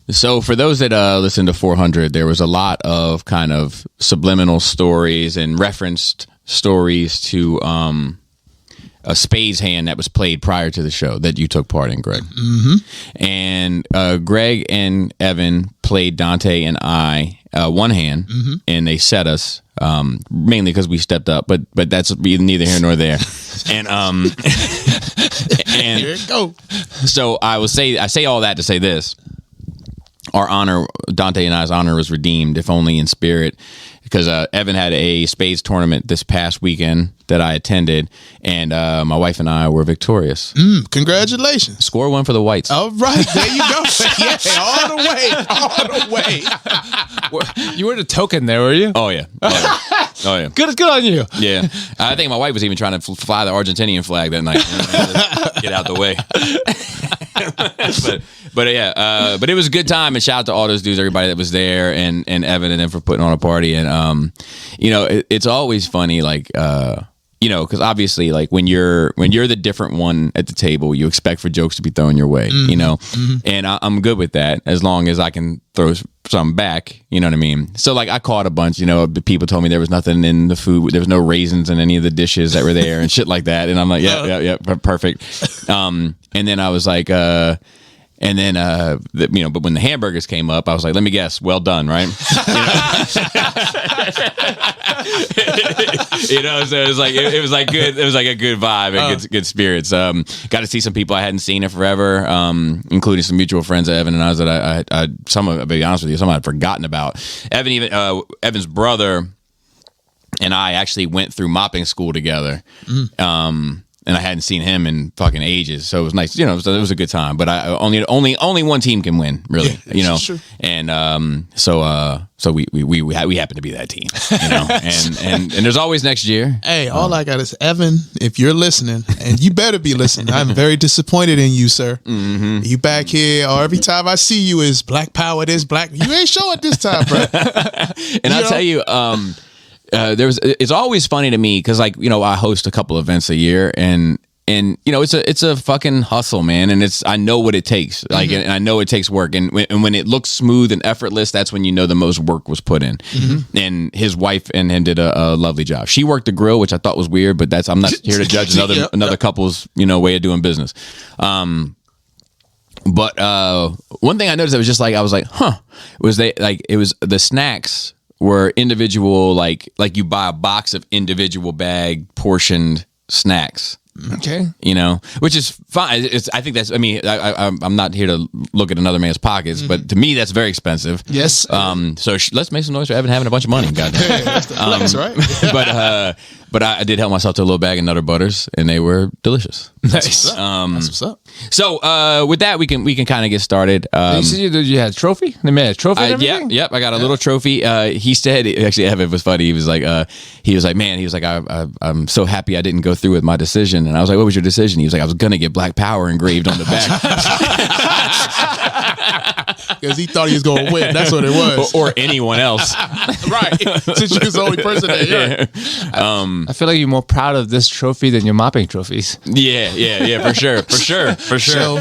So for those that listen to 400, there was a lot of kind of subliminal stories and referenced stories to a spades hand that was played prior to the show that you took part in, Greg. Mm-hmm. And Greg and Evan played Dante and I one hand, and they set us mainly because we stepped up, but that's neither here nor there. And and Here it go. So I say all that to say this. Our honor, Dante and I's honor, was redeemed, if only in spirit, because Evan had a spades tournament this past weekend that I attended, and my wife and I were victorious. Congratulations. Score one for the whites. All right, there you go. Yeah, all the way. You were the token there, were you? Oh, yeah. Oh, yeah. Good on you. Yeah. I think my wife was even trying to fly the Argentinian flag that night. Get out the way. But yeah, but it was a good time, and shout out to all those dudes, everybody that was there, and Evan and them for putting on a party. And it's always funny, like because obviously, like when you're the different one at the table, you expect for jokes to be thrown your way, and I'm good with that as long as I can throw some back, you know what I mean? So like I caught a bunch, people told me there was nothing in the food, there was no raisins in any of the dishes that were there and shit like that, and I'm like, yeah, perfect. And then I was like, but when the hamburgers came up, I was like, let me guess, well done, right? So it was like good. It was like a good vibe and good spirits. Got to see some people I hadn't seen in forever, including some mutual friends of Evan and I that I some of, I'll be honest with you, some I'd forgotten about. Evan's brother and I actually went through mopping school together. And I hadn't seen him in fucking ages, so it was nice. It was a good time. But I only one team can win, really. True. And so we happen to be that team. And there's always next year. Hey, all I got is Evan. If you're listening, and you better be listening, I'm very disappointed in you, sir. Mm-hmm. You back here, or every time I see you is Black Power. This Black. You ain't showing this time, bro. And I'll tell you. It's always funny to me because I host a couple events a year and it's a fucking hustle, man, and I know what it takes, and I know it takes work, and when it looks smooth and effortless, that's when the most work was put in. And his wife and him did a lovely job. She worked the grill, which I thought was weird, but I'm not here to judge another couple's way of doing business. But one thing I noticed, I was like, it was the snacks were individual, like you buy a box of individual bag portioned snacks. Okay. Which is fine. I think that's, I'm not here to look at another man's pockets, but to me, that's very expensive. Yes. So let's make some noise for Evan having a bunch of money. Goddamn. That's the flex, right? But I did help myself to a little bag of Nutter Butters, and they were delicious. Nice. That's what's up. So with that, we can kind of get started. You had a trophy? They made a trophy and everything? Yep. I got a little trophy. He said, actually, Evan was funny. He was like, I'm so happy I didn't go through with my decision. And I was like, what was your decision? He was like, I was going to get Black Power engraved on the back. Because he thought he was going to win. That's what it was. Or anyone else. Right. Since you was the only person there. Yeah. I feel like you're more proud of this trophy than your mopping trophies. Yeah, for sure. Joe,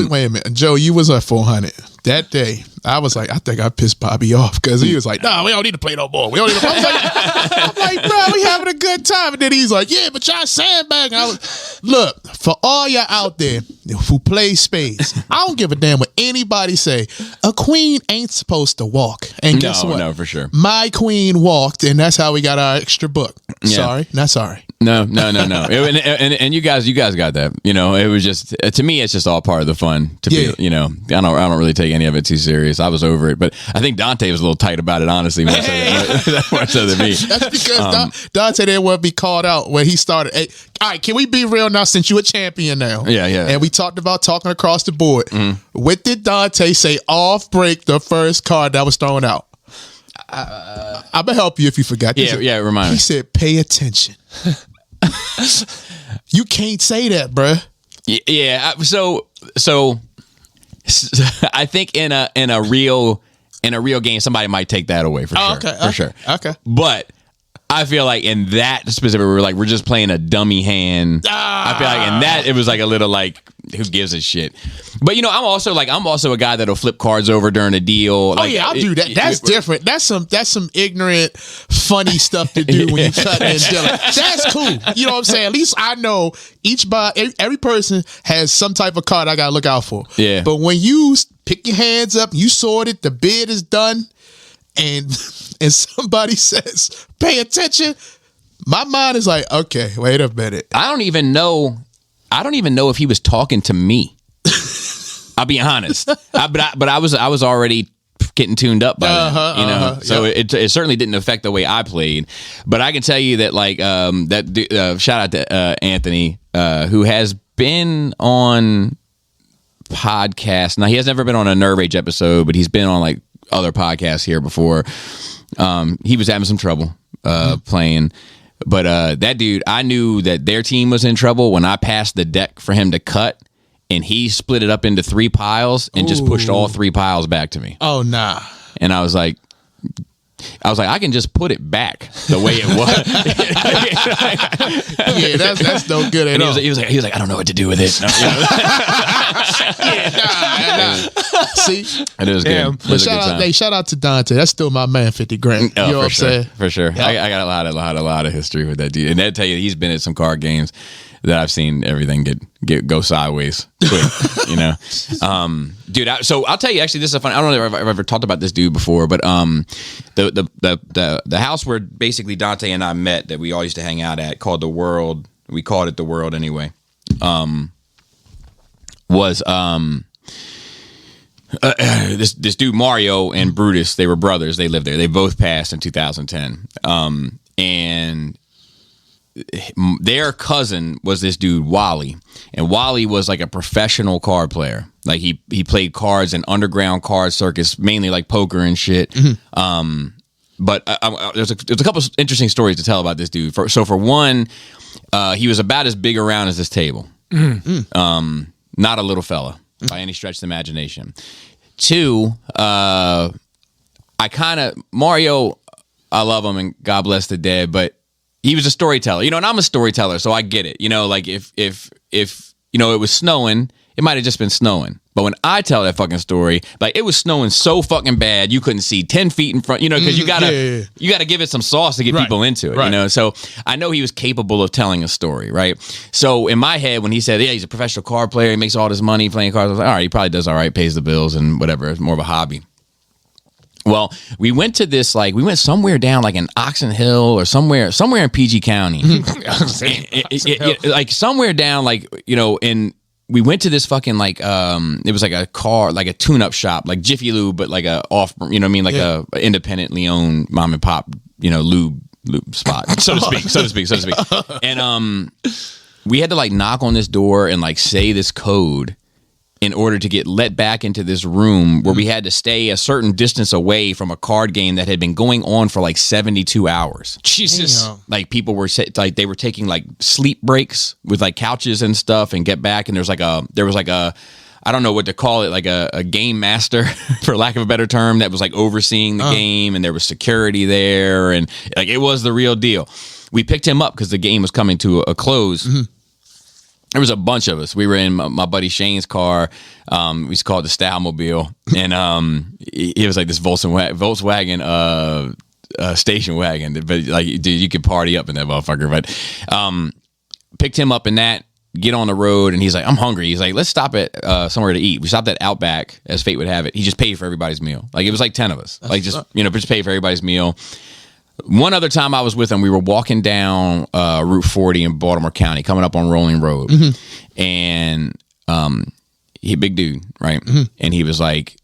wait a minute. Joe, you was at 400. That day, I was like, I think I pissed Bobby off because he was like, nah, we don't need to play no more. We don't need to play. I'm like, bro, we having a good time. And then he's like, yeah, but y'all sandbagging. Look, for all y'all out there who play spades, I don't give a damn what anybody say. A queen ain't supposed to walk. And guess what? No, for sure. My queen walked, and that's how we got our extra book. Yeah. Sorry, not sorry. No. And you guys got that. It was just, to me, it's just all part of the fun. I don't really take any of it too serious. I was over it, but I think Dante was a little tight about it, honestly, more so than me. That's because Dante didn't want to be called out when he started. Hey, all right, can we be real now since you're a champion now? Yeah. And we talked about talking across the board. What did Dante say off break the first card that was thrown out? I'm going to help you if you forgot. Remind me. He said, pay attention. You can't say that, bruh. Yeah. So I think in a real game, somebody might take that away for sure. Okay. But I feel like in that specific, we're just playing a dummy hand. I feel like in that it was like a little like who gives a shit? But I'm also a guy that'll flip cards over during a deal. Oh yeah, I'll do that. That's different. That's some ignorant, funny stuff to do when you cut and dealing. That's cool. You know what I'm saying? At least I know every person has some type of card I gotta look out for. Yeah. But when you pick your hands up, you sort it, the bid is done, and somebody says, "Pay attention." My mind is like, okay, wait a minute. I don't even know if he was talking to me. I'll be honest. But I was already getting tuned up by then, So it certainly didn't affect the way I played. But I can tell you that shout out to Anthony, who has been on podcasts. Now he has never been on a Nerve Rage episode, but he's been on like other podcasts here before. He was having some trouble playing. But that dude, I knew that their team was in trouble when I passed the deck for him to cut, and he split it up into 3 piles and just pushed all 3 piles back to me. Oh, nah. And I was like, I can just put it back the way it was. Yeah, that's no good at all. He was like, I don't know what to do with it. No, See, it was good. But shout out to Dante. That's still my man, 50 grand. Oh, you know what I'm saying? For sure. Yep. I got a lot of history with that dude, and I tell you, he's been at some card games that I've seen everything go sideways quick. Dude. So I'll tell you, actually, this is a fun. I don't know if I've ever talked about this dude before, but the house where basically Dante and I met, that we all used to hang out at, called The World. We called it The World anyway. Was this dude Mario and Brutus? They were brothers. They lived there. They both passed in 2010. And their cousin was this dude Wally, and Wally was like a professional card player. Like he played cards in underground card circus, mainly like poker and shit. Mm-hmm. But there's a couple of interesting stories to tell about this dude. For one, he was about as big around as this table. Mm-hmm. Not a little fella by any stretch of the imagination. 2, Mario, I love him and God bless the dead, but he was a storyteller, and I'm a storyteller, so I get it. Like if it was snowing, it might have just been snowing. But when I tell that fucking story, like it was snowing so fucking bad you couldn't see 10 feet in front, because you gotta give it some sauce to get people into it, right. So I know he was capable of telling a story, right? So in my head, when he said, yeah, he's a professional card player, he makes all this money playing cards, I was like, all right, he probably does all right, pays the bills and whatever. It's more of a hobby. Well, we went to this, we went somewhere down in Oxon Hill or somewhere in PG County. Somewhere down, and we went to this fucking, it was like a car, like a tune-up shop, like Jiffy Lube, but like a off, a independently owned mom and pop, lube spot, so to speak. And we had to knock on this door and say this code in order to get let back into this room where we had to stay a certain distance away from a card game that had been going on for 72 hours. Jesus. Damn. People were they were taking sleep breaks with couches and stuff and get back. And there was I don't know what to call it, a game master, for lack of a better term, that was overseeing the game, and there was security there, and it was the real deal. We picked him up because the game was coming to a close. Mm-hmm. There was a bunch of us. We were in my buddy Shane's car. We used to call it the Stylemobile. And it was this Volkswagen station wagon. But dude, you could party up in that motherfucker. But picked him up in that, get on the road, and he's like, I'm hungry. He's like, let's stop at somewhere to eat. We stopped at Outback, as fate would have it. He just paid for everybody's meal. It was 10 of us. Just paid for everybody's meal. One other time I was with him, we were walking down Route 40 in Baltimore County, coming up on Rolling Road, and he big dude, right? Mm-hmm. And he was like,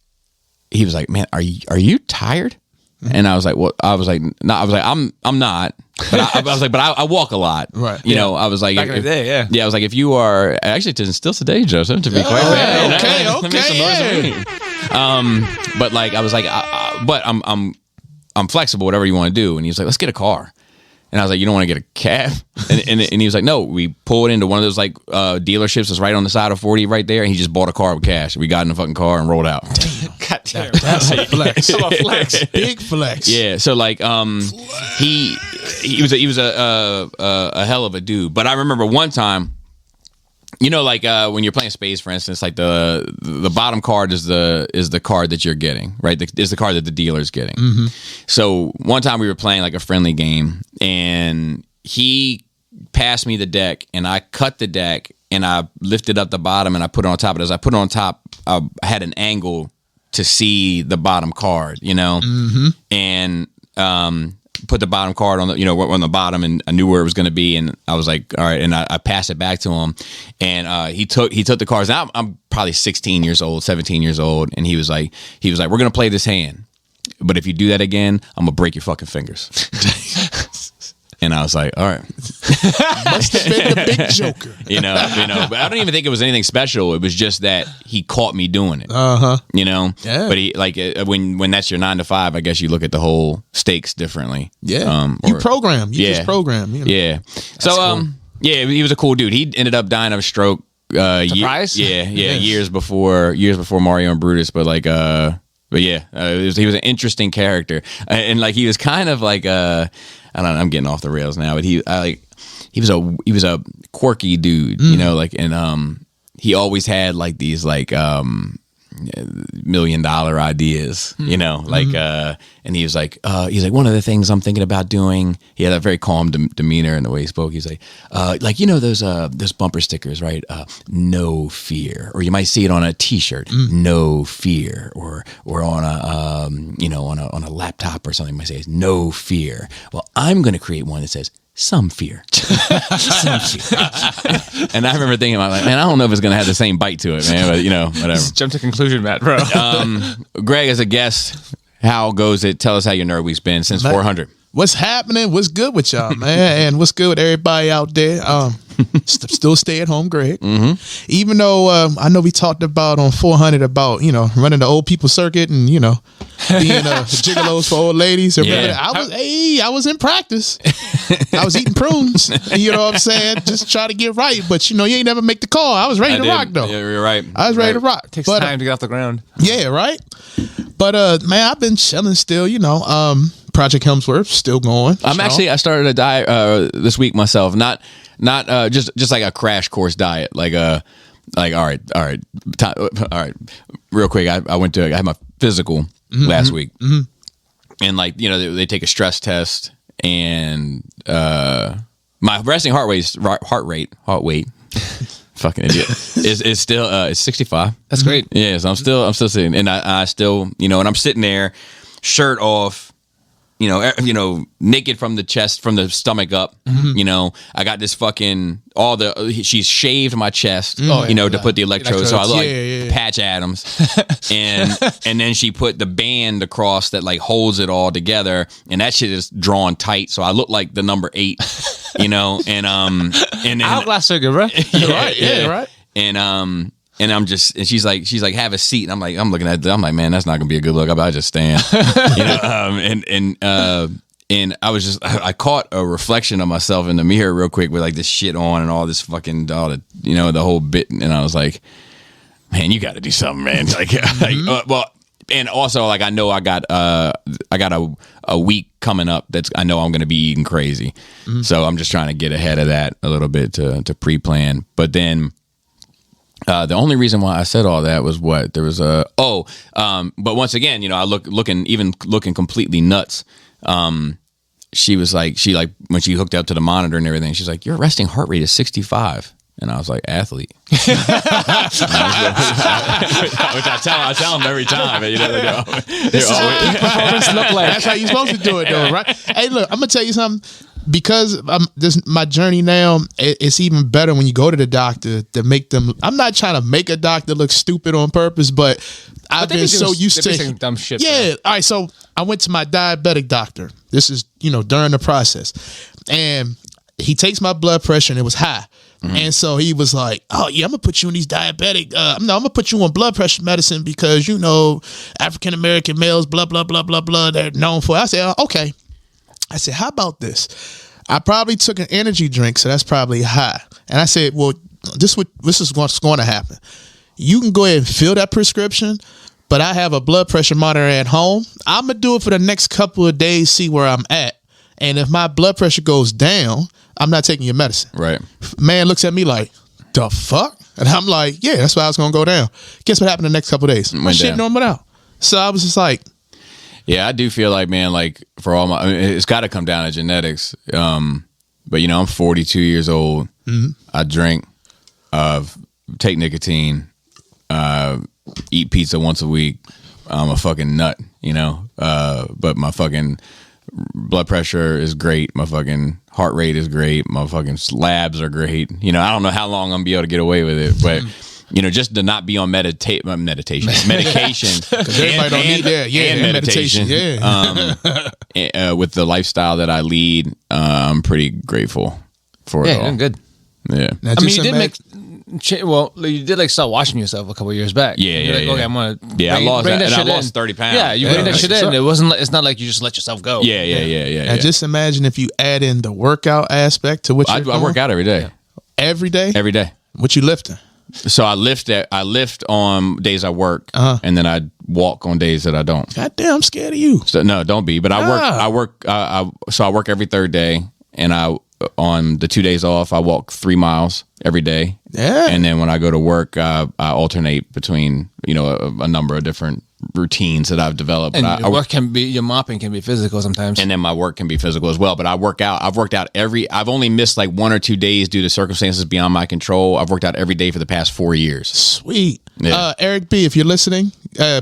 man, are you tired? Mm-hmm. And I was like, well, no, I'm not. But I walk a lot, right? I was like, back in the day, yeah. I was like, if you are actually still today, Joseph, to be quite fair, okay. But I was like, but I'm flexible, whatever you want to do. And he was like, let's get a car. And I was like, you don't want to get a cab? And he was like, no, we pulled into one of those dealerships that's right on the side of 40 right there. And he just bought a car with cash. We got in the fucking car and rolled out. God damn. That's a flex. That's a flex. Big flex. Yeah. So he was a hell of a dude. But I remember one time you know, like when you're playing spades, for instance, like the bottom card is the card that you're getting, right? Is the card that the dealer's getting. Mm-hmm. So one time we were playing like a friendly game, and he passed me the deck, and I cut the deck, and I lifted up the bottom, and I put it on top. But as I put it on top, I had an angle to see the bottom card, you know, and put the bottom card on the, you know, on the bottom, and I knew where it was going to be, and I was like, all right, and I passed it back to him, and he took the cards. Now I'm probably 16 years old, 17 years old, and he was like, we're going to play this hand, but if you do that again, I'm gonna break your fucking fingers. And I was like, all right. Must have been the big joker. you know, but I don't even think it was anything special. It was just that he caught me doing it. You know? Yeah. But he, like, when that's your 9 to 5, I guess you look at the whole stakes differently. Yeah. You program. You just program. You know? Yeah. So, cool. Yeah, he was a cool dude. He ended up dying of a stroke. Surprise? Years before Mario and Brutus. But like, but yeah, he was an interesting character, and like he was kind of like I don't know, I'm getting off the rails now, but he was a quirky dude, you know, like, and he always had like these like $1 million ideas, you know, like and he was like one of the things I'm thinking about doing. He had a very calm demeanor in the way he spoke. He's like, you know, those bumper stickers, right? No fear, or you might see it on a T-shirt, no fear, or on a you know, on a laptop or something. You might say no fear. Well, I'm going to create one that says some fear. Some fear. And I remember thinking about, like, man, I don't know if it's going to have the same bite to it, man, but you know, whatever. Just jump to conclusion, Matt, bro. Greg, as a guest, how goes it? Tell us how your nerd week's been since 400. What's happening? What's good with y'all, man? And what's good with everybody out there? Still stay at home, Greg. Even though I know we talked about on 400 about, you know, running the old people circuit and, you know, being gigolos for old ladies. Or Yeah. I was in practice. I was eating prunes. You know what I'm saying? Just try to get right. But, you know, you ain't never make the call. I was ready to rock, though. Yeah, you're right. I was ready to rock. Takes time to get off the ground. Yeah, right? But, man, I've been chilling still, you know. Project Helmsworth still going. I started a diet this week myself. Not just like a crash course diet. Like all right. Real quick, I had my physical last week, and like, you know, they take a stress test, and my resting heart rate, fucking idiot, is still it's 65. That's great. Yeah, so I'm still sitting, and I still, you know, and I'm sitting there, shirt off. You know, naked from the chest, from the stomach up. You know, I got this fucking she's shaved my chest. You know, to put the electrodes. So I look like Patch Adams, and then she put the band across that like holds it all together, and that shit is drawn tight. So I look like the number 8. You know, and then Hourglass figure, bro. Right. And and she's like, have a seat. And I'm looking at it. I'm like, man, that's not gonna be a good look. I just stand, you know. And I was just, I caught a reflection of myself in the mirror real quick with like this shit on and all this fucking, you know, the whole bit. And I was like, man, you got to do something, man. Like, well, and also like I know I got a week coming up I know I'm gonna be eating crazy. So I'm just trying to get ahead of that a little bit to pre-plan. But then. The only reason why I said all that was what there was but once again, you know, I looking completely nuts. She was like, when she hooked up to the monitor and everything, she's like, your resting heart rate is 65. And I was like, athlete. Which I tell them every time. You know, performance look like. That's how you're supposed to do it, though, right? Hey, look, I'm gonna tell you something. Because my journey now, it's even better when you go to the doctor to make them. I'm not trying to make a doctor look stupid on purpose, but I've been so used to dumb shit. Yeah. All right. So I went to my diabetic doctor. This is, you know, during the process, and he takes my blood pressure and it was high. And so he was like, oh yeah, I'm gonna put you in these diabetic. I'm gonna put you on blood pressure medicine because, you know, African American males, blah blah blah blah blah. They're known for. I said, okay. I said, how about this? I probably took an energy drink, so that's probably high. And I said, well, this is what's going to happen. You can go ahead and fill that prescription, but I have a blood pressure monitor at home. I'm going to do it for the next couple of days, see where I'm at. And if my blood pressure goes down, I'm not taking your medicine. Right. Man looks at me like, the fuck? And I'm like, yeah, that's why I was gonna go down. Guess what happened the next couple of days? My shit normal out. So I was just like, yeah, I do feel like, man, like for all my, it's got to come down to genetics. But I'm 42 years old. Mm-hmm. I drink, take nicotine, eat pizza once a week. I'm a fucking nut, but my fucking blood pressure is great. My fucking heart rate is great. My fucking labs are great. I don't know how long I'm gonna be able to get away with it, but just to not be on medication, medication, everybody don't need that. Yeah, and meditation. Yeah, with the lifestyle that I lead, I'm pretty grateful for it all. Yeah, good. Yeah, now, you did like start watching yourself a couple of years back. Yeah, You're like, okay, I'm gonna I lost 30 pounds. Yeah, you bring that shit in. It's not like you just let yourself go. Yeah. Now just imagine if you add in the workout aspect to what you're doing. I work out every day. Yeah. Every day? Every day. What you lifting? So I lift on days I work, and then I walk on days that I don't. God damn, I'm scared of you. So no, don't be. But I work every third day, and on the 2 days off, I walk 3 miles every day. Yeah. And then when I go to work, I alternate between a number of different routines that I've developed. And your mopping can be physical sometimes. And then my work can be physical as well. But I work out. I've worked out I've only missed like 1 or 2 days due to circumstances beyond my control. I've worked out every day for the past 4 years. Sweet. Yeah. Eric B., if you're listening,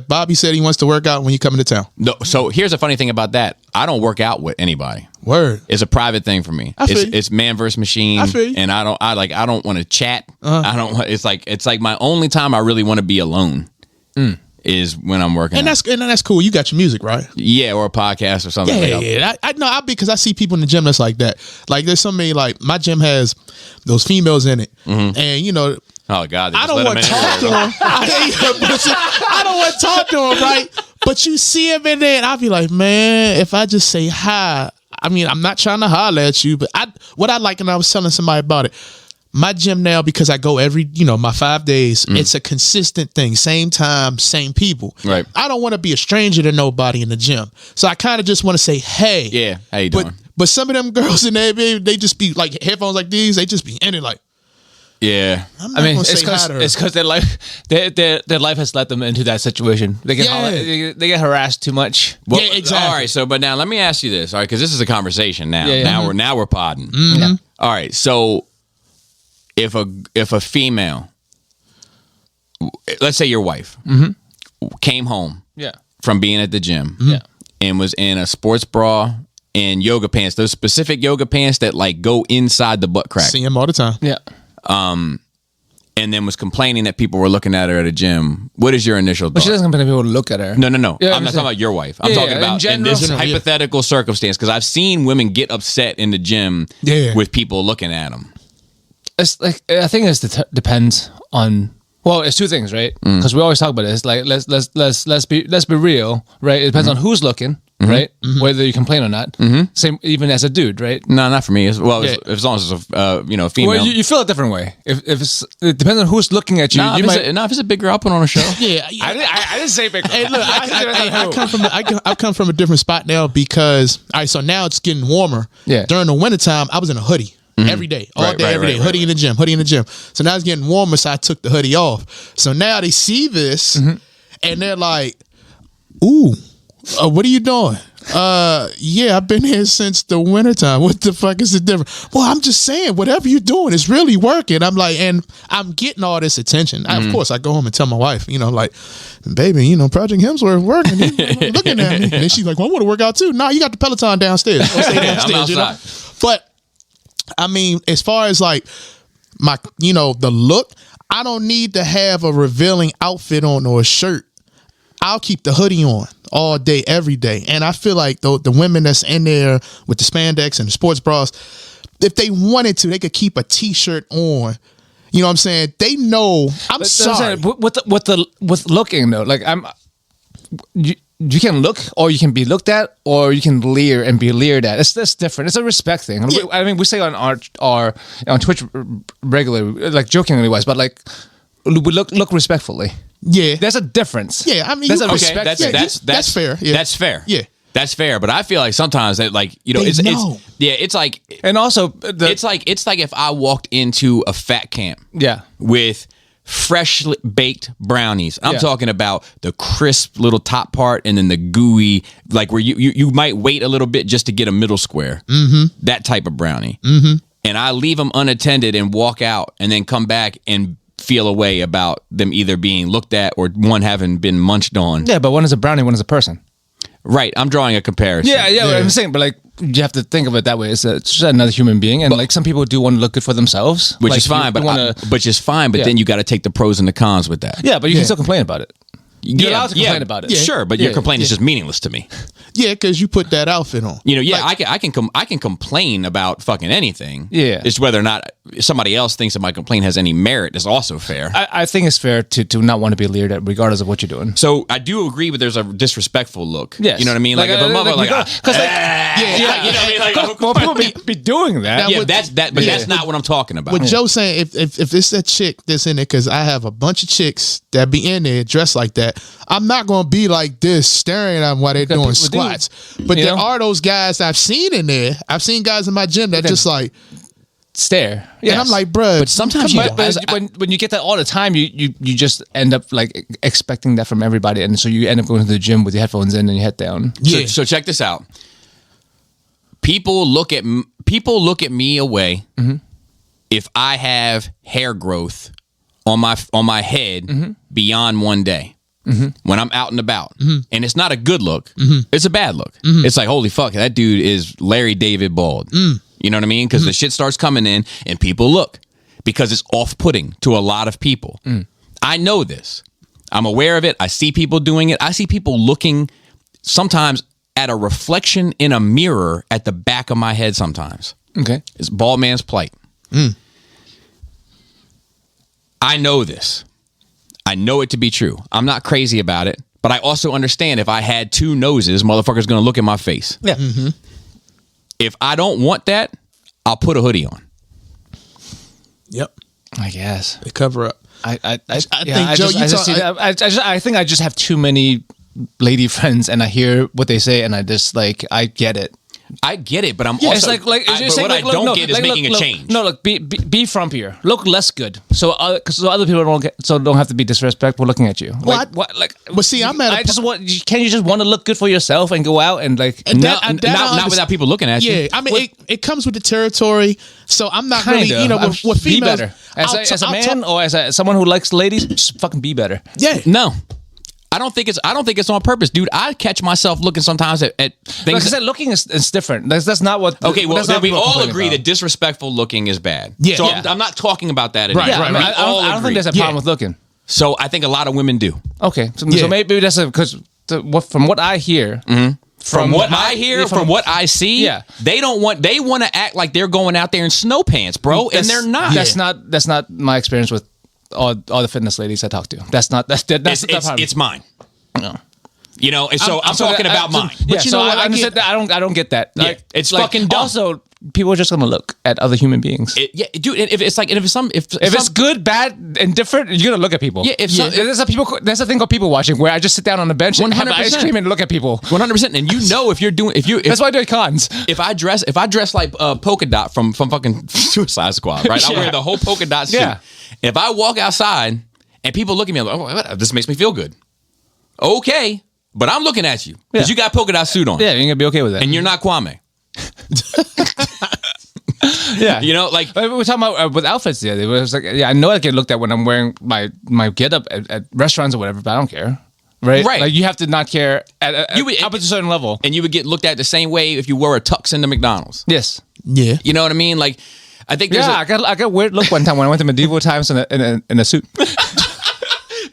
Bobby said he wants to work out when you come into town. No, so here's the funny thing about that. I don't work out with anybody. Word. It's a private thing for me. It's man versus machine. I feel you. And I don't want to chat. I don't want, it's like my only time I really want to be alone is when I'm working. And that's cool. You got your music, right? Yeah, or a podcast or something. Yeah. I know because I see people in the gym that's like that. Like there's so many, like my gym has those females in it. Mm-hmm. And oh God! I don't want to talk to them. I don't want to talk to them, right? But you see them in there, and I'll be like, man, if I just say hi, I mean, I'm not trying to holler at you, but what I like, and I was telling somebody about it. My gym now, because I go every, my 5 days, it's a consistent thing. Same time, same people. Right. I don't want to be a stranger to nobody in the gym. So I kind of just want to say, hey. Yeah, how you doing? But some of them girls in there, they just be like headphones like these. They just be in it like. Yeah, it's because their life has led them into that situation. They get harassed too much. Well, yeah, exactly. All right, so but now let me ask you this, all right, because this is a conversation now. Yeah. Now we're podding. Mm-hmm. Yeah. All right, so if a female, let's say your wife, came home, from being at the gym, and was in a sports bra and yoga pants, those specific yoga pants that like go inside the butt crack. See them all the time. Yeah. And then was complaining that people were looking at her at a gym. What is your initial thought? But she doesn't complain that people look at her. No. Yeah, I'm not talking about your wife. I'm talking about in this hypothetical circumstance, because I've seen women get upset in the gym with people looking at them. It's like, I think it depends on. Well, it's two things, right? Because we always talk about this. Like, let's be real, right? It depends on who's looking, right? Mm-hmm. Whether you complain or not. Mm-hmm. Same, even as a dude, right? No, not for me. As long as it's a female. Well, you feel a different way. If it depends on who's looking at you. If it's a big girl, I'll put on a show. Yeah, I didn't say big girl. Hey, look, I come from a different spot now because so now it's getting warmer. Yeah. During the wintertime, I was in a hoodie. Mm-hmm. Every day, all day, every day. Hoodie in the gym. So now it's getting warmer, so I took the hoodie off. So now they see this, and they're like, "Ooh, what are you doing?" Yeah, I've been here since the wintertime. What the fuck is the difference? Well, I'm just saying, whatever you're doing is really working. I'm like, and I'm getting all this attention. Of course, I go home and tell my wife, like, baby, Project Hemsworth working. He's looking at me, and she's like, well, I want to work out too. Nah, you got the Peloton downstairs. I'll stay downstairs, I'm outside. But I mean, as far as like my, the look, I don't need to have a revealing outfit on or a shirt. I'll keep the hoodie on all day, every day. And I feel like the women that's in there with the spandex and the sports bras, if they wanted to, they could keep a t-shirt on. You know what I'm saying? They know. Sorry. With looking though, like you can look, or you can be looked at, or you can leer and be leered at. That's different. It's a respect thing. Yeah. We say on our on Twitch regularly, like jokingly wise, but like we look respectfully. Yeah, there's a difference. Yeah, I mean, that's a respect. That's fair. Yeah. That's fair. Yeah. That's fair, but I feel like sometimes that, like, you know, They it's know. it's like And also, it's like if I walked into a fat camp yeah. with freshly baked brownies. I'm Yeah. talking about the crisp little top part and then the gooey, like where you might wait a little bit just to get a middle square. Mm-hmm. That type of brownie. Mm-hmm. And I leave them unattended and walk out and then come back and feel a way about them either being looked at or one having been munched on. Yeah, but one is a brownie, one is a person. Right. I'm drawing a comparison. Yeah. I'm saying, but like, you have to think of it that way. It's just another human being, and like some people do want to look good for themselves, Which like, is fine, you but wanna, Yeah. then you got to take the pros and the cons with that. yeah, but you can still complain about it. You're allowed to complain about it. Sure, but your complaint is just meaningless to me. Yeah, because you put that outfit on. You know, I can complain about fucking anything. Yeah. It's whether or not somebody else thinks that my complaint has any merit is also fair. I think it's fair to not want to be leered at, regardless of what you're doing. So I do agree, but there's a disrespectful look. Yes. You know what I mean? Like, if a mother like, because you know what I mean? Like, well, people be doing that. yeah, with- that's not what I'm talking about. What Joe's saying, if it's a chick that's in there, because I have a bunch of chicks that be in there dressed like that, I'm not going to be like this staring at them while they're doing people do. squats. But You there know? are those guys I've seen in there. I've seen guys in my gym that just like, Stare. and I'm like, bruh. But sometimes you But, don't. when you get that all the time, you just end up like expecting that from everybody, and so you end up going to the gym with your headphones in and your head down. yeah. So check this out. People look at me away if I have hair growth on my head beyond one day. When I'm out and about, and it's not a good look, it's a bad look. It's like, holy fuck, that dude is Larry David bald. You know what I mean? Because the shit starts coming in, and people look because it's off-putting to a lot of people. I know this. I'm aware of it. I see people doing it. I see people looking sometimes at a reflection in a mirror at the back of my head. Sometimes Okay. it's bald man's plight. I know this. I know it to be true. I'm not crazy about it, but I also understand if I had two noses, motherfucker's gonna look at my face. Yeah. If I don't want that, I'll put a hoodie on. Yep. I guess. They cover up. I think, Joe, I think I just have too many lady friends, and I hear what they say, and I just like I get it. I get it, but I'm Yeah, also. it's like but what I don't get is making a change. No, look, be frumpier. Look less good, so other people don't have to be disrespectful looking at you. Like, what? Like, But see, I'm at a I just want. Can you just want to look good for yourself and go out and like? And not that without people looking at you. Yeah, I mean, it comes with the territory, so I'm not Kinda. really, you know, with be females. better as a man or as someone who likes ladies. Just fucking be better. Yeah. No. I don't think it's on purpose, dude. I catch myself looking sometimes at things. Like I said, looking is different. That's not what. Okay, well, that's then not we what we're all complaining agree about. that disrespectful looking is bad. Yeah. So Yeah. I'm not talking about that anymore. Yeah, I, mean, We I all don't agree. think there's a problem with looking. So I think a lot of women do. Okay, so Yeah. maybe that's because from what I hear, From what I hear, from what I see, Yeah. they want to act like they're going out there in snow pants, bro, and they're not. That's not my experience with all the fitness ladies I talk to. That's the problem. It's mine. You know, and so I'm talking about mine. Yeah, But you so know what? I understand that. I don't get that. Yeah, it's fucking dumb. Also, people are just gonna look at other human beings. Yeah, dude. If it's like, if If it's good, bad, and different, you're gonna look at people. Yeah, there's a thing called people watching where I just sit down on the bench and have ice 100%. cream and look at people. 100%, and you know if That's why I do cons. if I dress like Polka Dot from fucking Suicide Squad, right? I Yeah. wear the whole polka dot suit. Yeah. If I walk outside and people look at me, I'm like, oh, this makes me feel good. Okay, but I'm looking at you because Yeah. you got polka dot suit on, Yeah, you're gonna be okay with that. and you're not Kwame. yeah, You know, like we were talking about with outfits the other day. It was like, yeah, I know I get looked at when I'm wearing my getup at restaurants or whatever, but I don't care. Right? Right. Like you have to not care at You would- up to a certain level. and you would get looked at the same way if you wore a tux into McDonald's. Yes. Yeah. You know what I mean? Like, I think there's Yeah, I got a weird look one time when I went to medieval times in a suit.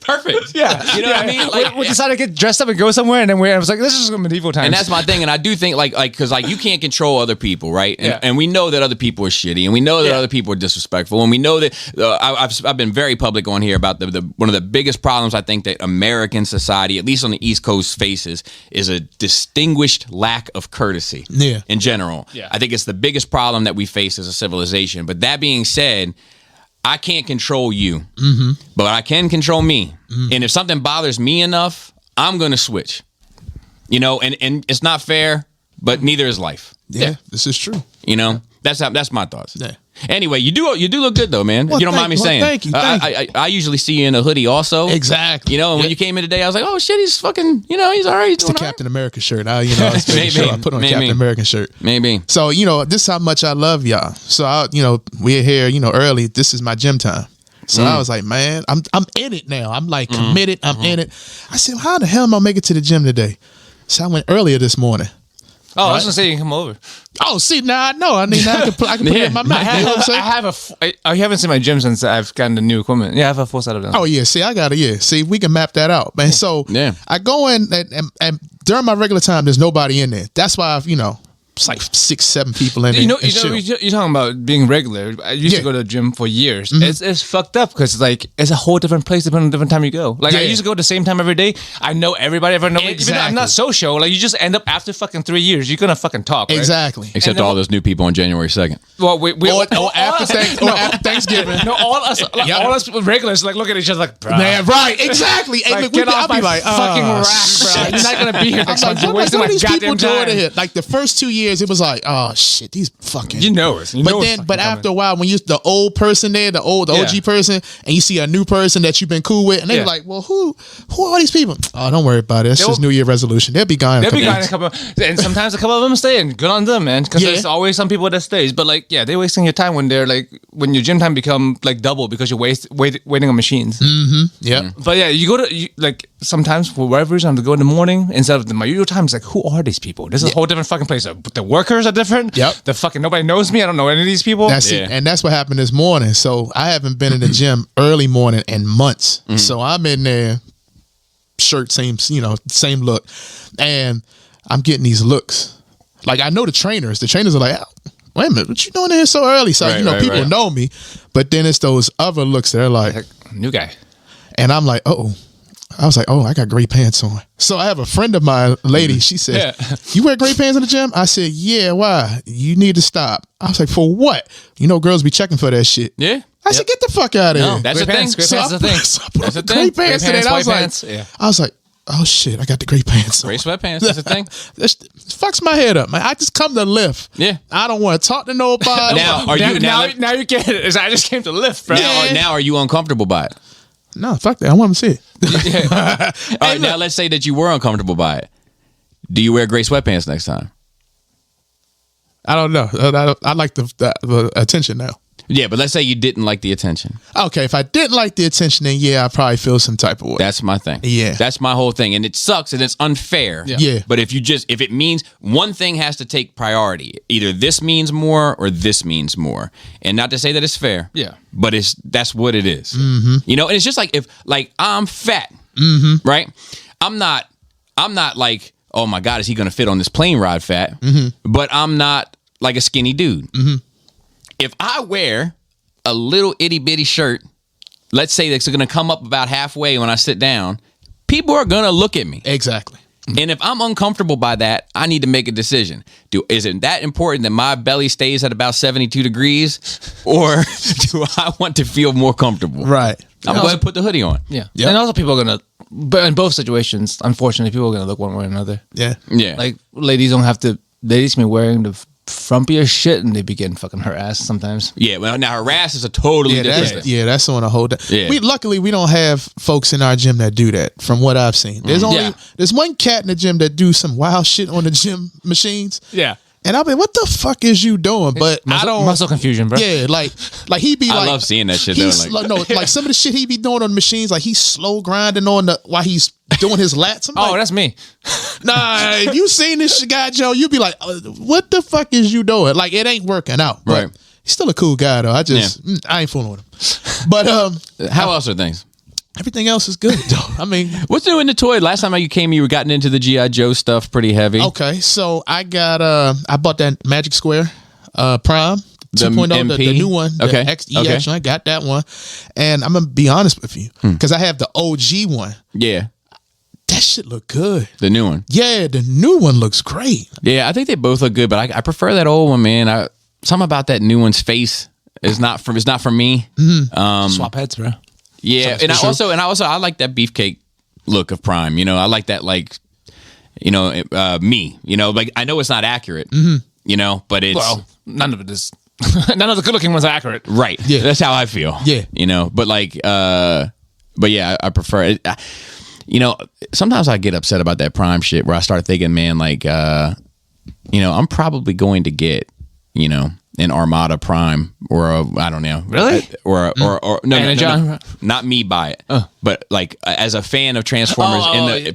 perfect. Yeah, You know what I mean? Like, we decided to get dressed up and go somewhere, and then I was like, "This is just medieval times." and that's my thing. And I do think because you can't control other people, right? And, Yeah. and we know that other people are shitty, and we know that Yeah. other people are disrespectful, and we know that I've been very public on here about the one of the biggest problems I think that American society, at least on the East Coast, faces is a distinguished lack of courtesy. Yeah. In general, Yeah. I think it's the biggest problem that we face as a civilization. But that being said, I can't control you, but I can control me. And if something bothers me enough, I'm going to switch. You know, and it's not fair, but neither is life. Yeah, this is true. You know, that's my thoughts. Yeah. Anyway, you do look good though, man. Well, you don't mind me saying. Thank you. I usually see you in a hoodie also. Exactly. You know, and when you came in today, I was like, oh shit, he's fucking. You know, he's all right. He's It's the doing all right. Captain America shirt. I was making sure I put on a Maybe. Captain America shirt. Maybe. So, this is how much I love y'all. So, we're here, early. This is my gym time. So I was like, man, I'm in it now. I'm like committed. I'm in it. I said, how the hell am I make it to the gym today? So I went earlier this morning. Oh, I was gonna say you can come over. Oh, see, now I know. I mean, now I can put it in my mouth. You know what I'm saying? I haven't seen my gym since I've gotten the new equipment. Yeah, I have a full set of them. Oh, yeah. See, I got it. Yeah. See, we can map that out, man. So Yeah. I go in and during my regular time, there's nobody in there. That's why I've, it's like 6-7 people in there. You're talking about being regular. I used to go to the gym for years. Mm-hmm. It's fucked up because it's a whole different place depending on the different time you go. Like I Yeah. used to go at the same time every day. I know everybody. Even though I'm Exactly. not social, like you just end up after fucking 3 years, you're gonna fucking talk. Right? Exactly. Except then all those new people on January 2nd. Well, we Or all after us- after Thanksgiving. No, all us regulars like look at each other like, bruh. Man, right. Exactly. Hey, Like, look, get I'll off be my like, fucking oh, rack, bro. shit. You're not gonna be here I'm next like, month. You're what wasting are my these people goddamn doing time. in here? Like the first 2 years, it was like, oh shit, these fucking. You know it. You know it's fucking But coming. after a while, when you the old person there, the OG person, and you see a new person that you've been cool with, and they're Yeah. like, well, who are these people? Oh, don't worry about it. It's They'll- just New Year resolution. They'll be gone. in a They'll be couple gone in a weeks. couple, and sometimes a couple of them stay, and good on them, man. Because Yeah. there's always some people that stays, but like, yeah, they're wasting your time when they're like, when your gym time become like double because you're waiting on machines. Yep. But yeah, you go to like sometimes for whatever reason I have to go in the morning instead of my usual time. It's like, who are these people? This is a whole different fucking place. The workers are different. Yep. The fucking nobody knows me. I don't know any of these people. That's Yeah. it. And that's what happened this morning. So I haven't been in the gym early morning in months. So I'm in there, shirt, same look. And I'm getting these looks. Like I know the trainers. The trainers are like, oh, wait a minute, what you doing in here so early? So, Right, right, people right. know me. But then it's those other looks that are like, New guy. and I'm like, oh. I was like, oh, I got gray pants on. So I have a friend of mine, a lady, she said, Yeah. you wear gray pants in the gym? I said, yeah, why? You need to stop. I was like, for what? Girls be checking for that shit. Yeah. I said, get the fuck out of No, here. that's Gray the thing. pants, gray So pants is the thing. So I put That's on the gray thing. pants Gray today. pants, And white pants, yeah. I was like, oh shit, I got the gray pants on. Gray sweatpants. That's the thing. This fucks my head up, man. I just come to lift. Yeah. I don't want to talk to nobody. Now, are you now you get it? I just came to lift, bro. now are you uncomfortable by it? No, fuck that. I want to see it. All right, now let's say that you were uncomfortable by it. Do you wear gray sweatpants next time? I don't know. I like the attention now. Yeah, but let's say you didn't like the attention. Okay, if I didn't like the attention, then yeah, I probably feel some type of way. That's my thing. Yeah. That's my whole thing. And it sucks and it's unfair. Yeah. But if it means one thing has to take priority, either this means more or this means more. And not to say that it's fair. Yeah. But that's what it is. Mm-hmm. And it's just like if I'm fat, right? I'm not like, oh my God, is he gonna fit on this plane ride fat? But I'm not like a skinny dude. If I wear a little itty bitty shirt, let's say that's going to come up about halfway when I sit down, people are going to look at me. Exactly. And if I'm uncomfortable by that, I need to make a decision. Is it that important that my belly stays at about 72 degrees, or do I want to feel more comfortable? Right. I'm going to put the hoodie on. Yeah. Yep. And also people are gonna, but in both situations, unfortunately, people are gonna look one way or another. Yeah. Yeah. Like ladies be wearing the frumpiest shit and they be getting fucking harassed sometimes. Yeah. Well, now harass is a totally Yeah, different thing. that's on a whole. Yeah. Luckily we don't have folks in our gym that do that. From what I've seen, there's one cat in the gym that do some wild shit on the gym machines. Yeah. And I'll be, what the fuck is you doing? But I don't. Muscle confusion, bro. Yeah, like he be I like. love seeing that shit. He's Though, like some of the shit he be doing on the machines, like he's slow grinding on while he's doing his lats. I'm Oh, like, that's me. nah, if you seen this guy, Joe, you'd be like, what the fuck is you doing? Like, it ain't working out. But Right. he's still a cool guy, though. I ain't fooling with him. But How else are things? everything else is good, though. I mean, What's new in the toy? Last time you came, you were gotten into the G.I. Joe stuff pretty heavy. okay, so I bought that Magic Square Prime. The 2.0, the MP? new one. The Okay. XE Okay. action. I got that one. And I'm going to be honest with you, because I have the OG one. Yeah. That shit look good. The new one. Yeah, the new one looks great. Yeah, I think they both look good, but I prefer that old one, man. Something about that new one's face is not for me. Swap heads, bro. Yeah, and I also I like that beefcake look of Prime. I like that me. Like I know it's not accurate. But it's none of it is. None of the good looking ones are accurate. right. Yeah. That's how I feel. Yeah. But like, but yeah, I prefer it. Sometimes I get upset about that Prime shit where I start thinking, man, like, I'm probably going to get, an Armada Prime or I don't know, Really? or no, John? not me buy it, but like as a fan of Transformers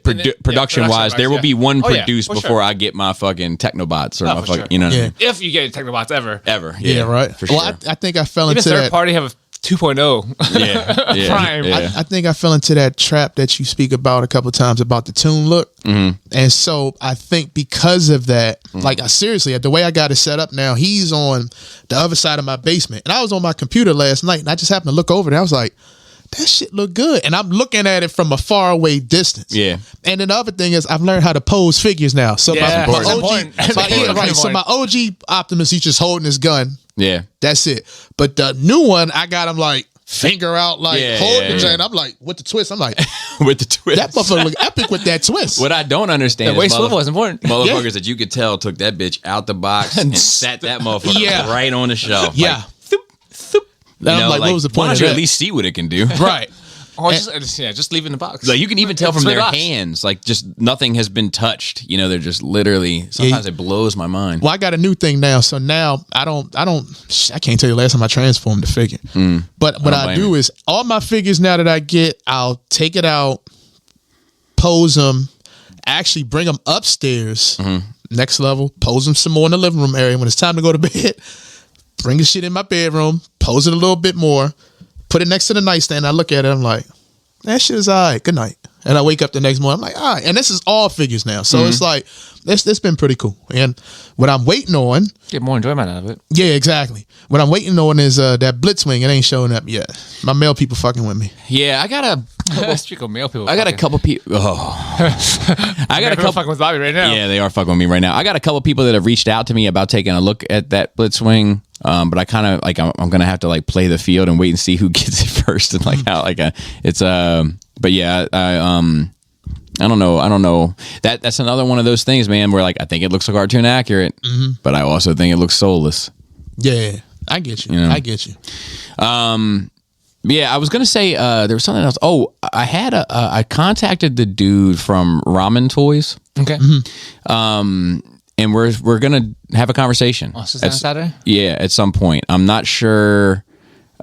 production production wise, there will yeah. be one Oh, yeah, produced for before sure. I get my fucking Technobots or my for fucking, sure. you know, what I Yeah. mean? If you get Technobots ever. Yeah, right. for Well, sure. I think I fell Even into third that. party have a 2.0. yeah, Prime. Yeah. I think I fell into that trap that you speak about a couple of times about the tune look. And so I think because of that, like seriously, the way I got it set up now, he's on the other side of my basement. And I was on my computer last night and I just happened to look over there. I was like, that shit look good. And I'm looking at it from a far away distance. Yeah. And then the other thing is I've learned how to pose figures now. So Yeah, my that's OG, important. my- That's yeah, important. right. So my OG Optimus, he's just holding his gun. Yeah. That's it. But the new one, I got him like finger out, like Yeah, holding yeah, it. yeah. And I'm like, with the twist, I'm like, With the twist. that motherfucker look epic with that twist. What I don't understand The way is swivel is important. motherfuckers that you could tell took that bitch out the box and sat that motherfucker Yeah. right on the shelf. Yeah. Like, thoop, And I'm like, what was the point Why of don't you that? at least see what it can do? Right. Or just leave it in the box. Like you can even tell from Split their box. hands, like just nothing has been touched. They're just literally. Sometimes it blows my mind. Well, I got a new thing now. So now I can't tell you the last time I transformed the figure. But what I blame do you. is all my figures now that I get, I'll take it out, pose them, actually bring them upstairs, next level, pose them some more in the living room area. When it's time to go to bed, bring the shit in my bedroom, pose it a little bit more, put it next to the nightstand. I look at it, I'm like, that shit is all right. Good night. And I wake up the next morning, I'm like, all right. And this is all figures now. So it's like, it's been pretty cool. And what I'm waiting on, Get more enjoyment out of it. yeah, exactly. What I'm waiting on is that Blitzwing. It ain't showing up yet. My male people fucking with me. Yeah, I got Speak of male people. a couple people. I got a couple. fucking with Bobby right now. Yeah, they are fucking with me right now. I got a couple people that have reached out to me about taking a look at that Blitzwing. But I kind of like I'm gonna have to like play the field and wait and see who gets it first and like how like it's but yeah I don't know that's another one of those things, man, where like I think it looks cartoon accurate, but I also think it looks soulless. Yeah, I get you. know? I get you. Yeah, I was gonna say there was something else. Oh, I had I contacted the dude from Ramen Toys. Okay. And we're gonna have a conversation. Oh, so it's on Saturday? Yeah, at some point. I'm not sure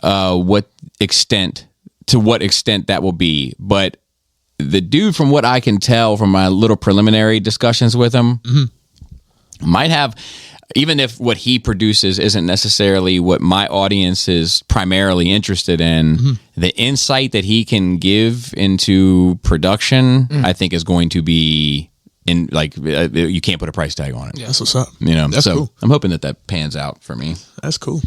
to what extent that will be, but the dude, from what I can tell from my little preliminary discussions with him, might have, even if what he produces isn't necessarily what my audience is primarily interested in, the insight that he can give into production, I think is going to be in like you can't put a price tag on it. That's what's up. That's cool. I'm hoping that pans out for me. That's cool.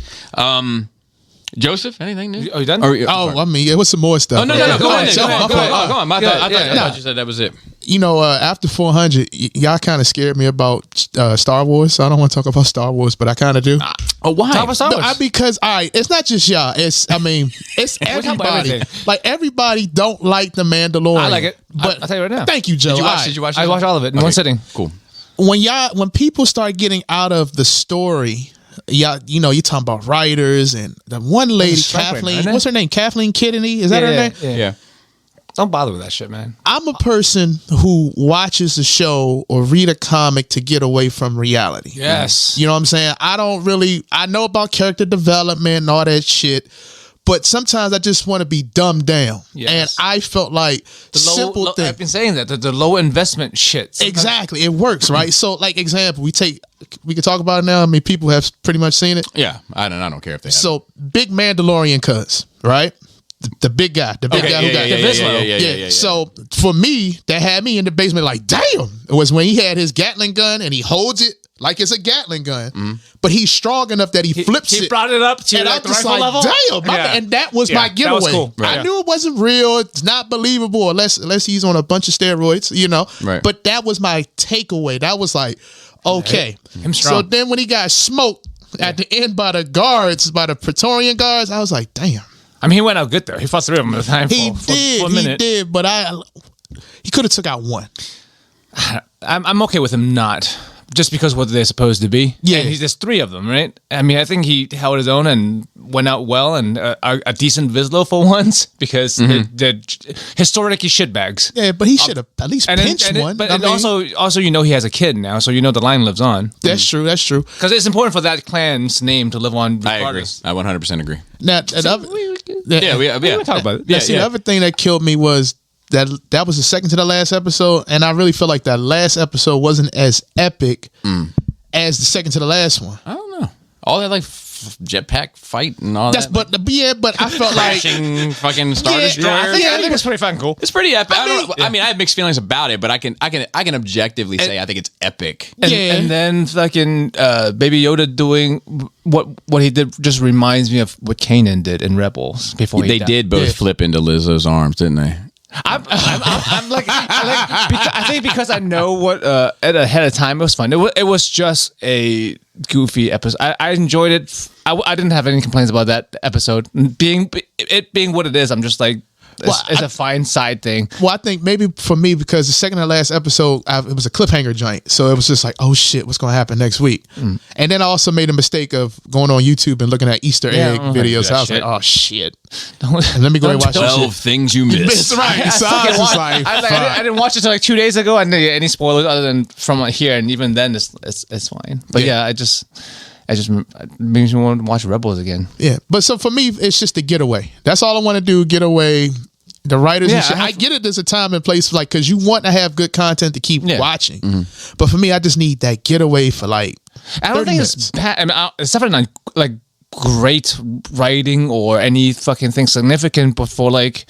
Joseph, anything new? Oh, you done? I mean, yeah, what's some more stuff? Oh no, go on. Go My on. fault. Go on. I Yeah. thought you said that was it. After 400, y'all kind of scared me about Star Wars. So I don't want to talk about Star Wars, but I kind of do. Oh, why? Talk about Star No, Wars. because all right, it's not just y'all. It's it's talking about everybody. everything. Like everybody don't like the Mandalorian. I like it. But I'll tell you right now. Thank you, Joe. Did you All watch? right. Did you watch? I watched all of it in one sitting. Cool. When people start getting out of the story, y'all, you're talking about writers and the one lady, strike right now, Kathleen. isn't it? What's her name? Kathleen Kennedy. Is that her name? Yeah. Don't bother with that shit, man. I'm a person who watches a show or read a comic to get away from reality. Yes. You know what I'm saying? I know about character development and all that shit, but sometimes I just want to be dumbed down. Yes. And I felt like simple thing. I've been saying that the low investment shit. Sometimes- Exactly. It works, right? So like example, we can talk about it now. I mean, people have pretty much seen it. Yeah, I don't care if they have. So big Mandalorian cuz, right? The big guy, who got yeah. So for me, that had me in the basement like, damn. It was when he had his Gatling gun and he holds it like it's a Gatling gun, but he's strong enough that he flips He it. brought it up to And like I'm the just rifle like, level. damn. Yeah. And that was Yeah, my that giveaway. was cool. I Right. knew it wasn't real. It's not believable unless he's on a bunch of steroids, Right. But that was my takeaway. That was like, okay. Him So strong. then when he got smoked at the end by the Praetorian guards, I was like, damn. I mean, he went out good though. He fought three of them at a time. He for a minute. did, but he could have took out one. I'm okay with him not. Just because what they're supposed to be. Yeah. And there's 3 of them, right? I mean, I think he held his own and went out well and a decent Vizsla for once because they're historically shitbags. Yeah, but he should have at least pinched one. But I and mean, also, you know, he has a kid now, so you know the line lives on. that's true. That's true. Because it's important for that clan's name to live on. I agree. regardless. I 100% agree. Now, We talk about it. Now, see, the other thing that killed me was that was the second to the last episode, and I really feel like that last episode wasn't as epic as the second to the last one. I don't know. All that like jetpack fight and all that. But I felt like crashing fucking Star Yeah, Destroyer. I think it's pretty fucking cool. It's pretty epic. I mean, I have mixed feelings about it, but I can objectively say I think it's epic. And then fucking Baby Yoda doing what he did just reminds me of what Kanan did in Rebels before he They died. did both flip into Lizzo's arms, didn't they? I'm like I think because I know what ahead of time it was fun. It was just a goofy episode. I enjoyed it. I didn't have any complaints about that episode being what it is. I'm just like it's a fine side thing. Well, I think maybe for me because the second to last episode it was a cliffhanger joint, so it was just like, oh shit, what's going to happen next week? And then I also made a mistake of going on YouTube and looking at Easter egg videos. I was like, oh shit, and let me go and watch 12 things you missed. Right. So I was just like, I didn't watch it till like 2 days ago. I didn't get any spoilers other than from here, and even then it's fine. But yeah, it just makes me want to watch Rebels again. yeah. But so for me, it's just a getaway. That's all I want to do. Get away. The writers and shit. I get it. There's a time and place like because you want to have good content to keep watching. But for me, I just need that getaway for like. I don't think it's bad. I mean, it's definitely not like great writing or any fucking thing significant, but for like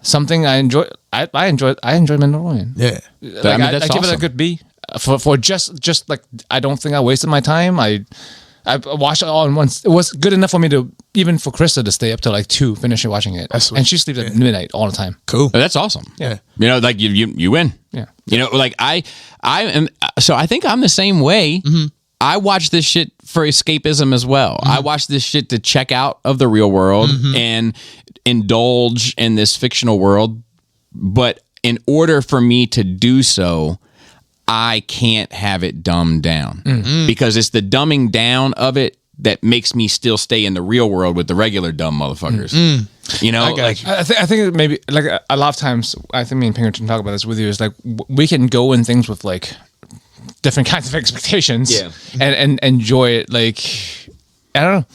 something I enjoy. I enjoy Mandalorian. Yeah. Like, I mean, I that's give it a awesome. good B for just like I don't think I wasted my time. I watched it all in once. It was good enough for me to even for Krista to stay up till like 2 finish watching it. That's sweet. And she sleeps at midnight all the time. Cool. That's awesome. Yeah. You know, like you win. Yeah. You know, like I am. So I think I'm the same way. I watch this shit for escapism as well. I watch this shit to check out of the real world and indulge in this fictional world. But in order for me to do so, I can't have it dumbed down because it's the dumbing down of it that makes me still stay in the real world with the regular dumb motherfuckers. You know, like I think maybe like a lot of times I think me and Pinkerton talk about this with you is like we can go in things with like different kinds of expectations and enjoy it. Like I don't know.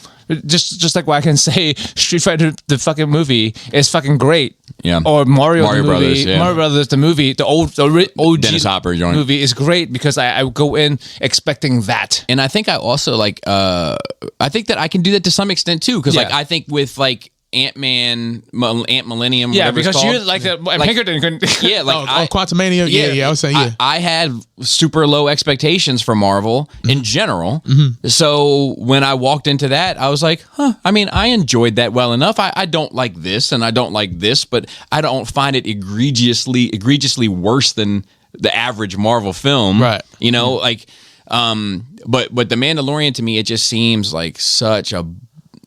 Just like why I can say Street Fighter the fucking movie is fucking great. Yeah. Or Mario the Brothers, movie. yeah. Mario Brothers the movie, the old Dennis Hopper joint. movie is great because I go in expecting that. And I think I also like I think that I can do that to some extent too because like Yeah. I think with like Ant-Man, Ant Millennium, Yeah, whatever it's because you called. like that and Pinkerton couldn't Yeah, like Quantumania. Yeah, I was saying, yeah. I had super low expectations for Marvel in general. So when I walked into that, I was like, huh, I mean, I enjoyed that well enough. I don't like this and I don't like this, but I don't find it egregiously worse than the average Marvel film. Right. You know, like, but The Mandalorian to me, it just seems like such a,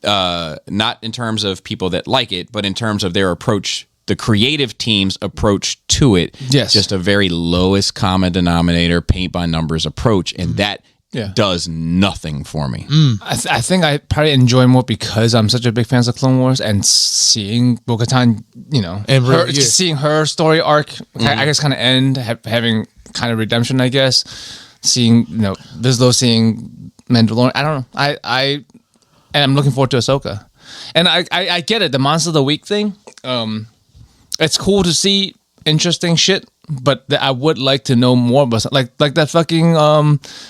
not in terms of people that like it, but in terms of their approach, the creative team's approach to it. Yes. Just a very lowest common denominator, paint by numbers approach. And that does nothing for me. I think I probably enjoy more because I'm such a big fan of Clone Wars and seeing Bo-Katan, you know, And seeing her story arc, I guess, kind of end, having kind of redemption, I guess. Seeing, you know, Vizsla seeing Mandalorian. I don't know. And I'm looking forward to Ahsoka. And I get it, the Monster of the Week thing. It's cool to see interesting shit, but I would like to know more about like that fucking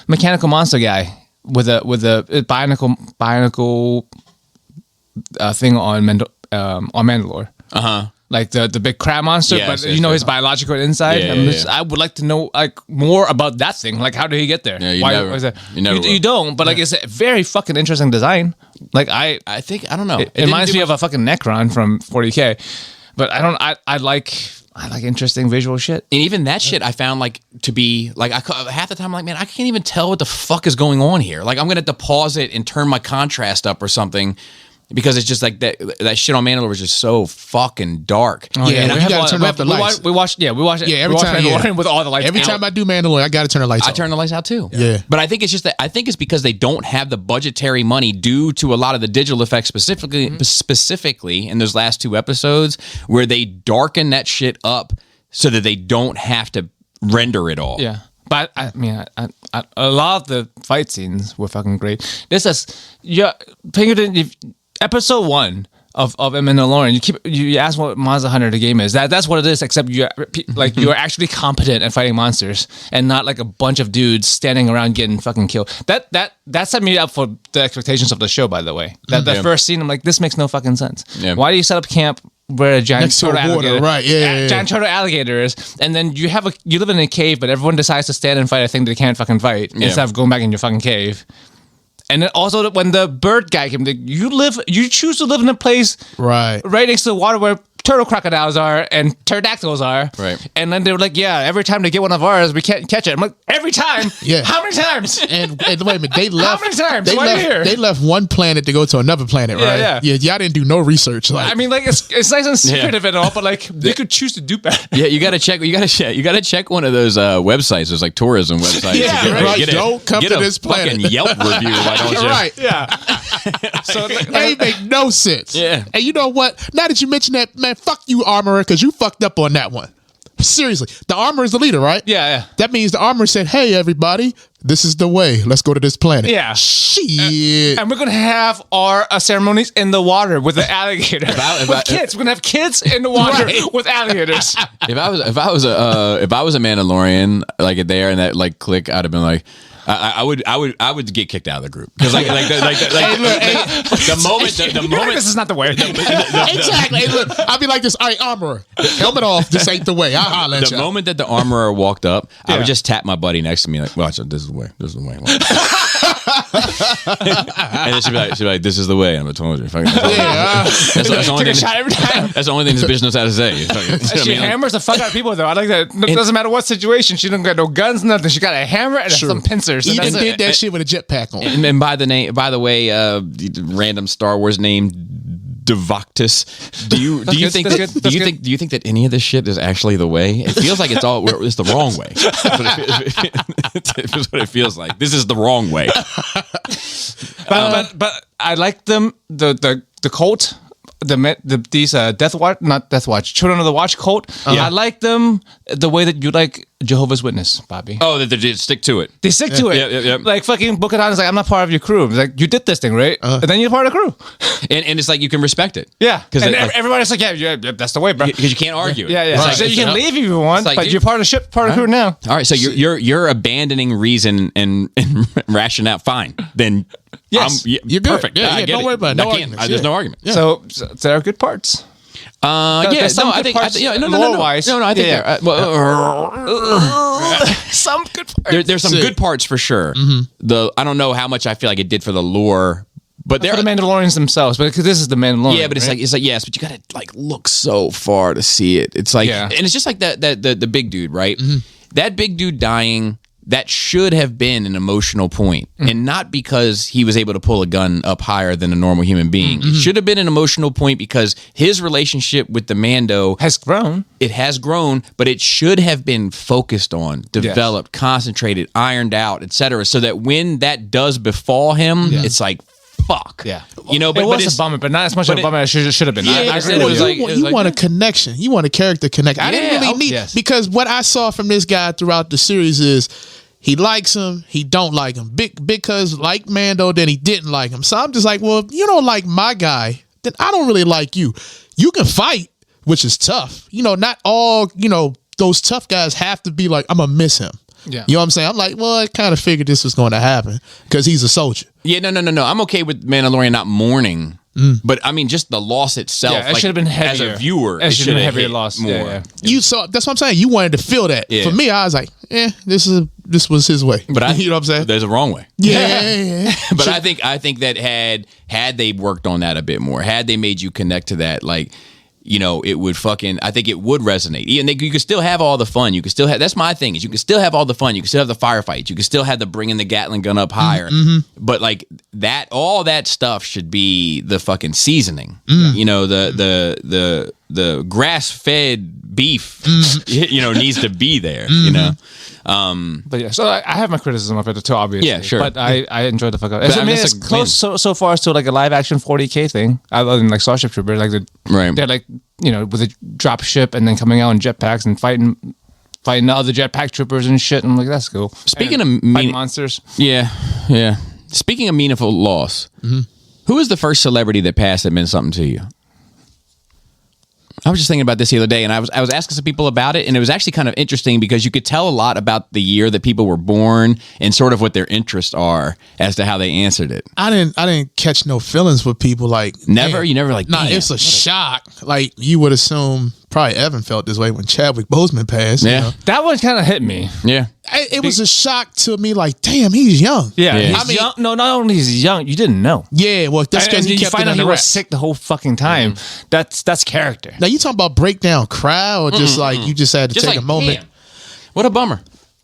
mechanical monster guy with a bionicle thing on Mandalore. Like the big crab monster, Yes, but yes, you know yes. his biological inside. Yeah. I would like to know like more about that thing. Like how did he get there? Yeah, you never- is that? you never will. You don't. But like it's a very fucking interesting design. Like I don't know. it reminds me of a fucking Necron from 40K. But I don't. I like interesting visual shit. And even that shit I found like to be like half the time I'm like, man, I can't even tell what the fuck is going on here. Like I'm gonna have to pause it and turn my contrast up or something because it's just like that shit on Mandalore was just so fucking dark. Oh, Yeah, and you gotta turn off the lights. We watched every time, Mandalorian with all the lights. Every time I do Mandalorian, I gotta turn the lights I off. turn the lights out too. Yeah. But I think it's just that it's because they don't have the budgetary money due to a lot of the digital effects specifically in those last 2 episodes where they darken that shit up so that they don't have to render it all. Yeah. But I mean, a lot of the fight scenes were fucking great. This is episode 1 of Mandalorian. You ask what Monster Hunter the game is. That's what it is. Except you're actually competent at fighting monsters and not like a bunch of dudes standing around getting fucking killed. That set me up for the expectations of the show. By the way, that first scene, I'm like, this makes no fucking sense. Yeah. Why do you set up camp where a giant Next to turtle a water, alligator, right? Yeah. giant turtle alligator is, and then you live in a cave, but everyone decides to stand and fight a thing they can't fucking fight instead of going back in your fucking cave. And then also when the bird guy came, you choose to live in a place Right. next to the water where turtle crocodiles are and pterodactyls are. Right. And then they were like, yeah, every time they get one of ours, we can't catch it. I'm like, every time? Yeah. How many times? And wait a minute, they left. many times? They Why are you left, here? They left one planet to go to another planet, right? Yeah. Y'all didn't do no research. Like, I mean, like, it's nice and secretive and all, but like, you could choose to do better. Yeah, you gotta check one of those websites. There's like tourism websites. Yeah, right. Don't come to this planet. Fucking Yelp review. Why don't you? Right. Yeah. So They make no sense. Yeah. And you know what? Now that you mention that, man, fuck you, Armorer, because you fucked up on that one. Seriously. The Armorer is the leader, right? yeah. That means the Armorer said, hey, everybody, this is the way. Let's go to this planet. Yeah. Shit. And we're gonna have our ceremonies in the water with the alligator. With kids. We're gonna have kids in the water with alligators. If I was a Mandalorian like there and that like click, I'd have been like. I would get kicked out of the group because the moment This is not the way. Exactly. Hey, look, I'll be like this. All right, Armorer, helmet off. This ain't the way. I'll holler at the you. moment that the Armorer walked up, I would just tap my buddy next to me like, watch it, this is the way. This is the way. And then she'd be like, this is the way. I'm like, told you. That's the only Take a thing. shot every time. That's the only thing this bitch knows how to say. You know what I She mean? Like, hammers the fuck out of people though. I like that. It doesn't matter what situation. She don't got no guns, nothing. She got a hammer and some pincers. And Even that's did it. that shit with a jetpack on. and by the way, random Star Wars name Devoctus. Do you good, think that's good, that's good. do you think that any of this shit is actually the way? It feels like it's the wrong way. That's what it feels like. This is the wrong way. But I like them. The cult. These Death Watch, not Death Watch, Children of the Watch cult. I like them the way that you like Jehovah's Witness, Bobby. Oh, that they just stick to it. They stick to it. Yeah. Like fucking Bo-Katan is like, I'm not part of your crew. It's like, you did this thing, right? And then you're part of the crew. And it's like you can respect it. Yeah. Because everybody's like, yeah, that's the way, bro. you can't argue it. Yeah. It's like- So you it's can like- leave if you want, like, but dude- you're part of the ship, part of the crew now. All right, so you're abandoning reason and rationale. Fine, then Yes. You're good. perfect. Yeah, I get don't it. worry about it. I No can't- arguments. There's Yeah. no argument. So there are good parts. Yeah, some no, I good think, parts no, lore-wise. I think Yeah. Some good parts. there's some Sick. good parts for sure. I don't know how much I feel like it did for the lore, but For there. the Mandalorians themselves, because this is the Mandalorian. Yeah, but right? it's like yes, but you gotta like look so far to see it. It's like, Yeah. and it's just like the big dude, right? That big dude dying. That should have been an emotional point, and not because he was able to pull a gun up higher than a normal human being. It should have been an emotional point because his relationship with the Mando has grown. it has grown, but it should have been focused on, developed, concentrated, ironed out, etc. So that when that does befall him, it's like, fuck. Yeah. You know, but it was it's, a bummer, but not as much of a it- bummer as it should have been. Yeah, I agree it with was you. like- You want a connection. You want a character connection. I didn't Yeah, really need yes. because what I saw from this guy throughout the series is he likes him, he don't like him. Because like Mando, then he didn't like him. So I'm just like, well, if you don't like my guy, then I don't really like you. You can fight, which is tough. You know, not all, those tough guys have to be like, I'm gonna miss him. Yeah. You know what I'm saying? I'm like, well, I kind of figured this was going to happen because he's a soldier. Yeah, no. I'm okay with Mandalorian not mourning, but I mean, just the loss itself. Yeah, it should have been heavier. As a viewer, It should have been heavier hit loss. more. Yeah. You saw that's what I'm saying. You wanted to feel that. Yeah. For me, I was like, this was his way. But you know what I'm saying? There's a wrong way. Yeah. But I think that had they worked on that a bit more, had they made you connect to that, like, it would I think it would resonate. Even you could still have all the fun. You could still have, that's my thing, is you can still have all the fun. You can still have the firefights. You can still have the bringing the Gatling gun up higher. But like that, all that stuff should be the fucking seasoning. The grass-fed beef, needs to be there, But yeah, so I have my criticism of it too, obviously. Yeah, sure. But I enjoyed the fuck out. But I mean, that's it's close so far as to like a live action 40K thing. Other than like Starship Troopers, like they're like with a drop ship and then coming out in jetpacks and fighting the other jetpack troopers and shit. And I'm like, that's cool. Speaking and of fighting monsters, yeah. Speaking of meaningful loss, who was the first celebrity that passed that meant something to you? I was just thinking about this the other day, and I was asking some people about it, and it was actually kind of interesting because you could tell a lot about the year that people were born and sort of what their interests are as to how they answered it. I didn't catch no feelings with people like never. Man. You never like. Nah, damn, it's a shock. Like you would assume, probably Evan felt this way when Chadwick Boseman passed. Yeah, that one kind of hit me. Yeah, it was a shock to me. Like, damn, he's young. Yeah, Yeah. I mean, young. No, not only is he young, you didn't know. Yeah, well, that's because And he you kept find it out on he the was wrap. sick the whole fucking time. That's character. Now you talking about breakdown cry or just like you just had to just take like, a moment? damn, what a bummer.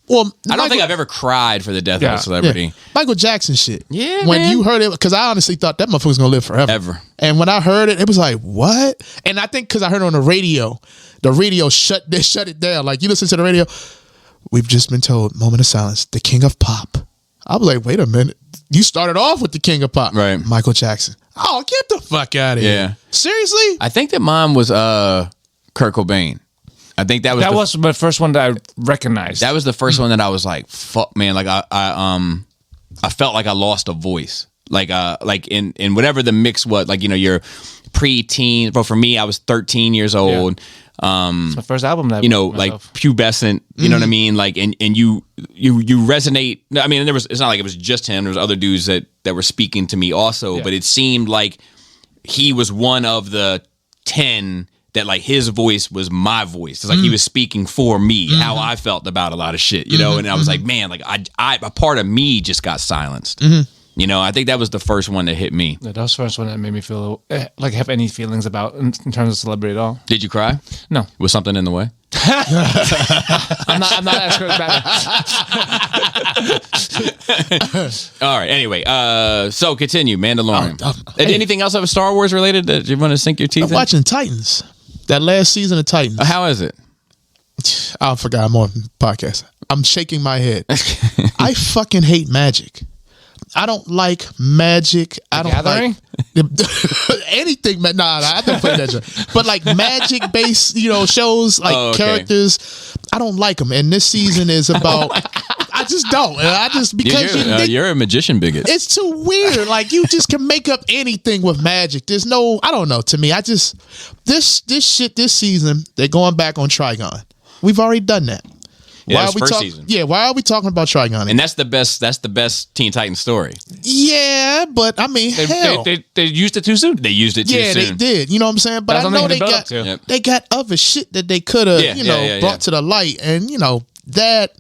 Well, I don't think I've ever cried for the death of a celebrity. Michael Jackson shit. Yeah, when man. you heard it, because I honestly thought that motherfucker's gonna live forever. Ever. And when I heard it, it was like, what? And I think because I heard it on the radio shut it down. Like you listen to the radio, we've just been told, moment of silence, the king of pop. I was like, wait a minute. You started off with the king of pop. Right. Michael Jackson. Oh, get the fuck out of Yeah. here. Seriously? I think that mine was Kurt Cobain. I think that was my first one that I recognized. That was the first one that I was like, fuck, man. Like I felt like I lost a voice. Like in whatever the mix was, like, your pre-teen. But for me, I was 13 years old. it's my first album that Like pubescent, you know what I mean? Like, and you resonate. I mean, it's not like it was just him. There was other dudes that were speaking to me also, but it seemed like he was one of the 10 that like his voice was my voice. It's like he was speaking for me, how I felt about a lot of shit, and I was like, man, like I a part of me just got silenced. I think that was the first one that hit me. Yeah, that was the first one that made me feel like have any feelings about in terms of celebrity at all. Did you cry? No. Was something in the way? I'm not as good as All right. Anyway, so continue. Mandalorian. Anything else that was Star Wars related that you want to sink your teeth I'm in? watching Titans. That last season of Titans. How is it? I forgot I'm on podcast. I'm shaking my head. I fucking hate magic. I don't like magic. I don't Gathering? like anything. Nah, I don't play that shit. But like magic based, shows like characters, I don't like them. And this season is about. I just don't. I just because you're a magician bigot. It's too weird. Like you just can make up anything with magic. There's no. I don't know. To me, I just this shit this season. They're going back on Trigon. We've already done that. Yeah, first season. Yeah, why are we talking about Trigon? And that's the best Teen Titans story. Yeah, but I mean, hell. They used it too soon. They used it too soon. Yeah, they did. You know what I'm saying? But That's I know something they built up to. they got other shit that they could have, brought to the light. And, that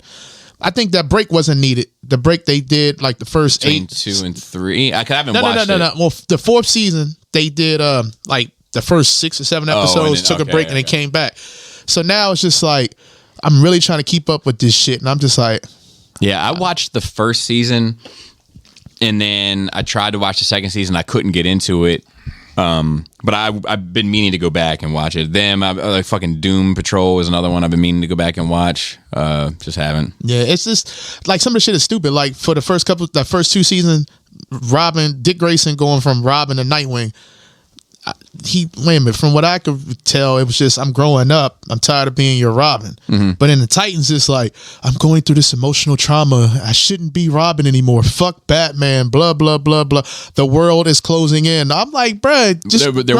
I think that break wasn't needed. The break they did, like the first Between 8. 2 and 3. I haven't watched it. No. Well, the 4th season, they did like the first 6 or 7 episodes, took a break, and they came back. So now it's just like, I'm really trying to keep up with this shit. And I'm just like. Yeah, I watched the first season, and then I tried to watch the second season. I couldn't get into it. But I've been meaning to go back and watch it. Like fucking Doom Patrol is another one I've been meaning to go back and watch. Just haven't. Yeah, it's just like some of the shit is stupid. Like for the first 2 seasons, Dick Grayson going from Robin to Nightwing. Wait a minute, from what I could tell, it was just, I'm growing up. I'm tired of being your Robin. But in the Titans, it's like, I'm going through this emotional trauma. I shouldn't be Robin anymore. Fuck Batman, blah, blah, blah, blah. The world is closing in. I'm like, bruh, just there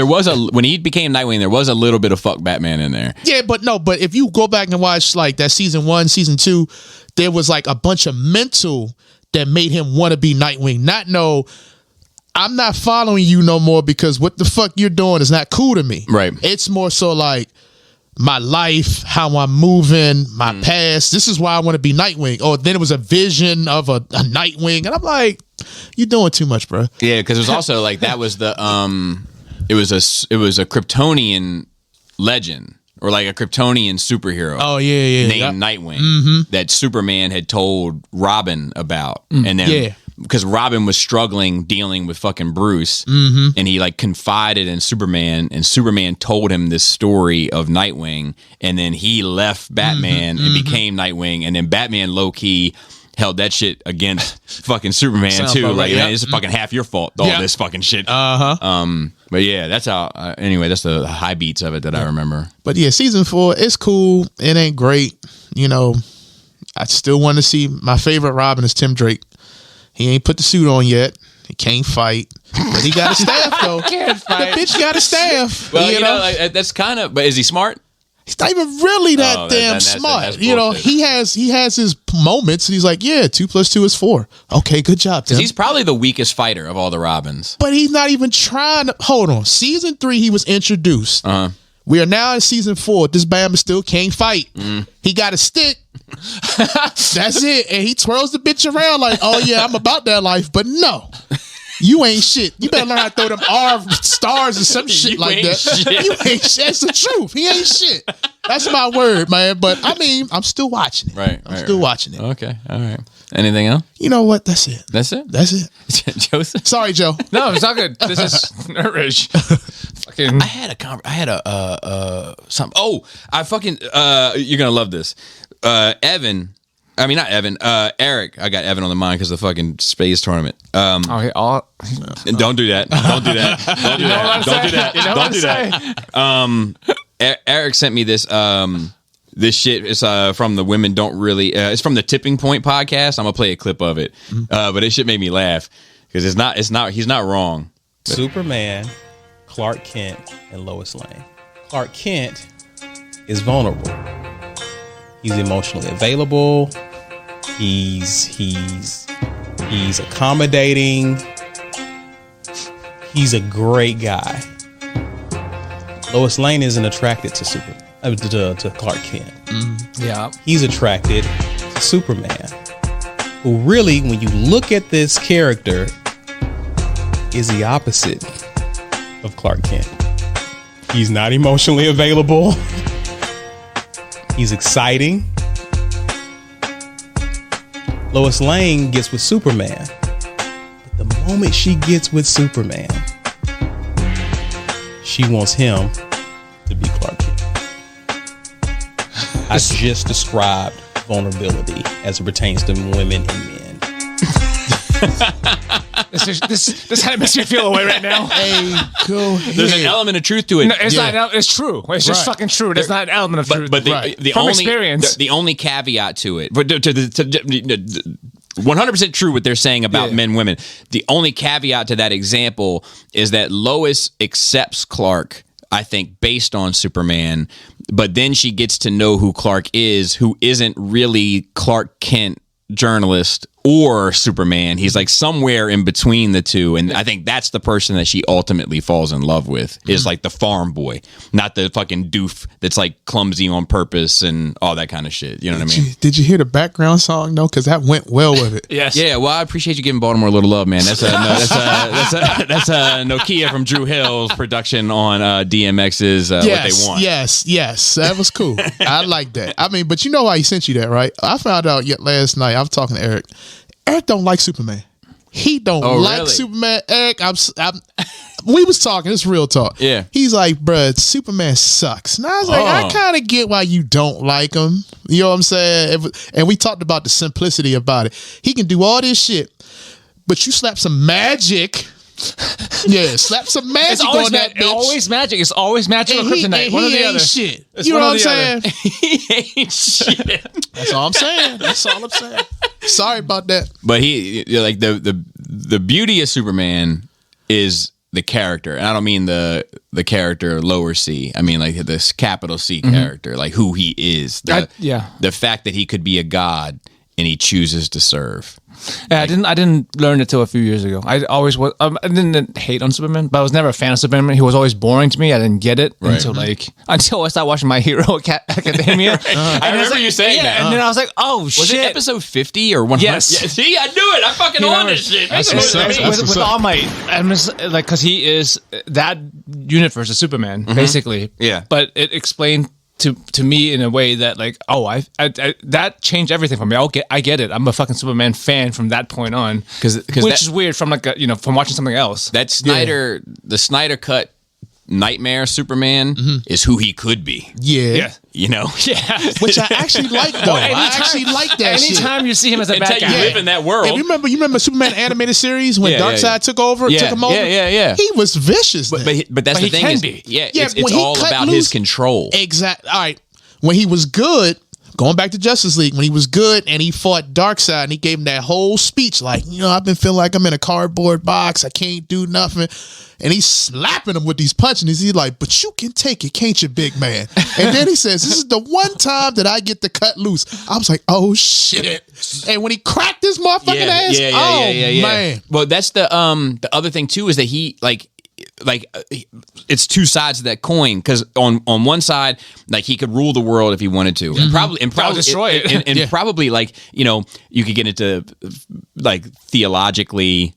was when he became Nightwing, there was a little bit of fuck Batman in there. Yeah, but if you go back and watch like that season 1, season 2, there was like a bunch of mental that made him want to be Nightwing. I'm not following you no more because what the fuck you're doing is not cool to me. Right. It's more so like my life, how I'm moving, my past. This is why I want to be Nightwing. Or then it was a vision of a Nightwing. And I'm like, you're doing too much, bro. Yeah, because it was also like that was the it was a Kryptonian legend or like a Kryptonian superhero. Oh yeah, named Nightwing that Superman had told Robin about, and then because Robin was struggling dealing with fucking Bruce, and he like confided in Superman, and Superman told him this story of Nightwing, and then he left Batman and became Nightwing, and then Batman low key held that shit against fucking Superman too. Like, man, it's fucking half your fault. All this fucking shit. But yeah, that's how. Anyway, that's the high beats of it that I remember. But yeah, season 4, it's cool. It ain't great. You know, I still want to see. My favorite Robin is Tim Drake. He ain't put the suit on yet. He can't fight, but he got a staff though. Can't fight. The bitch got a staff. Well, you know like, that's kind of. But is he smart? He's not even really that damn smart. That's you know, he has his moments. And he's like, yeah, 2 + 2 is 4. Okay, good job, Tim. He's probably the weakest fighter of all the Robins. But he's not even trying to. Hold on. Season 3, he was introduced. We are now in season 4. This Bama still can't fight. He got a stick. That's it. And he twirls the bitch around like, oh yeah, I'm about that life. But no. You ain't shit. You better learn how to throw them R stars or some shit like that. Shit. You ain't shit. That's the truth. He ain't shit. That's my word, man. But I mean, I'm still watching it. I'm still watching it. Okay. All right. Anything else? You know what? That's it. That's it? That's it. Joseph? Sorry, Joe. No, it's not good. This is Nerd Rage. Fucking. I had a something. Oh, I fucking you're gonna love this. Evan. I mean, not Evan. Eric. I got Evan on the mind because of the fucking space tournament. Don't do that. Don't do that. Don't do that. Don't do that. Don't do that. Eric sent me this. This shit is from the Women Don't Really. It's from the Tipping Point podcast. I'm gonna play a clip of it. But it shit made me laugh because it's not. He's not wrong. Superman, Clark Kent, and Lois Lane. Clark Kent is vulnerable. He's emotionally available. He's accommodating. He's a great guy. Lois Lane isn't attracted to Clark Kent. Yeah. He's attracted to Superman, who really, when you look at this character, is the opposite of Clark Kent. He's not emotionally available. He's exciting. Lois Lane gets with Superman. But the moment she gets with Superman, she wants him to be Clark Kent. I just described vulnerability as it pertains to women and men. This kind of makes me feel away right now. Hey, go ahead. There's an element of truth to it. No, it's not. It's true. It's just fucking true. There's not an element of truth. But the From only experience. the only caveat to it, but to 100% true what they're saying about men, women. The only caveat to that example is that Lois accepts Clark, I think, based on Superman, but then she gets to know who Clark is, who isn't really Clark Kent journalist or Superman. He's like somewhere in between the two, and I think that's the person that she ultimately falls in love with, is like the farm boy, not the fucking doof that's like clumsy on purpose and all that kind of shit. You know what I mean? Did you hear the background song though? Because that went well with it. Yes. Yeah. Well, I appreciate you giving Baltimore a little love, man. That's a Nokia from Drew Hill's production on DMX's What They Want. Yes. That was cool. I like that. I mean, but you know why he sent you that, right? I found out last night. I was talking to Eric. Eric don't like Superman. He don't like really? Superman. Eric, we was talking. It's real talk. Yeah. He's like, bruh, Superman sucks. And I was like, I kind of get why you don't like him. You know what I'm saying? And we talked about the simplicity about it. He can do all this shit, but you slap some magic. Yeah, slap some magic on that bitch. It's always magic. It's always magic or kryptonite. One or the other. Shit. It's you know one what I'm or the saying? He ain't shit. That's all I'm saying. That's all I'm saying. Sorry about that. But he like the beauty of Superman is the character, and I don't mean the character lower C. I mean like this capital C character, like who he is. The fact that he could be a god and he chooses to serve. Yeah, I didn't learn it till a few years ago. I always was. I didn't hate on Superman, but I was never a fan of Superman. He was always boring to me. I didn't get it until I started watching My Hero Academia. I remember you saying that. And then I was like, oh Was shit! it episode 50 or 100? Yes. Yeah, see, I knew it. I fucking on this shit. With All Might, I'm just, like, because he is that universe of Superman, basically. Yeah. But it explained to me in a way that, like, I that changed everything for me. I get it. I'm a fucking Superman fan from that point on. Which is weird from from watching something else. That Snyder, the Snyder cut nightmare Superman is who he could be. Yeah. You know? Yeah. Which I actually like, though. I actually like that shit. Anytime you see him as a bad Until guy. you live in that world. Hey, you remember Superman animated series when Darkseid took him over? Yeah. He was vicious. But that's But the he thing can is, be. it's when he all cut about loose- his control. Exactly. All right. When he was good, going back to Justice League, when he was good and he fought Darkseid and he gave him that whole speech like, I've been feeling like I'm in a cardboard box. I can't do nothing. And he's slapping him with these punches. He's like, but you can take it, can't you, big man? And then he says, this is the one time that I get to cut loose. I was like, oh, shit. And when he cracked this motherfucking ass, man. Well, that's the other thing, too, is that he, it's two sides of that coin, because on one side, like, he could rule the world if he wanted to, and probably destroy it. and probably, like, you could get into like theological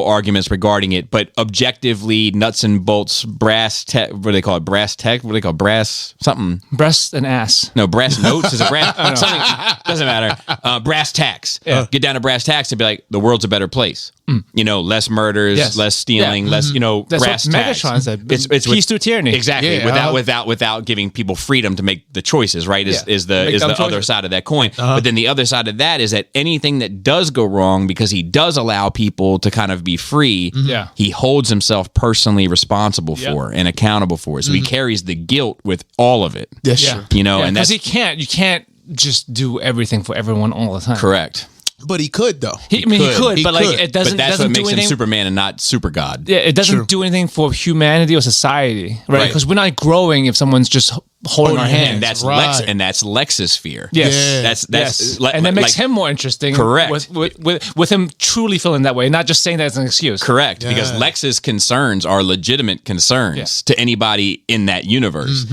arguments regarding it, but objectively, nuts and bolts, brass tech. What do they call it? Brass tech. What do they call it? Brass something? Breast and ass. No, brass notes is a brass something. Doesn't matter. Brass tacks. Yeah. Get down to brass tacks and be like, the world's a better place. Less murders, Yes. less stealing, less That's brass what tacks. Megatron said. It's Peace through tyranny. Exactly. Yeah. Without giving people freedom to make the choices. Right. Is Make dumb the other choices. side of that coin. But then the other side of that is that anything that does go wrong, because he does allow people to kind of be free, Yeah. he holds himself personally responsible Yeah. for and accountable for it. So he carries the guilt with all of it. That's Yeah. true. And because that's you can't just do everything for everyone all the time. correct. But he could, though. He could, He but like could. it doesn't. But that's doesn't what do makes him anything. Superman and not Super God. Yeah, it doesn't True. do anything for humanity or society, right? Right. Because we're not growing if someone's just holding our your hand. hand. That's Right. Lex, Lex's fear. Yes. Yeah. That's Yes. le- And that makes like- him more interesting. Correct. With him truly feeling that way, not just saying that as an excuse. correct, because Lex's concerns are legitimate concerns to anybody in that universe.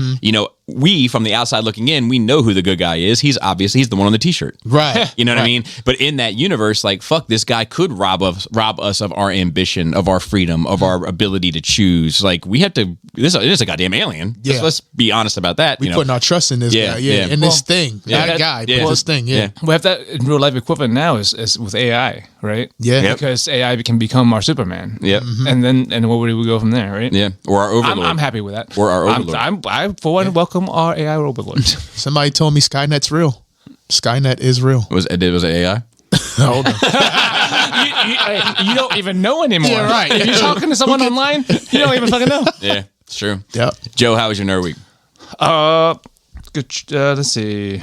We from the outside looking in, we know who the good guy is. He's the one on the t-shirt. Right. You know what I mean? But in that universe, like, fuck, this guy could rob us of our ambition, of our freedom, of our ability to choose. Like, we have to. This is a goddamn alien. Yeah. Let's be honest about that. We putting our trust in this guy. Yeah. In this thing. Not a guy, but this thing. Yeah. We have that in real life equivalent now is with AI, right? Yeah. Yep. Because AI can become our Superman. Yep. And then where would we go from there, right? Yeah, or our overlord. I'm happy with that. Or our overlord. I for one welcome our AI overlord. Somebody told me Skynet's real. Skynet is real. Was it AI? Hold on. you don't even know anymore. Yeah, right. If you're talking to someone online, you don't even fucking know. Yeah, it's true. Yep. Joe, how was your nerd week? Good. Let's see.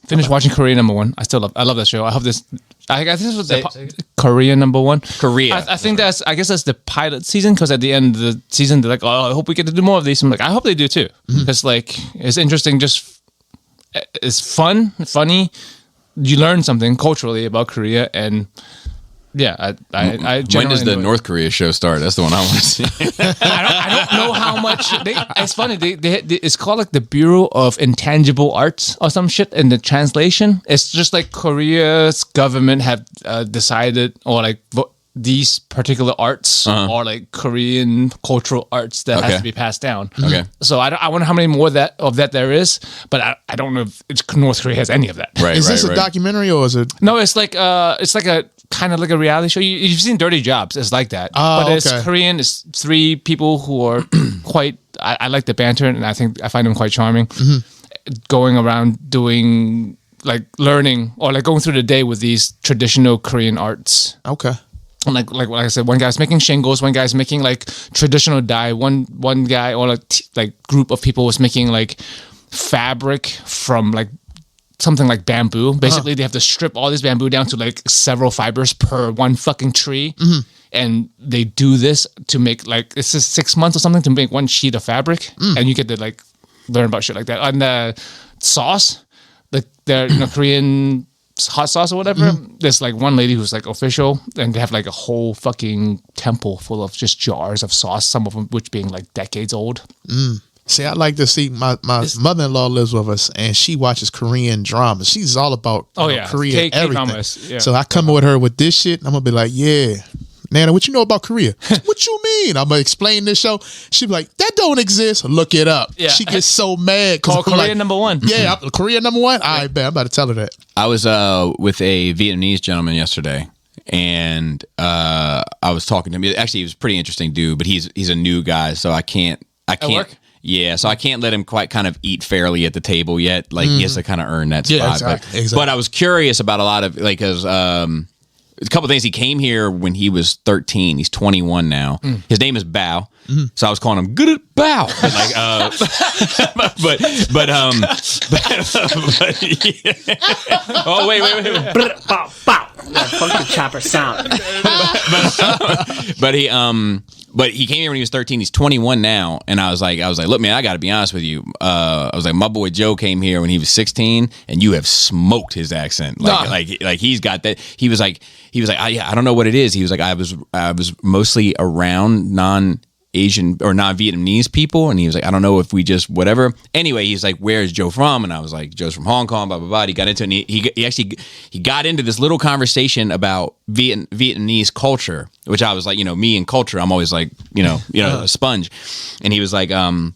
Finished watching Korea #1. I love that show. I hope this. I guess this was Korea #1. Korea. I think I guess that's the pilot season, because at the end of the season they're like, oh, I hope we get to do more of these. I'm like, I hope they do too, because like it's interesting. Just it's funny. You learn something culturally about Korea, and yeah, I when generally does the enjoy it. North Korea show start? That's the one I want to see. I don't know how much. It's funny. It's called like the Bureau of Intangible Arts or some shit in the translation. It's just like Korea's government have decided, or like these particular arts are like Korean cultural arts that has to be passed down. Okay. So I wonder how many more of that there is, but I don't know if North Korea has any of that. Right. Is this right. a documentary or is it? No, it's like a kind of like a reality show. You've seen Dirty Jobs. It's like that. Oh, but it's okay. Korean. It's three people who are quite. I like the banter, and I find them quite charming. Going around doing like learning or like going through the day with these traditional Korean arts. Okay. And like I said, one guy's making shingles, one guy's making like traditional dye, one guy or like group of people was making like fabric from like something like bamboo. Basically, they have to strip all this bamboo down to like several fibers per one fucking tree. And they do this to make like, it's just 6 months or something to make one sheet of fabric. And you get to like learn about shit like that. And the sauce, their Korean hot sauce or whatever. There's like one lady who's like official, and they have like a whole fucking temple full of just jars of sauce, some of them which being like decades old. See, I like to see my mother-in-law lives with us, and she watches Korean dramas. She's all about Korean everything. K-dramas, yeah. So I come with her with this shit, and I'm gonna be like, yeah, Nana, what you know about Korea? What you mean? I'm gonna explain this show. She be like, that don't exist. Look it up. Yeah. She gets so mad. Call Korea like, #1. Yeah, Korea #1. All right, man, I'm about to tell her that. I was with a Vietnamese gentleman yesterday, and I was talking to him. Actually, he was a pretty interesting dude, but he's a new guy, so I can't. work? Yeah, so I can't let him quite kind of eat fairly at the table yet. Like he has to kind of earn that spot. Yeah, exactly. But I was curious about a lot of like because a couple of things. He came here when he was 13. He's 21 now. His name is Bao. So I was calling him good at Bao. Oh wait. Bow, bow. Yeah, funky chopper sound. But he came here when he was 13. He's 21 now, and I was like, look, man, I got to be honest with you. I was like, my boy Joe came here when he was 16, and you have smoked his accent. Like he's got that. He was like, I don't know what it is. He was like, I was mostly around non-Asian or non-Vietnamese people, and he was like, I don't know if we just whatever. Anyway, he's like, where's Joe from? And I was like, Joe's from Hong Kong. Blah blah blah. He got into it, and he actually got into this little conversation about Vietnamese culture, which I was like, me and culture, I'm always like, a sponge. And he was like, the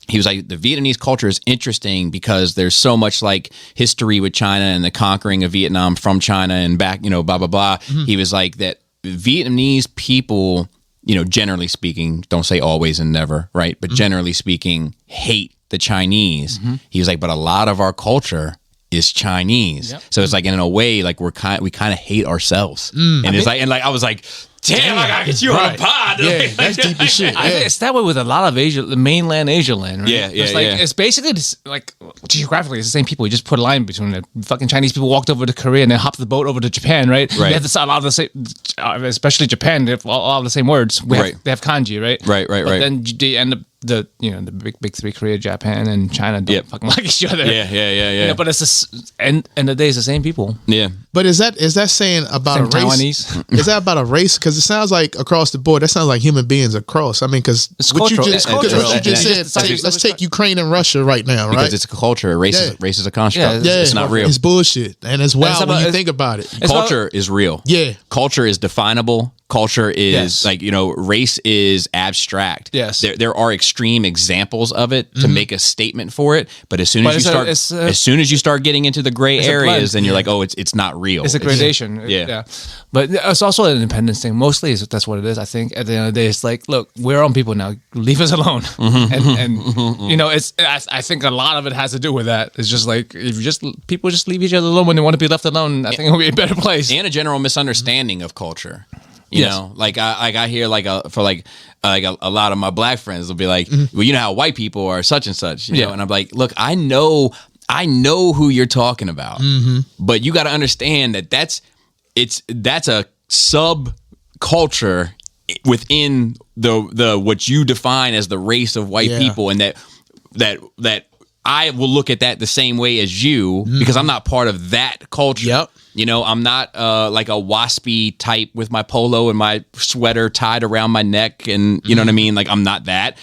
Vietnamese culture is interesting because there's so much like history with China and the conquering of Vietnam from China and back, blah blah blah. He was like that Vietnamese people, generally speaking, don't say always and never, right? But generally speaking, hate the Chinese. He was like, but a lot of our culture is Chinese. Yep. So it's like in a way, like we kind of hate ourselves. And I was like, damn, I gotta get you on a pod. Yeah, that's deep as shit. I think it's that way with a lot of Asia, the mainland Asia land, right? Yeah, it's it's basically just like geographically, it's the same people. You just put a line between it. Fucking Chinese people walked over to Korea and then hopped the boat over to Japan, right? They have a lot of the same, especially Japan. They have all of the same words. They have kanji, right? Right. But then they end up the big three, Korea, Japan, and China don't fucking like each other. Yeah. But it's just end of the day, it's the same people. Yeah. But is that saying about Same a race? Taiwanese. Is that about a race? Because it sounds like across the board, that sounds like human beings across. I mean, because what you cultural. just It's said, let's take Ukraine and Russia right now, right? Because it's a culture. Race is a construct. Yeah, it's not real. It's bullshit, and it's wild when you think about it. Culture is real. Yeah. Culture is definable. Culture is race is abstract. Yes. There are extreme examples of it to make a statement for it, but as soon as you start getting into the gray areas, then you're like, oh, it's not real. It's a gradation. Yeah. But it's also an independence thing. Mostly that's what it is. I think at the end of the day, it's like, look, we're our own people now. Leave us alone. And I think a lot of it has to do with that. It's just like, if people just leave each other alone when they want to be left alone, I think it'll be a better place. And a general misunderstanding of culture. You know, like I hear a lot of my black friends will be like, well, you know how white people are such and such, you know? And I'm like, look, I know who you're talking about, but you got to understand that that's a subculture within the what you define as the race of white people, and that I will look at that the same way as you because I'm not part of that culture. Yep. You know, I'm not like a waspy type with my polo and my sweater tied around my neck, and you know what I mean. Like I'm not that.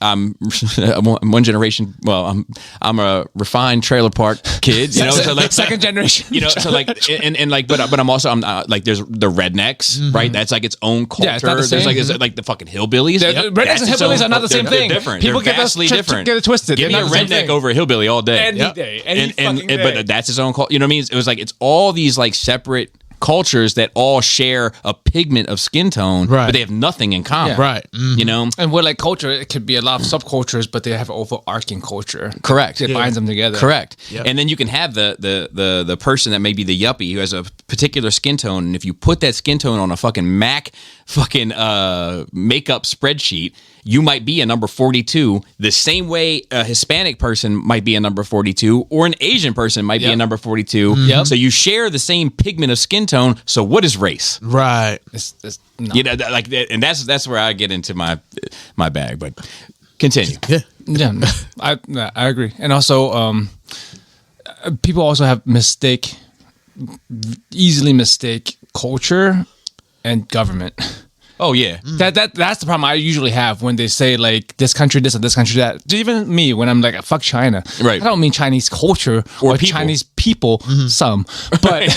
I'm one generation. Well, I'm a refined trailer park kid. You know, so like second generation. You know, so like and like, but I'm also like there's the rednecks, right? That's like its own culture. Yeah, it's not the same. There's like the fucking hillbillies. Rednecks and hillbillies are not the same thing. They're different. People They're get vastly different. Get it twisted. Give me a redneck over a hillbilly all day. Any day. Any fucking day. But that's its own culture. You know what I mean? It was like it's all these like separate cultures that all share a pigment of skin tone, but they have nothing in common. Yeah. Right. You know? And with like culture, it could be a lot of subcultures, but they have overarching culture. Correct. It binds them together. Correct. Yep. And then you can have the person that may be the yuppie who has a particular skin tone, and if you put that skin tone on a fucking makeup spreadsheet, you might be a number 42 the same way a Hispanic person might be a number 42 or an Asian person might be a number 42. So you share the same pigment of skin tone. So what is race? Right. No. You know, like, and that's where I get into my bag. But continue. Yeah. Yeah, I agree. And also, people also have easily mistake culture and government. Oh yeah. That's the problem I usually have when they say like this country this or this country that. Even me when I'm like fuck China. Right. I don't mean Chinese culture or people. Chinese people. Some, but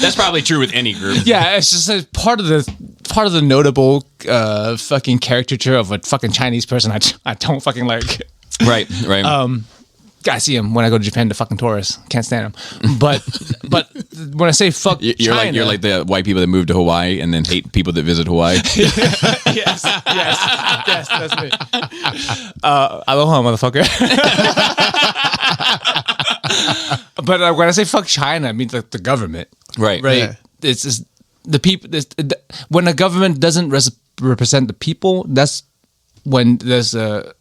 That's probably true with any group. yeah, it's just a part of the notable fucking caricature of a fucking Chinese person I don't fucking like. Right. I see him when I go to Japan to fucking tourists. Can't stand him. But when I say fuck You're China, you're like the white people that move to Hawaii and then hate people that visit Hawaii. yes, that's me. Aloha, motherfucker. But when I say fuck China, I mean like the government, Right. right? Yeah. It's just the people. When a government doesn't represent the people, that's when there's a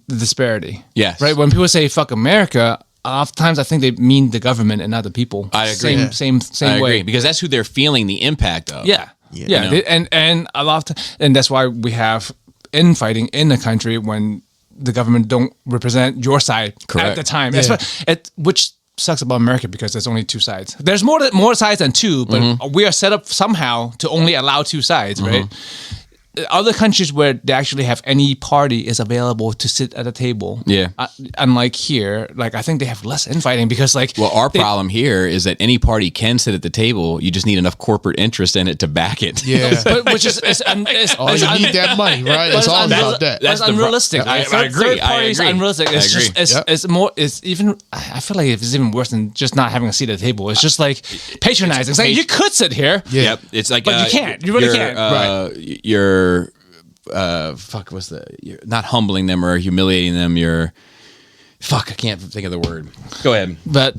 disparity. Yes. Right. When people say fuck America, oftentimes I think they mean the government and not the people. I agree. Same I way. agree because that's who they're feeling the impact of. Yeah. Yeah. Yeah. You know? And a lot of and that's why we have infighting in the country when the government don't represent your side Correct. at the time. Yeah. Which sucks about America because there's only two sides. There's more sides than two, but we are set up somehow to only allow two sides, right? Other countries where they actually have any party is available to sit at a table. Yeah. Unlike here, like I think they have less infighting because like Well, our problem here is that any party can sit at the table. You just need enough corporate interest in it to back it. Yeah. but which is Oh, you need that money, right? It's all about that. That's the unrealistic. I Third agree. party is I agree. unrealistic. It's I just agree. it's, Yep. it's more. It's even. I feel like it's even worse than just not having a seat at the table. It's just like patronizing. It's like you could sit here. Yeah. Yep. It's like, But you can't. You really you're, can't. You're, you're not humbling them or humiliating them. You're, I can't think of the word. Go ahead. But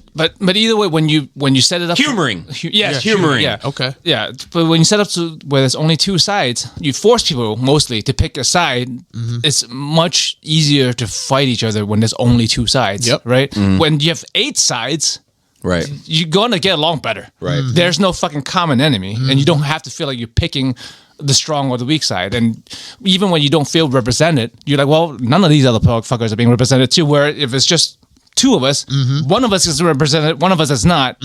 either way, when you set it up, Humoring. yes, humoring. Yeah, Okay. yeah. But when you set up to where there's only two sides, you force people mostly to pick a side. It's much easier to fight each other when there's only two sides. Yep. Right. When you have 8 sides, Right. you're gonna get along better. Right. There's no fucking common enemy, and you don't have to feel like you're picking the strong or the weak side. And even when you don't feel represented, you're like, well, none of these other fuckers are being represented too. Where if it's just two of us, one of us is represented, one of us is not.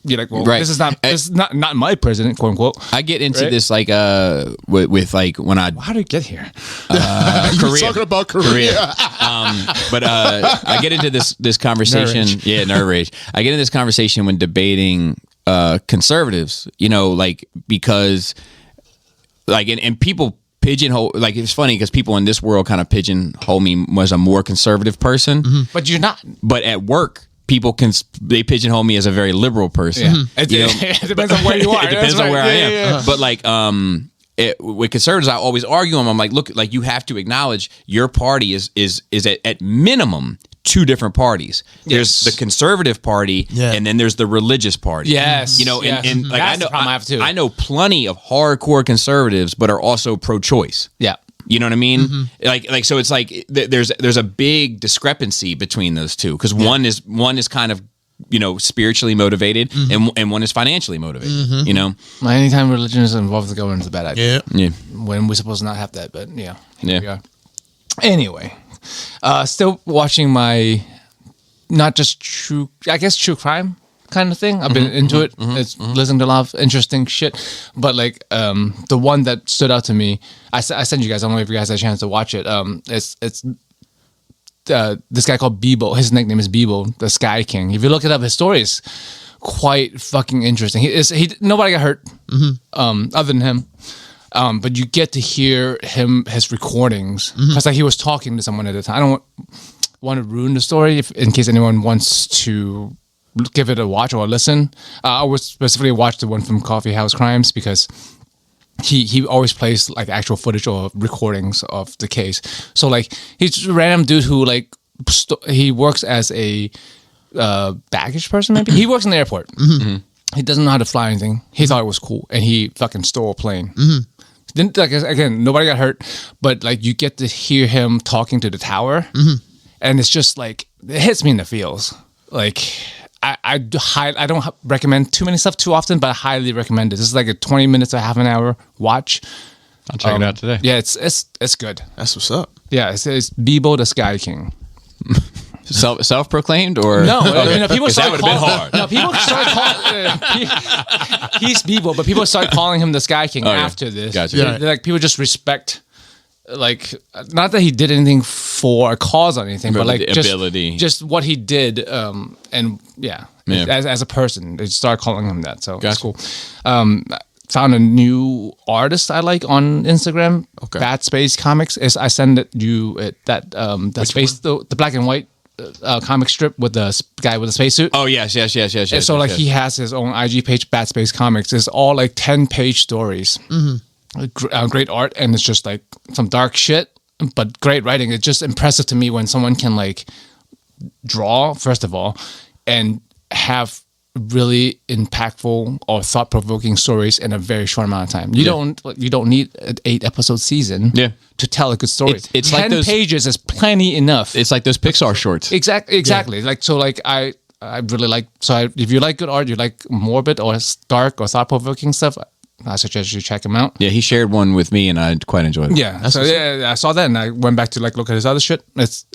You're like, well, Right. this is not my president, quote unquote. I get into Right? this like with like when I How did it get here? You're talking about Korea. but I get into this conversation. Nerve rage. Yeah, nerve rage. I get into this conversation when debating conservatives. You know, like because like and people pigeonhole, like it's funny because people in this world kind of pigeonhole me as a more conservative person, But you're not. but at work people they pigeonhole me as a very liberal person. It, You know? it depends on where you are. It depends That's on right. where I am. Yeah. But like, with conservatives, I always argue them. I'm like, look, like you have to acknowledge your party is at minimum 2 different parties. There's Yes. the conservative party, Yeah. and then there's the religious party. Yes. You know, Yes. and like That's I know, the problem I have too. I know plenty of hardcore conservatives, but are also pro-choice. Yeah. You know what I mean? Like so it's like there's a big discrepancy between those two because one is kind of, you know, spiritually motivated and one is financially motivated, you know? Well, anytime religion is involved with the government is a bad idea. Yeah. Yeah. When we're supposed to not have that, but yeah. Here Yeah. we are. Anyway, still watching my not just true crime kind of thing. I've been into it. It's listening to a lot of interesting shit. But like the one that stood out to me, I sent you guys. I don't know if you guys had a chance to watch it. It's this guy called Bebo. His nickname is Bebo, the Sky King. If you look it up, his story is quite fucking interesting. Nobody got hurt, other than him. But you get to hear his recordings because like he was talking to someone at the time. I don't want to ruin the story in case anyone wants to give it a watch or a listen. I would specifically watch the one from Coffee House Crimes because he always plays like actual footage or recordings of the case. So like he's a random dude who like he works as a baggage person. Maybe he works in the airport. He doesn't know how to fly anything. He thought it was cool, and he fucking stole a plane. Then, like again, nobody got hurt, but like you get to hear him talking to the tower, and it's just like it hits me in the feels. Like I don't recommend too many stuff too often, but I highly recommend it. This is like a 20 minutes to half an hour watch. I'll check it out today. Yeah, it's good. That's what's up. Yeah, it's Bebo the Sky King. Self-proclaimed or No, you know, people 'Cause that started would have been calling. hard. No, people started calling. He's Bebo, but people started calling him the Sky King Oh, yeah. after this. Gotcha. Yeah. Like people just respect, like not that he did anything for a cause or anything, but like the just ability. just what he did, and Yeah. as a person, they started calling him that. So that's Gotcha. cool. Found a new artist I like on Instagram. Okay. Bad Space Comics. I send that that space the black and white comic strip with the guy with the spacesuit. Oh yes. And so like he has his own IG page, Bad Space Comics. It's all like 10-page stories. Great art, and it's just like some dark shit, but great writing. It's just impressive to me when someone can like draw, first of all, and have really impactful or thought-provoking stories in a very short amount of time. You don't need an 8-episode season to tell a good story. It's 10 like those- pages is plenty enough. It's like those Pixar shorts. Exactly. Like so, like I really like. So if you like good art, you like morbid or dark or thought-provoking stuff, I suggest you check him out. Yeah, he shared one with me, and I quite enjoyed it. Yeah. So yeah, I saw that, and I went back to like look at his other shit. It's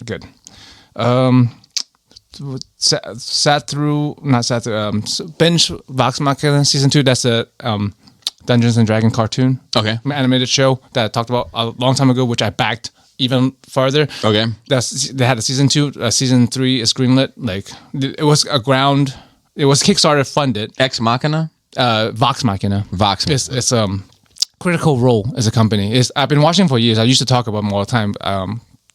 good. Binge Vox Machina season 2. That's a Dungeons and Dragons cartoon. Okay. Animated show that I talked about a long time ago, which I backed even further. Okay. They had a season 2. Season 3 is greenlit. Like it was it was Kickstarter funded. Ex Machina. Vox Machina. Vox. It's Critical Role as a company. I've been watching for years. I used to talk about them all the time.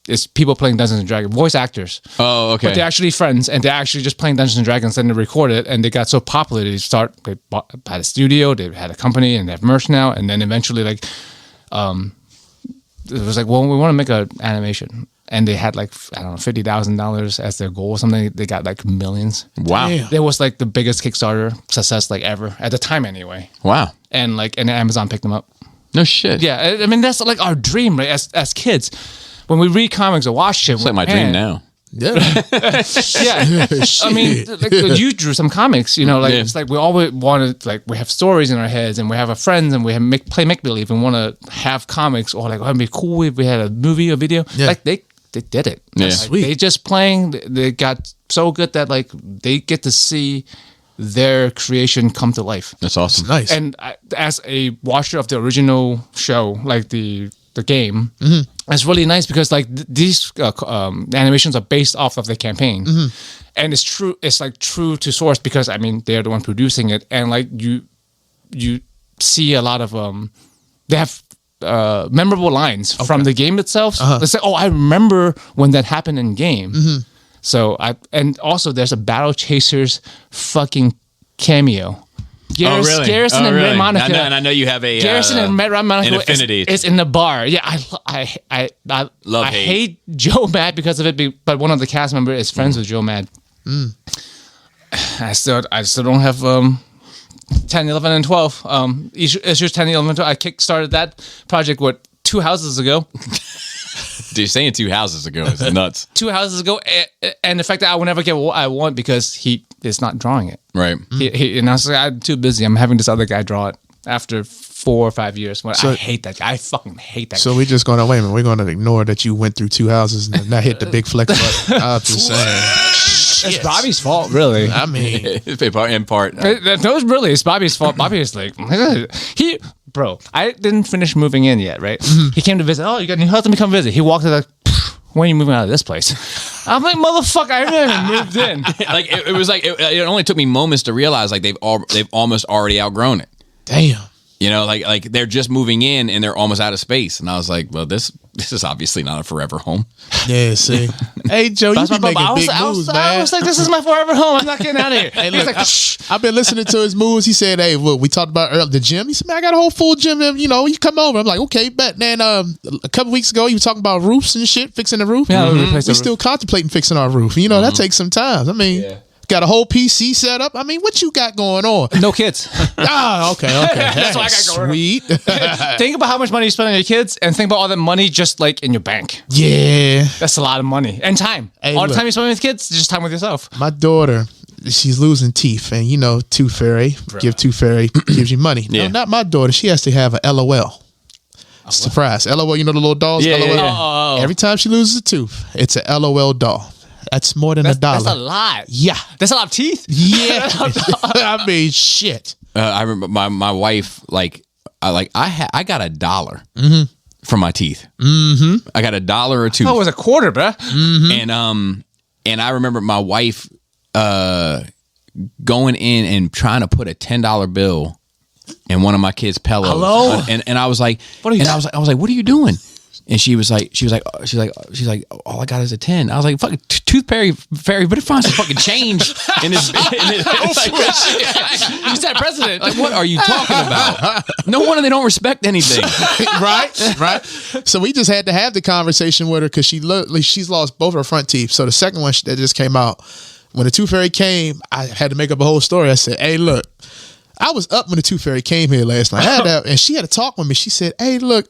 It's people playing Dungeons and Dragons, voice actors. Oh, okay. But they're actually friends, and they're actually just playing Dungeons and Dragons, and they record it, and they got so popular. They had a studio, they had a company, and they have merch now, and then eventually, like, it was like, well, we want to make an animation, and they had like I don't know $50,000 as their goal or something. They got like millions. Wow. Damn. It was like the biggest Kickstarter success like ever at the time, anyway. Wow. And Amazon picked them up. No shit. Yeah, I mean that's like our dream, right? As kids, when we read comics or watch shit, It's like my dream now. Yeah. Yeah, I mean, like, you drew some comics, you know, like Yeah. it's like we always wanted, like we have stories in our heads, and we have our friends, and we have play make believe, and want to have comics, or like, oh, it'd be cool if we had a movie or video. Yeah. Like they did it. Yeah. Like, Sweet. they just playing. They got so good that like they get to see their creation come to life. That's awesome. Nice. And as a watcher of the original show, like the game, it's really nice because like these animations are based off of the campaign, and it's true. It's like true to source because I mean they're the one producing it, and like you see a lot of they have memorable lines from the game itself. They say, "Oh, I remember when that happened in game." So and also there's a Battle Chasers fucking cameo. Garrison and Red Monica. And I know you have a Garrison and Red Monica an affinity. is in the bar. Yeah, I Love I hate. hate Joe Mad because of it, but one of the cast members is friends with Joe Mad. I still don't have 10, 11, and 12. Issues 10, 11, and 12. I kickstarted that project 2 houses ago. Dude, saying 2 houses ago is nuts. 2 houses ago, and the fact that I will never get what I want because he is not drawing it. Right. And I was like, I'm too busy. I'm having this other guy draw it after 4 or 5 years. I hate that guy. I fucking hate that guy. So we're just going to, wait a minute, we're going to ignore that you went through 2 houses and not hit the big flex button. I'm just saying. It's Bobby's fault, really. I mean, In part. It's Bobby's fault. Bobby is like, bro, I didn't finish moving in yet, right? He came to visit. Oh, you got a new house? Let me come visit. He walked in like, when are you moving out of this place? I'm like, motherfucker, I haven't even moved in. Like it was like it only took me moments to realize like they've almost already outgrown it. damn. You know, like they're just moving in and they're almost out of space. And I was like, well, this is obviously not a forever home. Yeah, see. Hey, Joe, you be making big moves, man. I was like, this is my forever home. I'm not getting out of here. Hey, He's look, like, shh. I've been listening to his moves. He said, hey, look, we talked about earlier, the gym. He said, man, I got a whole full gym. And, you know, you come over. I'm like, okay, bet. Then a couple weeks ago, you were talking about roofs and shit, fixing the roof. Yeah, we replaced the we roof. still contemplating fixing our roof. You know, that takes some time. I mean, got a whole PC set up. I mean, what you got going on? No kids. Ah, okay. That's what I got going on. Sweet. Think about how much money you spend on your kids and think about all that money just like in your bank. Yeah. That's a lot of money. And time. Hey, all the look. time you spend with kids, just time with yourself. My daughter, she's losing teeth, and you know, Tooth Fairy, give Tooth Fairy gives you money. Yeah. No, not my daughter. She has to have a LOL. Surprise. LOL, you know the little dolls? Yeah, LOL. yeah, yeah. Oh. Every time she loses a tooth, it's a LOL doll. That's more than $1. That's a lot. Yeah. That's a lot of teeth. Yeah. I mean, shit. I remember my wife I got $1 for my teeth. Mm-hmm. I got $1 or $2. Oh, it was a quarter, bruh. Mm-hmm. And I remember my wife going in and trying to put a $10 bill in one of my kids' pillows. Hello? And I was like, I was like, what are you doing? And she was like, all I got is a 10. I was like, fucking tooth fairy, better find some fucking change in this. You said president. Like, what are you talking about? No wonder they don't respect anything. right. So we just had to have the conversation with her because she's lost both her front teeth. So the second one that just came out, when the tooth fairy came, I had to make up a whole story. I said, hey, look, I was up when the tooth fairy came here last night. And she had to talk with me. She said, hey, look,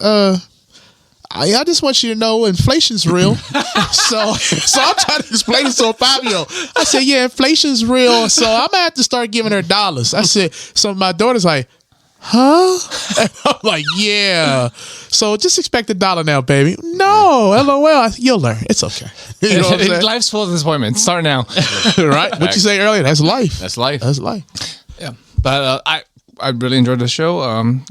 I just want you to know inflation's real. so I'm trying to explain it to a 5-year-old. I said, yeah, inflation's real. So I'm going to have to start giving her dollars. I said, so my daughter's like, huh? And I'm like, yeah. So just expect $1 now, baby. No, LOL. You'll learn. It's okay. You know what I'm saying? Life's full of disappointments. Start now. Right? What you say earlier? That's life. That's life. That's life. Yeah. But I really enjoyed the show.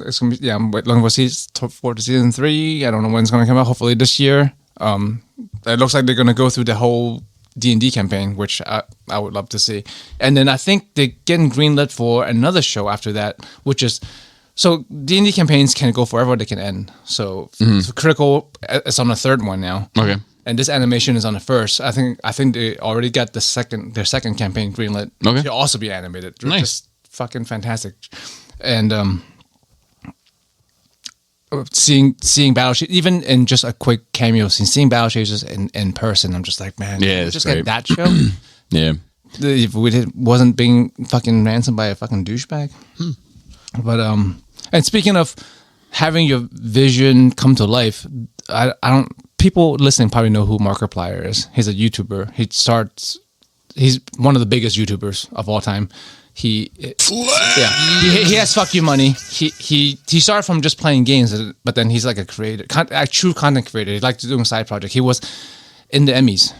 It's gonna be, I'm looking for season 3. I don't know when it's gonna come out. Hopefully this year. It looks like they're gonna go through the whole D&D campaign, which I would love to see. And then I think they're getting greenlit for another show after that, which is so D&D campaigns can go forever. They can end. So Critical is on the 3rd one now. Okay. And this animation is on the 1st. I think they already got their second campaign greenlit. Okay. To also be animated. Nice. Just fucking fantastic. And seeing Battle Chasers, even in just a quick cameo scene, seeing Battle Chasers in person, I'm just like, man, Yeah, it's just great. get that show. Yeah. If wasn't being fucking ransomed by a fucking douchebag. But and speaking of having your vision come to life, I don't. People listening probably know who Markiplier is. He's a YouTuber. He's one of the biggest YouTubers of all time. He has fuck you money. He started from just playing games, but then he's like a creator, a true content creator. He likes doing side project. He was in the Emmys,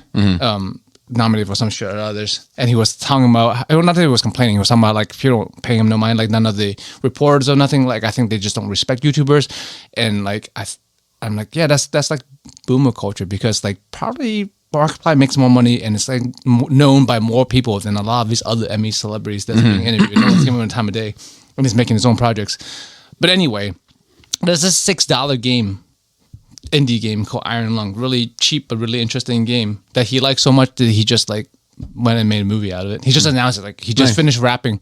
nominated for some shit or others, and he was talking about, not that he was complaining, he was talking about like people don't pay him no mind, like none of the reporters or nothing. Like I think they just don't respect YouTubers, and like I'm like, yeah, that's like boomer culture, because like probably Markiplier makes more money and it's like known by more people than a lot of these other Emmy celebrities that's being interviewed. No one's giving him time of day when he's making his own projects. But anyway, there's this $6 game, indie game called Iron Lung, really cheap but really interesting game that he liked so much that he just like went and made a movie out of it. He just announced it, like he just finished rapping.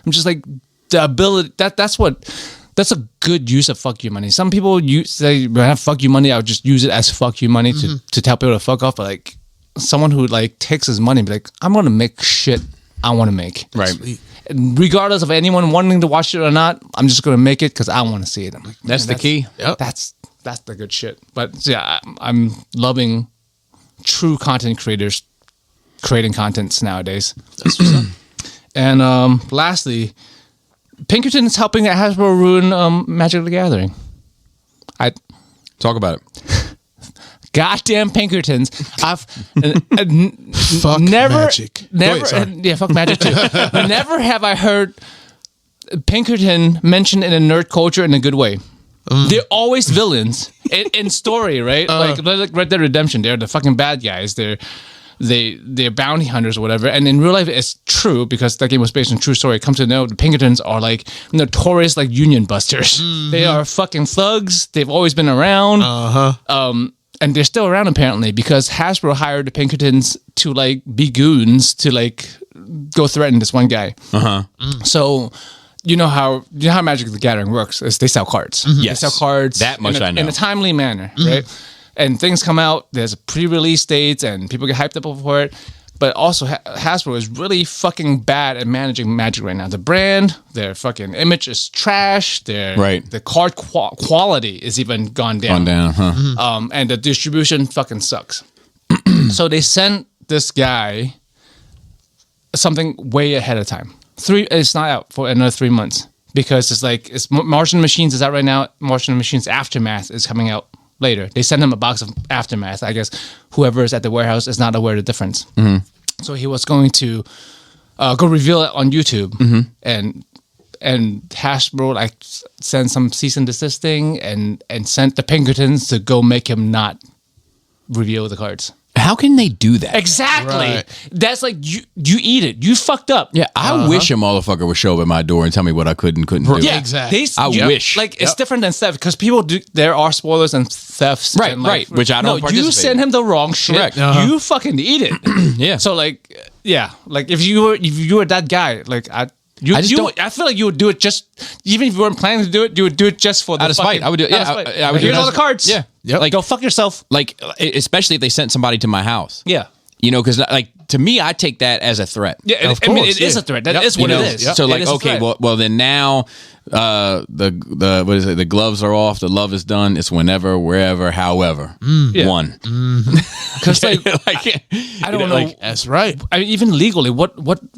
I'm just like, the ability that's a good use of fuck you money. Some people say when I have fuck you money, I would just use it as fuck you money to tell people to fuck off. But like someone who like takes his money, and be like, I'm gonna make shit I want to make. Right. And regardless of anyone wanting to watch it or not, I'm just gonna make it because I want to see it. I'm like, That's the key. Yep. That's the good shit. But yeah, I'm loving true content creators creating contents nowadays. That's what's up. And lastly, Pinkerton is helping Hasbro ruin Magic the Gathering. Talk about it. Goddamn Pinkertons! I've Fuck Magic. Go ahead, yeah, fuck Magic too. But never have I heard Pinkerton mentioned in a nerd culture in a good way. They're always villains in story, right? Like Red Dead Redemption, they're the fucking bad guys. They're bounty hunters or whatever. And in real life, it's true because that game was based on true story. Come to know the Pinkertons are like notorious like union busters. They are fucking thugs. They've always been around. And they're still around apparently because Hasbro hired the Pinkertons to like be goons to like go threaten this one guy. So you know how Magic the Gathering works is they sell cards. Yes. They sell cards That much I know. in a timely manner, right? And things come out, there's pre-release dates and people get hyped up for it. But also Hasbro is really fucking bad at managing Magic right now. The brand, their fucking image is trash. The card quality is even gone down. And the distribution fucking sucks. So they sent this guy something way ahead of time. It's not out for another 3 months because it's Martian Machines is out right now. Martian Machines Aftermath is coming out later. They send him a box of Aftermath. I guess whoever is at the warehouse is not aware of the difference. So he was going to go reveal it on YouTube, and Hasbro like sent some cease and desist thing and sent the Pinkertons to go make him not reveal the cards. How can they do that? Exactly. Right. That's like you eat it. You fucked up. Yeah, I wish a motherfucker would show up at my door and tell me what I could and couldn't do. Yeah, Exactly. I wish. Like it's different than theft because people do. There are spoilers and thefts. Right, and, like, right, which I don't No, you participate send in. him the wrong shit. Correct. You fucking eat it. Yeah. So like, yeah, like if you were that guy, like I just don't- I feel like you would do it just even if you weren't planning to do it. You would do it just for the Out of spite. fucking- I would do it. out Yeah, of spite. I would do Here's it. all the cards. Yeah. Yep. Like go fuck yourself. Like, especially if they sent somebody to my house. Yeah. You know, because like to me, I take that as a threat. Yeah, Of I mean, course, it is yeah. a threat. That Yep. is what You know? it is. So It like, is a okay, threat. well then now, the what is it? The gloves are off. The love is done. It's whenever, wherever, however. Yeah. One. because like Like, I don't know. like, That's right. I mean, even legally, what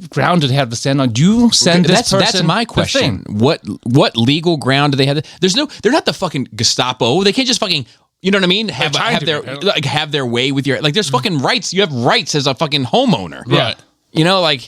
ground did they have to stand on? You send this person. that's my the question. thing. What legal ground do they have? They're not the fucking Gestapo. They can't just fucking. You know what I mean? Have trying to their be. like have their way with your like. There's fucking rights. You have rights as a fucking homeowner. Right. You know, like,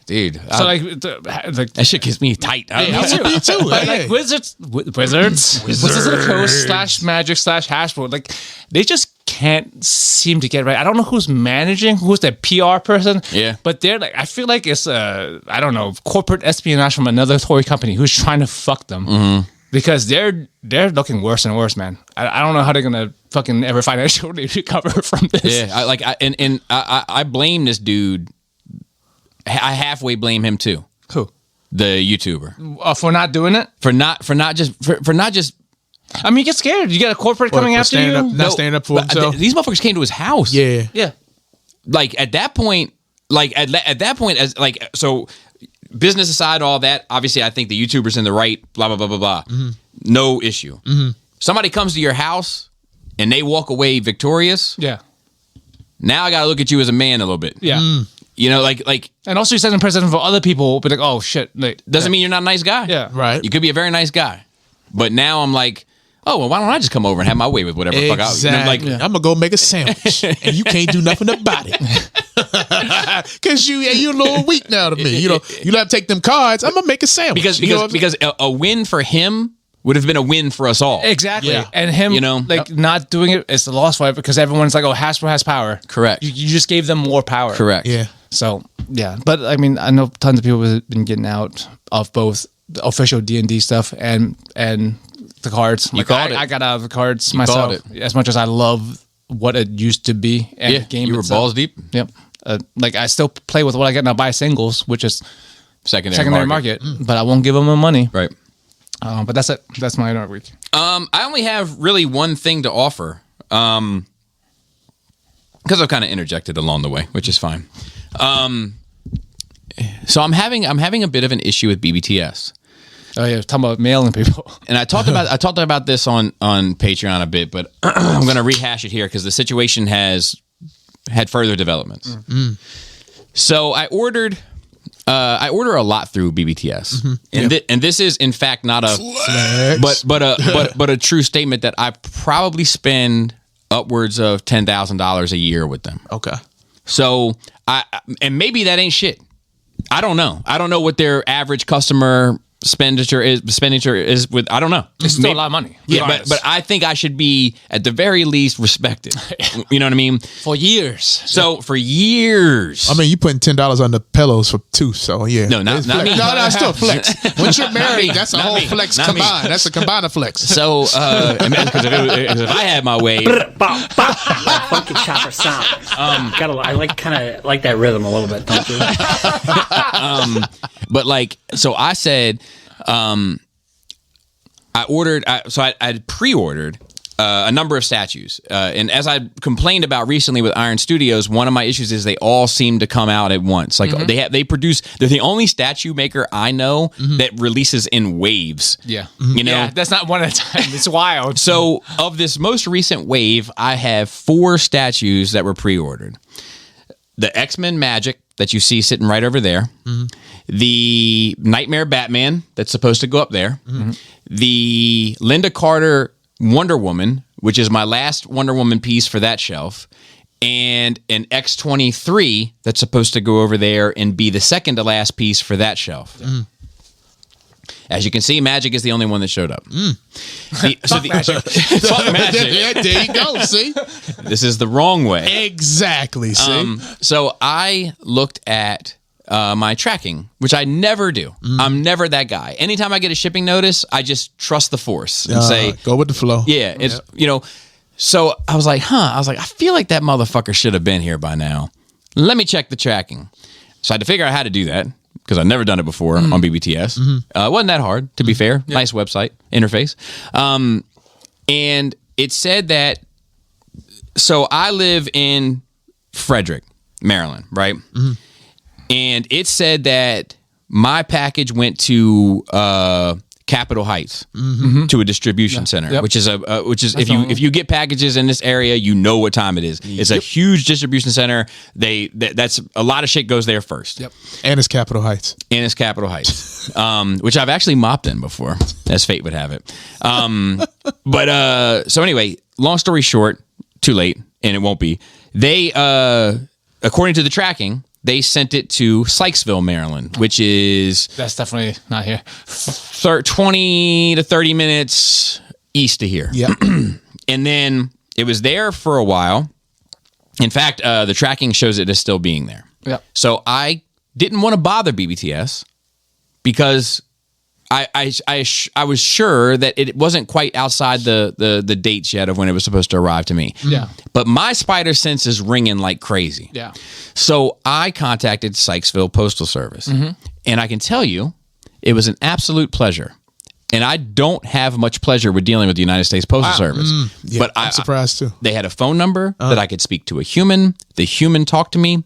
dude. So like that shit gets me tight. I don't know. Me too. But Hey. like Wizards, Wizards of the Coast / Magic / Hasbro, like they just can't seem to get right. I don't know who's managing, who's the PR person. Yeah. but they're like, I feel like it's I don't know, corporate espionage from another toy company who's trying to fuck them because they're looking worse and worse, man. I don't know how they're gonna fucking ever financially recover from this. Yeah, I blame this dude. I halfway blame him too. Who? The YouTuber For not doing it. for not just I mean, you get scared. You get a corporate coming for after standing you. up, not standing up for himself. These motherfuckers came to his house. Yeah. Yeah. Like at that point, at that point, as like so, business aside, all that. Obviously, I think the YouTuber's in the right. Blah blah blah blah blah. No issue. Somebody comes to your house and they walk away victorious. Yeah. Now I got to look at you as a man a little bit. Yeah. You know, like And also, you're setting precedent for other people. But like, oh shit, like, doesn't mean you're not a nice guy. Yeah. Right. You could be a very nice guy, but now I'm like, oh well, why don't I just come over and have my way with whatever the fuck I Exactly. like. I'm gonna go make a sandwich, and you can't do nothing about it, because you a little weak now to me. You know, you have to take them cards. I'm gonna make a sandwich Because You know what I mean? because a win for him would have been a win for us all. exactly. Yeah. And him, You know? like not doing it is the loss for it because everyone's like, oh, Hasbro has power. Correct. You just gave them more power. Correct. Yeah. So yeah, but I mean, I know tons of people have been getting out of both the official D&D stuff and the cards. You called it. I got out of the cards called myself. As much as I love what it used to be and Yeah. the game You were itself. balls deep. Yep. Like I still play with what I get now by singles, which is Secondary market. But I won't give them the money. Right. But that's it. That's my Nerd Week. I only have really one thing to offer. Because I've kind of interjected along the way, which is fine. So I'm having a bit of an issue with BBTS. Oh yeah, talking about mailing people. And I talked about this on Patreon a bit, but I'm going to rehash it here because the situation has had further developments. So I order a lot through BBTS, and this is in fact not a Flex. but a true statement that I probably spend upwards of $10,000 a year with them. Okay. So and maybe that ain't shit. I don't know. I don't know what their average customer expenditure is with. I don't know. It's still a lot of money. Yeah, regardless. but I think I should be at the very least respected. You know what I mean? for years. So for years, I mean, you putting $10 on the pillows for two, so yeah. No, not It's me. flex. No, still flex. Once you're married, me. that's a Not whole me. flex Not me. combined. That's a combined flex. so because if I had my way, Bop, bop, bop, funky chopper sound. I like that rhythm a little bit, don't you? but like, so I said, I pre-ordered a number of statues, and as I complained about recently with Iron Studios, one of my issues is they all seem to come out at once. Like they're the only statue maker I know that releases in waves. Yeah. You know? Yeah, that's not one at a time. It's wild. So of this most recent wave, I have 4 statues that were pre-ordered. The X-Men Magic that you see sitting right over there. The Nightmare Batman that's supposed to go up there. The Linda Carter Wonder Woman which is my last Wonder Woman piece for that shelf, and an X-23 that's supposed to go over there and be the second to last piece for that shelf. As you can see, Magic is the only one that showed up. Fuck Magic. There you go. See, this is the wrong way. Exactly. See, So I looked at my tracking, which I never do. I'm never that guy. Anytime I get a shipping notice, I just trust the force and say, go with the flow. yeah, it's, So I was like, I feel like that motherfucker should have been here by now. Let me check the tracking. So I had to figure out how to do that because I've never done it before on BBTS. It wasn't that hard, to be fair. Nice website interface. And it said that, so I live in Frederick, Maryland, right? And it said that my package went to Capitol Heights to a distribution center, which is if you get packages in this area, you know what time it is. It's a huge distribution center. That's a lot of shit goes there first. And it's Capitol Heights. And it's Capitol Heights, which I've actually mopped in before, as fate would have it. So anyway, long story short, too late, and it won't be. They, according to the tracking, they sent it to Sykesville, Maryland, which is... That's definitely not here. 20 to 30 minutes east of here. Yeah. And then it was there for a while. In fact, the tracking shows it as still being there. Yeah. So I didn't want to bother BBTS because I was sure that it wasn't quite outside the dates yet of when it was supposed to arrive to me. Yeah. But my spider sense is ringing like crazy. Yeah. So I contacted Sykesville Postal Service. And I can tell you, it was an absolute pleasure. And I don't have much pleasure with dealing with the United States Postal Service. Yeah, but I'm surprised too. They had a phone number that I could speak to a human. The human talked to me,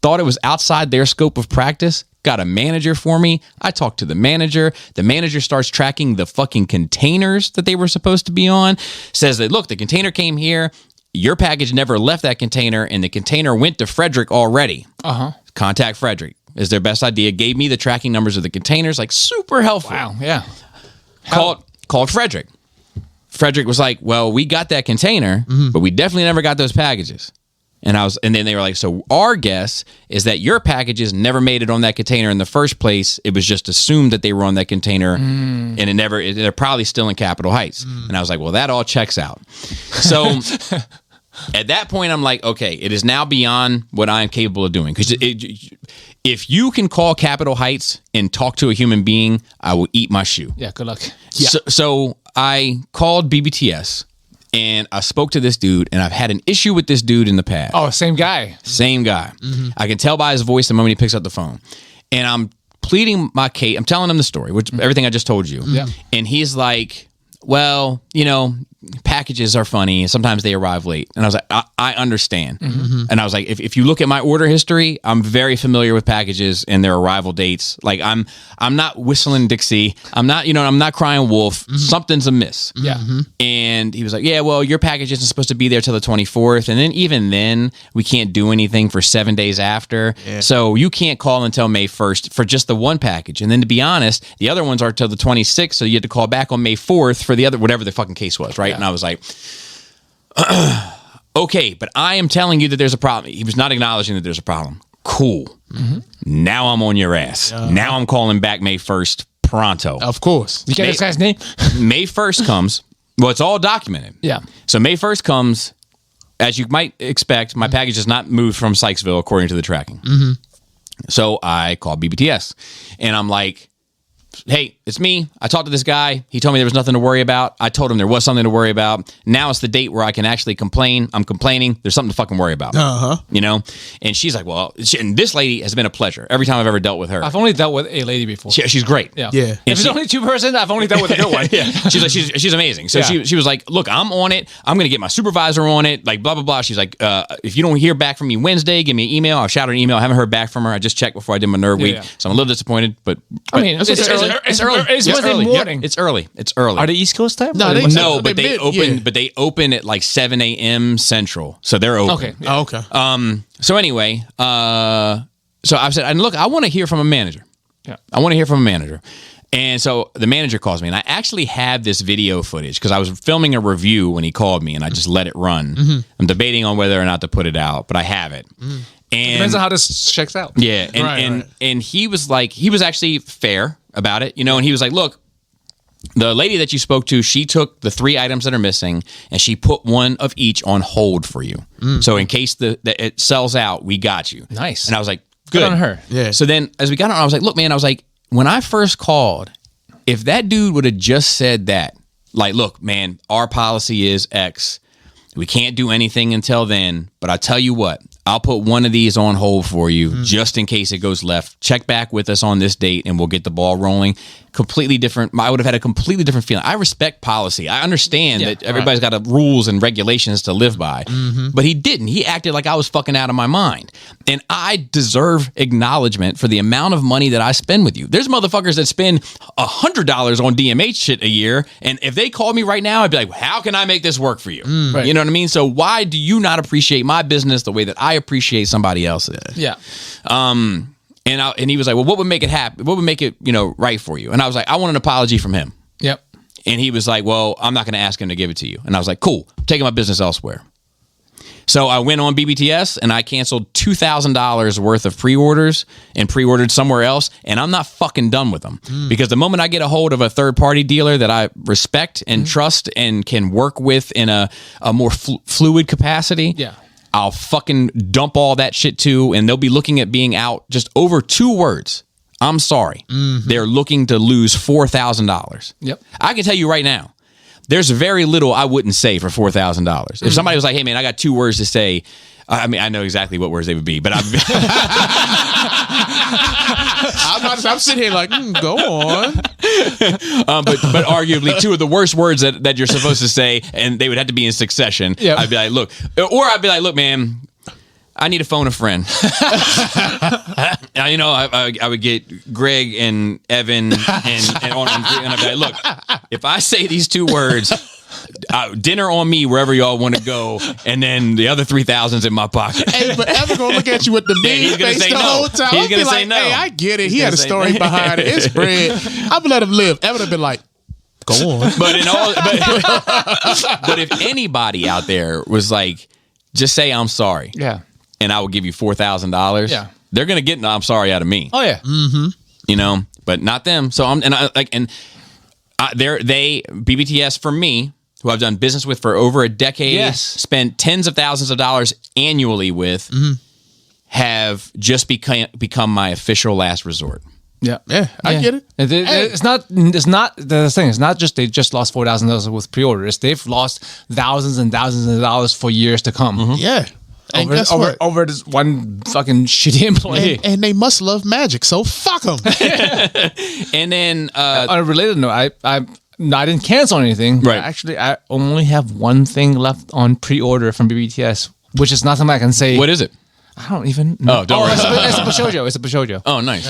thought it was outside their scope of practice, got a manager for me. I talked to the manager. The manager starts tracking the fucking containers that they were supposed to be on. Says that, look, the container came here. Your package never left that container, and the container went to Frederick already. Contact Frederick is their best idea. Gave me the tracking numbers of the containers, like super helpful. Wow. Yeah. Called Frederick. Frederick was like, well, we got that container, but we definitely never got those packages. And then they were like, so our guess is that your packages never made it on that container in the first place. It was just assumed that they were on that container, and they're probably still in Capitol Heights. And I was like, well, that all checks out. So at that point, I'm like, okay, it is now beyond what I am capable of doing. Because if you can call Capitol Heights and talk to a human being, I will eat my shoe. Yeah. Good luck. Yeah. So I called BBTS. And I spoke to this dude, and I've had an issue with this dude in the past. Oh, same guy. Same guy. I can tell by his voice the moment he picks up the phone. And I'm pleading my case. I'm telling him the story, which everything I just told you. Yeah. And he's like, well, packages are funny. Sometimes they arrive late. And I was like, I understand. And I was like, if you look at my order history, I'm very familiar with packages and their arrival dates. Like I'm not whistling Dixie. I'm not crying wolf. Something's amiss. Yeah. And he was like, yeah, well, your package isn't supposed to be there till the 24th. And then even then, we can't do anything for 7 days after. Yeah. So you can't call until May 1st for just the one package. And then to be honest, the other ones are till the 26th. So you had to call back on May 4th for the other, whatever the fucking case was, right? Yeah. And I was like, okay, but I am telling you that there's a problem. He was not acknowledging that there's a problem. Cool. Now I'm on your ass. Now I'm calling back May 1st pronto. Of course. You get this guy's name? May 1st comes. Well, it's all documented. Yeah. So May 1st comes. As you might expect, my package is not moved from Sykesville according to the tracking. So I called BBTS, and I'm like, hey, it's me. I talked to this guy. He told me there was nothing to worry about. I told him there was something to worry about. Now it's the date where I can actually complain. I'm complaining. There's something to fucking worry about. And she's like, well, and this lady has been a pleasure every time I've ever dealt with her. I've only dealt with a lady before. She's great. Yeah. And if it's only two person, I've only dealt with a good one. She's like, she's amazing. So she was like, look, I'm on it. I'm going to get my supervisor on it. Like, blah, blah, blah. She's like, if you don't hear back from me Wednesday, give me an email. I've shot her an email. I haven't heard back from her. I just checked before I did my nerve week. So I'm a little disappointed, but I mean, it's early. It's Wednesday morning. It's early. Are they East Coast time? No, but they open. But they open at like 7 a.m. Central, so they're open. Okay. Yeah. Okay. So anyway, so I've said, and look, I want to hear from a manager. Yeah. I want to hear from a manager, And so the manager calls me, and I actually have this video footage because I was filming a review when he called me, and I just let it run. I'm debating on whether or not to put it out, but I have it. And Depends on how this checks out. yeah, and he was like, he was actually fair about it, and he was like, look, the lady that you spoke to, she took the 3 items that are missing and she put one of each on hold for you. So in case it sells out, we got you. Nice. And I was like, Good good on her. Yeah. So then as we got on, I was like, look, man, I was like, when I first called, if that dude would have just said that, like, look, man, our policy is X. We can't do anything until then, but I tell you what, I'll put one of these on hold for you just in case it goes left. Check back with us on this date and we'll get the ball rolling. Completely different. I would have had a completely different feeling. I respect policy. I understand that everybody's got rules and regulations to live by, but he didn't. He acted like I was fucking out of my mind. And I deserve acknowledgement for the amount of money that I spend with you. There's motherfuckers that spend $100 on DMH shit a year. And if they called me right now, I'd be like, how can I make this work for you? Right. You know what I mean? So why do you not appreciate my business the way that I appreciate somebody else's? Yeah. And he was like, well, what would make it happen? What would make it, right for you? And I was like, I want an apology from him. Yep. And he was like, well, I'm not going to ask him to give it to you. And I was like, cool, I'm taking my business elsewhere. So I went on BBTS and I canceled $2,000 worth of pre-orders and pre-ordered somewhere else. And I'm not fucking done with them because the moment I get a hold of a third-party dealer that I respect and trust and can work with in a more fluid capacity, Yeah. I'll fucking dump all that shit too, and they'll be looking at being out just over 2 words. I'm sorry. They're looking to lose $4,000. Yep. I can tell you right now, there's very little I wouldn't say for $4,000. If somebody was like, hey man, I got 2 words to say, I mean, I know exactly what words they would be, but I'm sitting here like, go on. but arguably 2 of the worst words that you're supposed to say, and they would have to be in succession. Yep. I'd be like, look, man, I need to phone a friend. I would get Greg and Evan and I'd be like, look, if I say these 2 words, dinner on me wherever y'all want to go, and then the other 3,000's in my pocket. Hey, but Evan gonna look at you with the he's mean gonna face say the no. whole time. He's I'll gonna be say like, no. hey, I get it. He's He had gonna a say story no. behind it. It's bread. I'm gonna let him live. Evan would have been like, go on. But if anybody out there was like, just say I'm sorry, Yeah. and I will give you $4,000. Yeah. They're gonna get an I'm sorry out of me. Oh yeah. But not them. So BBTS for me, who I've done business with for over a decade, Yes. spent tens of thousands of dollars annually with, have just become my official last resort. Yeah. Yeah, I get it. It's not the thing. It's not just they just lost $4,000 with pre-orders. They've lost thousands and thousands of dollars for years to come. Yeah. And guess what? Over this one fucking shitty employee. And they must love magic, so fuck them. And then On a related note, I didn't cancel anything. But Right. actually, I only have one thing left on pre-order from BBTS, which is not something I can say. what is it? I don't even know. Oh, don't worry. It's a Bashojo. It's a Bashojo. Oh, nice.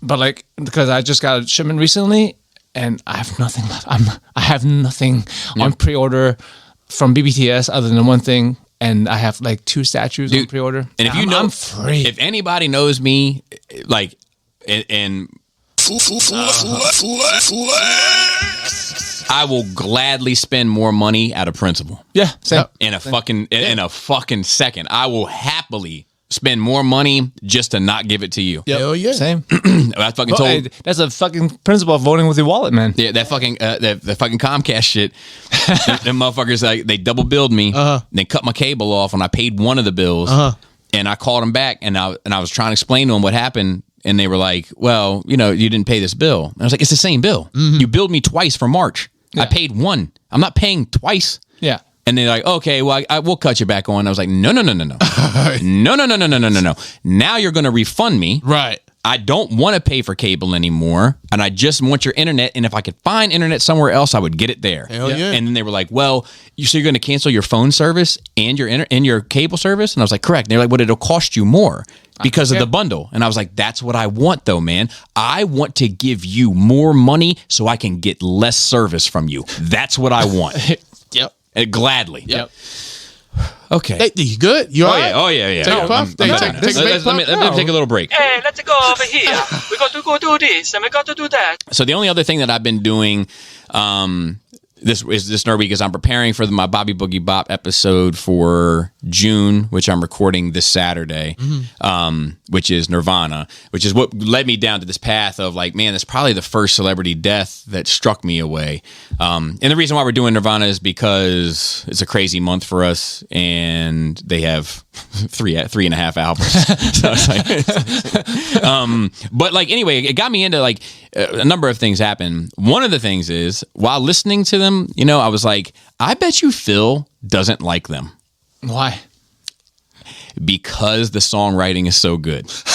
But like, because I just got a shipment recently, and I have nothing left. I have nothing on pre-order from BBTS other than one thing, and I have like 2 statues on pre-order. And if I'm free. if anybody knows me, like, and I will gladly spend more money out of principle. Yeah, same. In a fucking second. I will happily spend more money just to not give it to you. Hell yeah. Same. I fucking told Hey, that's a fucking principle of voting with your wallet, man. yeah, that fucking the fucking Comcast shit. them motherfuckers, like, they double billed me. They cut my cable off when I paid one of the bills. And I called them back, and I was trying to explain to them what happened. And they were like, well, you didn't pay this bill. And I was like, it's the same bill. You billed me twice for March. I paid one. I'm not paying twice. Yeah. And they're like, okay, well, we'll cut you back on. I was like, no. No. Now you're going to refund me. Right. I don't want to pay for cable anymore, and I just want your internet. And if I could find internet somewhere else, I would get it there. Hell yeah. And then they were like, well, so you're going to cancel your phone service and your cable service? And I was like, correct. And they're like, well, it'll cost you more because of the bundle. And I was like, that's what I want, though, man. I want to give you more money so I can get less service from you. That's what I want. Yep. Gladly. Yep. Okay. You good? You all right? Oh yeah. Take a puff? Take a big Let me take a little break. Hey, let's go over here. We got to go do this and we got to do that. So the only other thing that I've been doing this nerd week is I'm preparing for my Bobby Boogie Bop episode for June, which I'm recording this Saturday, which is Nirvana, which is what led me down to this path of like, man, that's probably the first celebrity death that struck me away. And the reason why we're doing Nirvana is because it's a crazy month for us, and they have three and a half albums. So it's like, but like anyway, it got me into like a number of things happened. One of the things is while listening to them, you know, I was like, I bet you Phil doesn't like them. Why? Because the songwriting is so good. Phil,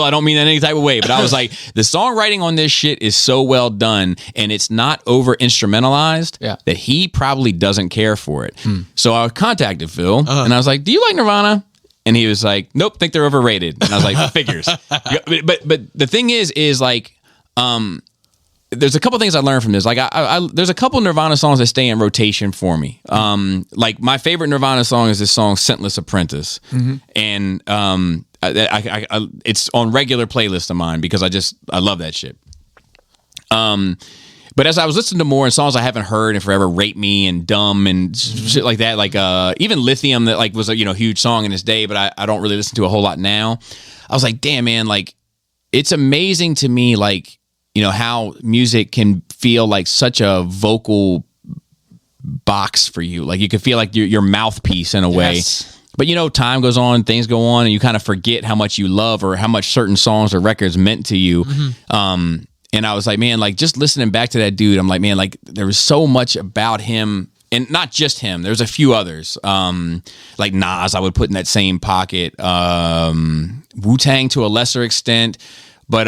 I don't mean that in any type of way, but I was like, the songwriting on this shit is so well done, and it's not over instrumentalized that he probably doesn't care for it. So I contacted Phil, and I was like, do you like Nirvana? And he was like, nope, think they're overrated. And I was like, figures. But the thing is like, there's a couple things I learned from this. Like, there's a couple Nirvana songs that stay in rotation for me. Like my favorite Nirvana song is this song "Scentless Apprentice," and it's on regular playlists of mine because I love that shit. But as I was listening to more and songs I haven't heard in forever, "Rape Me" and "Dumb" and shit like that, like even "Lithium" that like was a huge song in its day, but I don't really listen to a whole lot now. I was like, damn man, like it's amazing to me, like, you know, how music can feel like such a vocal box for you. Like you can feel like your mouthpiece in a way. Yes. But you know, time goes on, things go on, and you kind of forget how much you love or how much certain songs or records meant to you. And I was like, man, like just listening back to that dude, I'm like, man, like there was so much about him, and not just him. There's a few others, like Nas, I would put in that same pocket. Wu-Tang to a lesser extent. But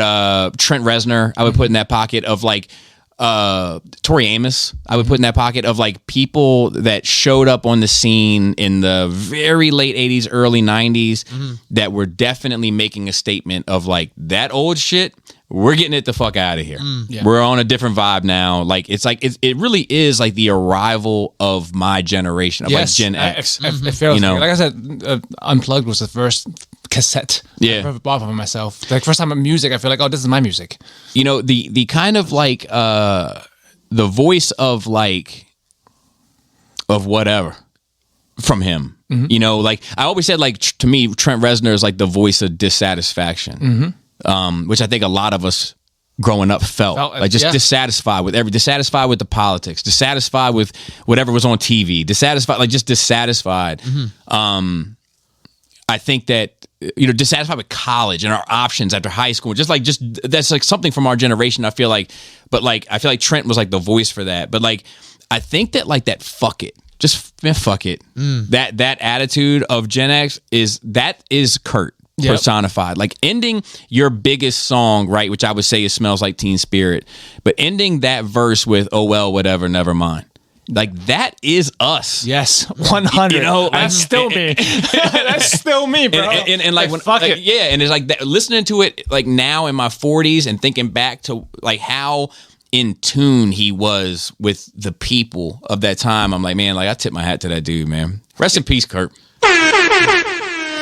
Trent Reznor, I would put in that pocket of like Tori Amos. I would put in that pocket of like people that showed up on the scene in the very late 80s, early 90s that were definitely making a statement of like that old shit. We're getting it the fuck out of here. We're on a different vibe now. Like it's like it really is like the arrival of my generation, of like Gen X. It feels like I said, Unplugged was the first cassette I ever bought for myself. Like first time in music, I feel like, oh, this is my music. You know, the kind of like the voice of like of whatever from him. You know, like I always said, like to me, Trent Reznor is like the voice of dissatisfaction. Which I think a lot of us growing up felt like just dissatisfied with dissatisfied with the politics, dissatisfied with whatever was on TV, dissatisfied. I think that, you know, dissatisfied with college and our options after high school, just that's like something from our generation. I feel like, but like I feel like Trent was like the voice for that. But like I think that like that fuck it. Just fuck it. That attitude of Gen X is Kurt. Personified, like ending your biggest song, right, which I would say is "Smells Like Teen Spirit," but ending that verse with "Oh well, whatever, never mind." Like that is us. Yes, 100. You know, that's still me. That's still me, bro. And like when, fuck like, it. yeah, and it's like that, listening to it like now in my 40s and thinking back to like how in tune he was with the people of that time. I'm like, man, like I tip my hat to that dude, man. Rest in peace, Kurt.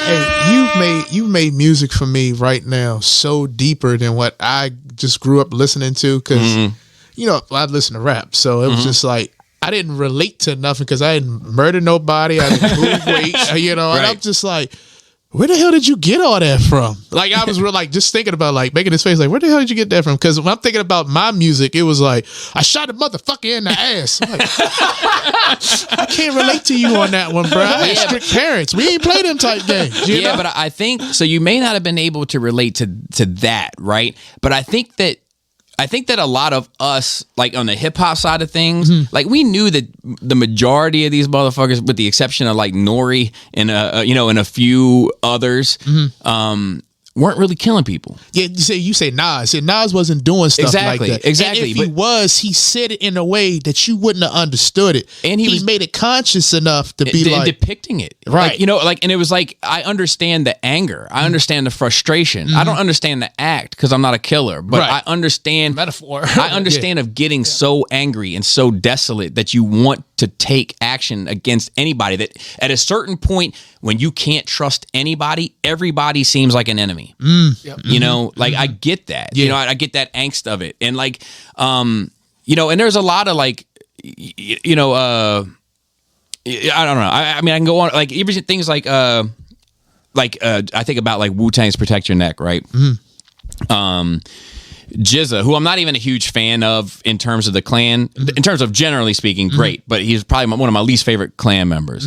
Hey, you've made music for me right now so deeper than what I just grew up listening to, because you know, I listen to rap, so it was just like I didn't relate to nothing because I didn't murder nobody, I didn't move weight, you know, and I'm just like, where the hell did you get all that from? Like I was real, like just thinking about like making this face, like where the hell did you get that from? Because when I'm thinking about my music, it was like I shot a motherfucker in the ass. I'm like, I can't relate to you on that one, bro. I had strict parents. We ain't play them type games. You know? But I think so. You may not have been able to relate to that, right? But I think that a lot of us, like on the hip hop side of things, like we knew that the majority of these motherfuckers, with the exception of like Nori and and a few others, weren't really killing people. Yeah, you say Nas. See, Nas wasn't doing stuff Exactly, like that. exactly, And if he was, he said it in a way that you wouldn't have understood it. And he made it conscious enough to be like depicting it. Right. Like, you know, like, and it was like, I understand the anger. I understand the frustration. I don't understand the act because I'm not a killer, but Right. I understand Metaphor. I understand of getting so angry and so desolate that you want to take action against anybody, that at a certain point when you can't trust anybody, everybody seems like an enemy. You know, like I get that. You know, I get that angst of it. And like, you know, and there's a lot of like, you know, I don't know. I mean, I can go on like even things like I think about like Wu-Tang's Protect Your Neck, right? GZA, who I'm not even a huge fan of in terms of the clan, in terms of generally speaking, great, but he's probably one of my least favorite clan members.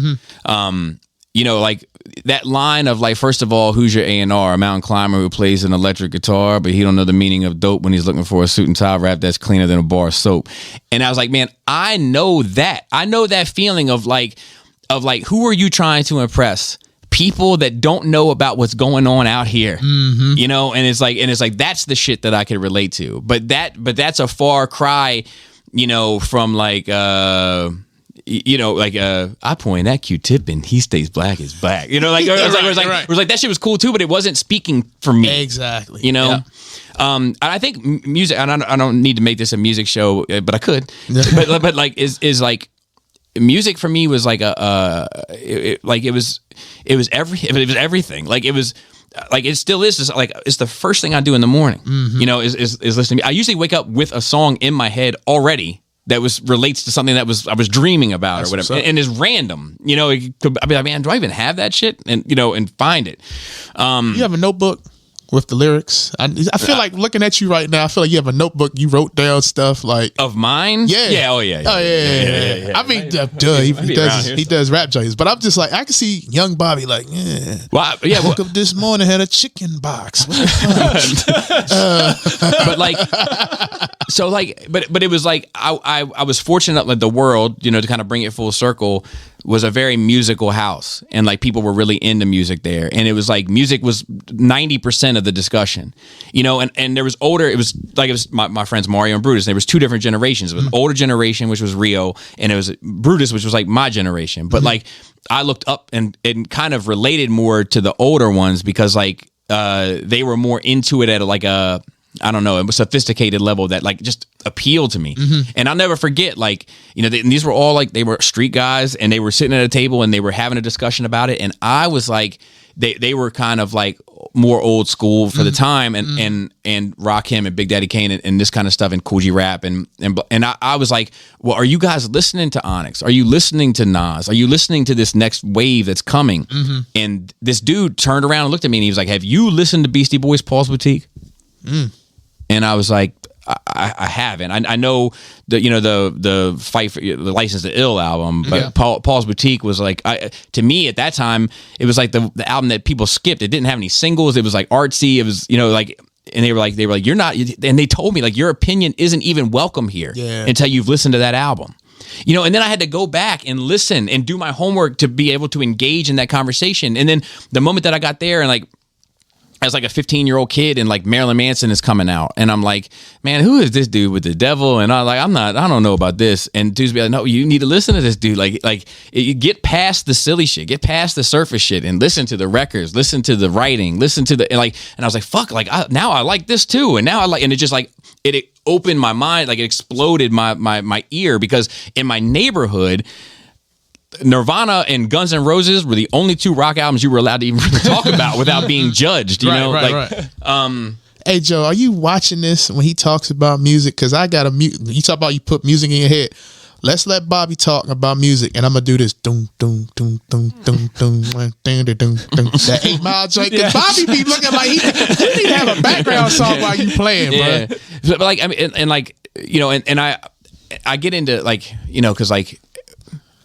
You know, like that line of like, first of all, who's your A&R? A mountain climber who plays an electric guitar, but he don't know the meaning of dope when he's looking for a suit and tie wrap that's cleaner than a bar of soap. And I was like, man, I know that. I know that feeling of like, who are you trying to impress? People that don't know about what's going on out here, you know, and it's like that's the shit that I could relate to. But that's a far cry, you know, from like you know, like I point at Q-tip and he stays black as black. You know, like it was like that shit was cool too, but it wasn't speaking for me. Exactly. You know. And I think music, and I don't need to make this a music show, but I could. but like is like music for me was like it was everything. Like it was like it still is just like it's the first thing I do in the morning. You know, is listening. I usually wake up with a song in my head already that relates to something that I was dreaming about or whatever, and is random. You know, I'd be like, man, do I even have that shit? And you know, and find it. You have a notebook with the lyrics. I feel like looking at you right now, I feel like you have a notebook. You wrote down stuff like of mine. Yeah. Oh yeah. I mean, he does rap joints, but I'm just like, I can see young Bobby like, yeah. Well, woke up this morning, had a chicken box. What the fuck? But like, so like, but it was like I was fortunate that the world, you know, to kind of bring it full circle, was a very musical house, and like people were really into music there, and it was like music was 90% of the discussion, you know, and there was older, it was my friends Mario and Brutus, and there was two different generations. It was an older generation, which was Rio, and it was Brutus, which was like my generation, but like I looked up and kind of related more to the older ones because like they were more into it at like a, I don't know, a sophisticated level that like just appealed to me. And I'll never forget, like, you know, these were all like, they were street guys and they were sitting at a table and they were having a discussion about it. And I was like, they were kind of like more old school for the time and Rakim and Big Daddy Kane and this kind of stuff and Kool G Rap. And I was like, well, are you guys listening to Onyx? Are you listening to Nas? Are you listening to this next wave that's coming? And this dude turned around and looked at me and he was like, have you listened to Beastie Boys' Paul's Boutique? And I was like, I haven't. I know the, you know, the fight for the License to Ill album, but Paul's Boutique was like, to me at that time, it was like the album that people skipped. It didn't have any singles. It was like artsy. It was, you know, like, and they were like, you're not, and they told me like, your opinion isn't even welcome here until you've listened to that album. You know, and then I had to go back and listen and do my homework to be able to engage in that conversation. And then the moment that I got there and like, as like a 15-year-old kid and like Marilyn Manson is coming out and I'm like, man, who is this dude with the devil? And I'm like, I don't know about this. And dudes be like, no, you need to listen to this dude. Like you get past the silly shit, get past the surface shit and listen to the records, listen to the writing, listen to the, and I was like, fuck, like now I like this too. And now I like, and it just like, it opened my mind, like it exploded my ear because in my neighborhood, Nirvana and Guns N' Roses were the only two rock albums you were allowed to even talk about without being judged. You know, Hey Joe, are you watching this when he talks about music? Because I got you talk about you put music in your head. Let's let Bobby talk about music, and I'm gonna do this. Doom doom doom doom doom doom doom doom. That 8 Mile joint. Because Bobby be looking like he need to have a background song while you playing, bro. But like I mean, and like you know, and I get into like you know because like.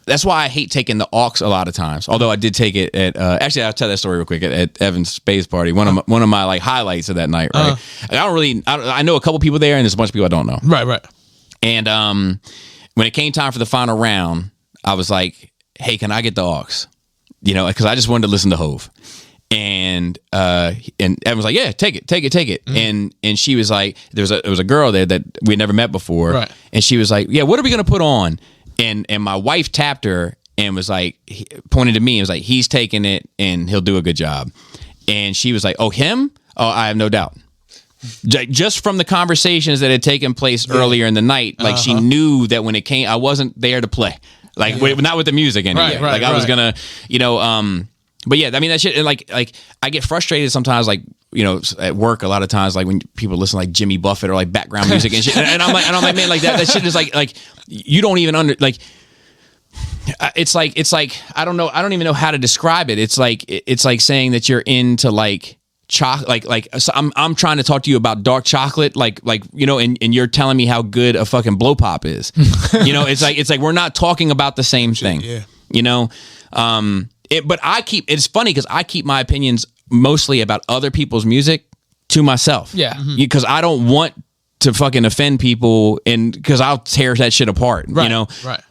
That's why I hate taking the aux a lot of times. Although I did take it at actually I'll tell that story real quick at Evan's Space Party. One of my like highlights of that night. Right. I know a couple people there and there's a bunch of people I don't know. Right. And when it came time for the final round, I was like, hey, can I get the aux? You know, because I just wanted to listen to Hove. And Evan was like, yeah, take it. And she was like, there was a girl there that we had never met before. Right. And she was like, yeah, what are we going to put on? And my wife tapped her and was like, pointed to me and was like, he's taking it and he'll do a good job. And she was like, oh, him? Oh, I have no doubt. Just from the conversations that had taken place earlier in the night, like she knew that when it came, I wasn't there to play. Like not with the music anyway. Right, like I was gonna, but yeah, I mean that shit. And like I get frustrated sometimes, like at work a lot of times, like when people listen to like Jimmy Buffett or like background music and shit, and I'm like, man, like that shit is like you don't even It's like I don't even know how to describe it. It's like saying that you're into like. So I'm trying to talk to you about dark chocolate, and you're telling me how good a fucking blow pop is. It's like we're not talking about the same thing. Yeah. But it's funny because I keep my opinions mostly about other people's music to myself. Yeah. Because I don't want to fucking offend people, and because I'll tear that shit apart. Right. Right.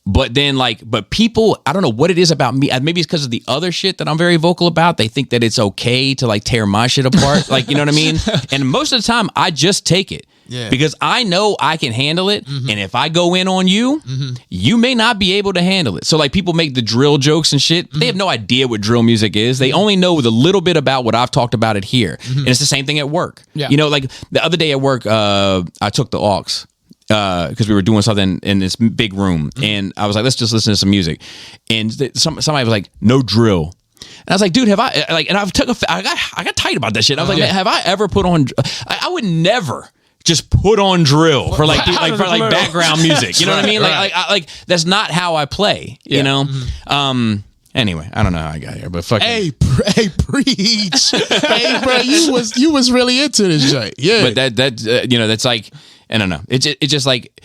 But then, but people, I don't know what it is about me. Maybe it's because of the other shit that I'm very vocal about. They think that it's okay to like tear my shit apart. Like, you know what I mean? And most of the time, I just take it. Yeah. Because I know I can handle it. And if I go in on you, you may not be able to handle it. So like people make the drill jokes and shit. They have no idea what drill music is. They only know the little bit about what I've talked about it here. And it's the same thing at work. Yeah. Like the other day at work, I took the aux. Because we were doing something in this big room, and I was like, let's just listen to some music. And somebody was like, no drill. And I was like, dude, have I and I got tight about that shit. I was like, man, have I ever put on? I would never just put on drill for background music. You know what I mean? Like that's not how I play. Yeah. You know. Anyway, I don't know how I got here, but fucking. Hey, preach. Hey, bro, you was really into this joint. Yeah. But that's like. I don't know. It's just like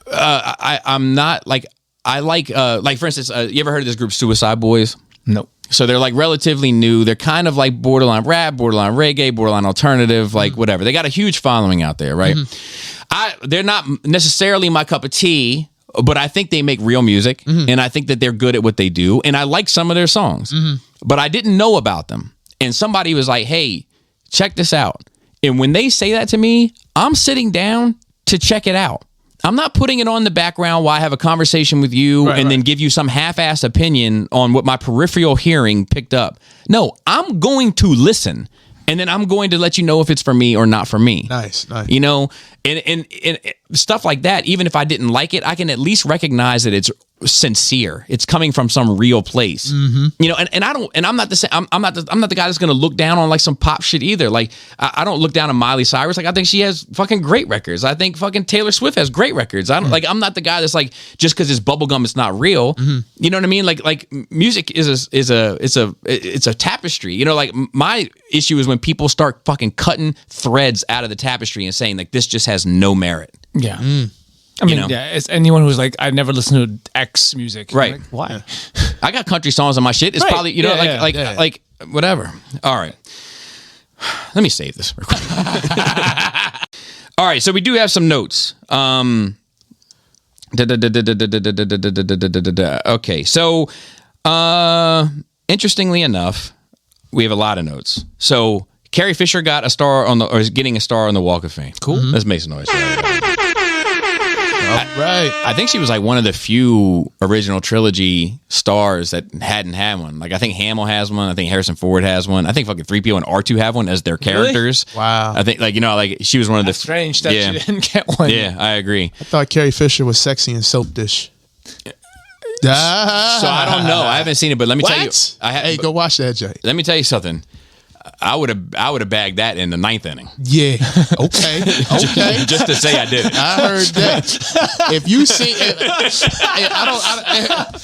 I'm not like I like for instance, you ever heard of this group Suicide Boys? Nope. So they're like relatively new. They're kind of like borderline rap, borderline reggae, borderline alternative, like whatever. They got a huge following out there, right? They're not necessarily my cup of tea, but I think they make real music, and I think that they're good at what they do, and I like some of their songs. But I didn't know about them, and somebody was like, "Hey, check this out." And when they say that to me, I'm sitting down to check it out. I'm not putting it on the background while I have a conversation with you then give you some half-assed opinion on what my peripheral hearing picked up. No, I'm going to listen, and then I'm going to let you know if it's for me or not for me. Nice. And stuff like that, even if I didn't like it, I can at least recognize that it's sincere. It's coming from some real place. And I'm not the same. I'm not the guy that's gonna look down on like some pop shit either. Like I don't look down on Miley Cyrus. Like I think she has fucking great records. I think fucking Taylor Swift has great records. I'm not the guy that's like, just because it's bubblegum it's not real. You know what I mean? Like music is a tapestry. Like my issue is when people start fucking cutting threads out of the tapestry and saying like this just has no merit. Yeah. I mean, it's anyone who's like, I never listened to X music. Right. Like, why? I got country songs on my shit. It's probably, like whatever. All right. Let me save this real quick. All right. So we do have some notes. Okay. So, interestingly enough, we have a lot of notes. So Carrie Fisher got a star is getting a star on the Walk of Fame. Cool. Let's make some noise. Right. I think she was like one of the few original trilogy stars that hadn't had one. Like I think Hamill has one. I think Harrison Ford has one. I think fucking 3PO and R2 have one as their characters. Really? Wow. I think like she was one of That's strange that she didn't get one. Yeah, I agree. I thought Carrie Fisher was sexy in Soap Dish. So I don't know. I haven't seen it, but let me tell you. Hey, go watch that, Jay. Let me tell you something. I would have bagged that in the 9th inning. Yeah. Okay. Just to say I did it. I heard that. If you see,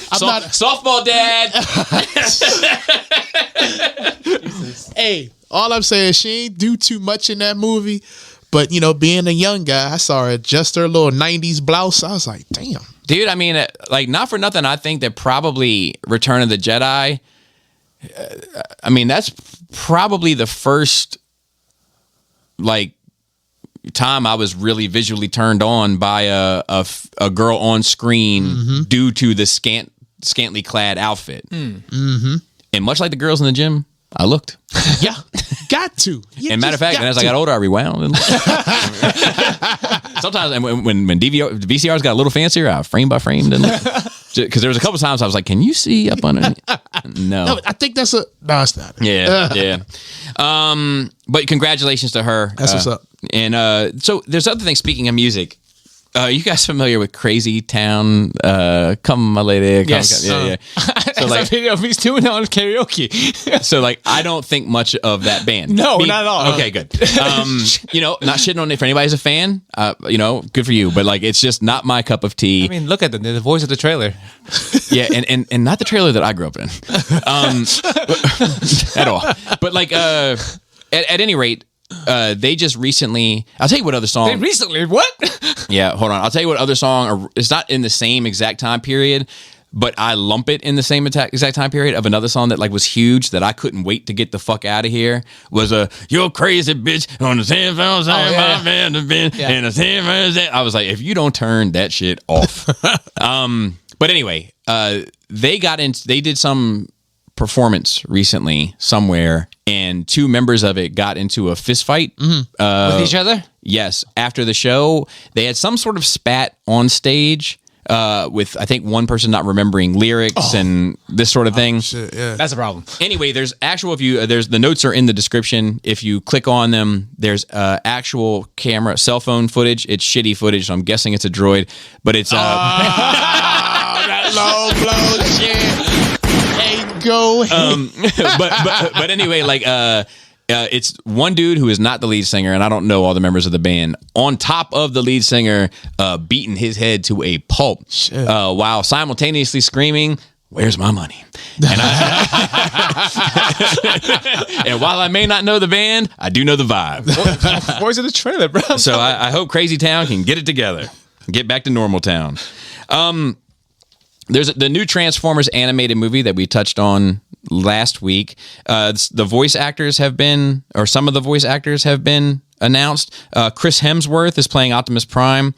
I'm not softball dad. Hey, all I'm saying is she ain't do too much in that movie, but being a young guy, I saw her just her little 90s blouse. I was like, damn, dude. I mean, like not for nothing. I think that probably Return of the Jedi. I mean, that's probably the first like time I was really visually turned on by a girl on screen due to the scantily clad outfit. And much like the girls in the gym, I looked. Yeah, got to. You And matter of just fact, got and as I to. got older, I rewound. And sometimes, and when VCRs got a little fancier, I frame by frame. Because there was a couple times I was like, "Can you see up underneath?" No, I think that's a. No, it's not. Yeah. But congratulations to her. That's what's up. And so there's other things. Speaking of music, you guys familiar with Crazy Town? Come, my lady. Come, Yes. Come. Yeah. So like video of he's doing it on karaoke. So like, I don't think much of that band. No, not at all. Okay, good. Not shitting on it for anybody who's a fan. Good for you. But like, it's just not my cup of tea. I mean, look at the voice of the trailer. Yeah, and not the trailer that I grew up in, at all. But like, at any rate, they just recently. I'll tell you what other song. They recently what? Yeah, hold on. I'll tell you what other song. It's not in the same exact time period, but I lump it in the same exact time period of another song that like was huge that I couldn't wait to get the fuck out of here. Was "You're crazy bitch on the same phone saying my man have been in the same." I was like, if you don't turn that shit off. But anyway, they did some performance recently somewhere, and two members of it got into a fist fight With each other? Yes, after the show, they had some sort of spat on stage with, I think, one person not remembering lyrics and this sort of thing. Shit, yeah. That's a problem. Anyway, there's the notes are in the description. If you click on them, there's actual camera, cell phone footage. It's shitty footage, so I'm guessing it's a droid, but it's That low blow shit. Hey, go ahead. but anyway, like it's one dude who is not the lead singer, and I don't know all the members of the band, on top of the lead singer, beating his head to a pulp, while simultaneously screaming, "Where's my money?" And, and while I may not know the band, I do know the vibe. Voice of the trailer, bro. So I hope Crazy Town can get it together, get back to normal town. There's the new Transformers animated movie that we touched on last week. The voice actors have been, or some of the voice actors have been announced. Chris Hemsworth is playing Optimus Prime.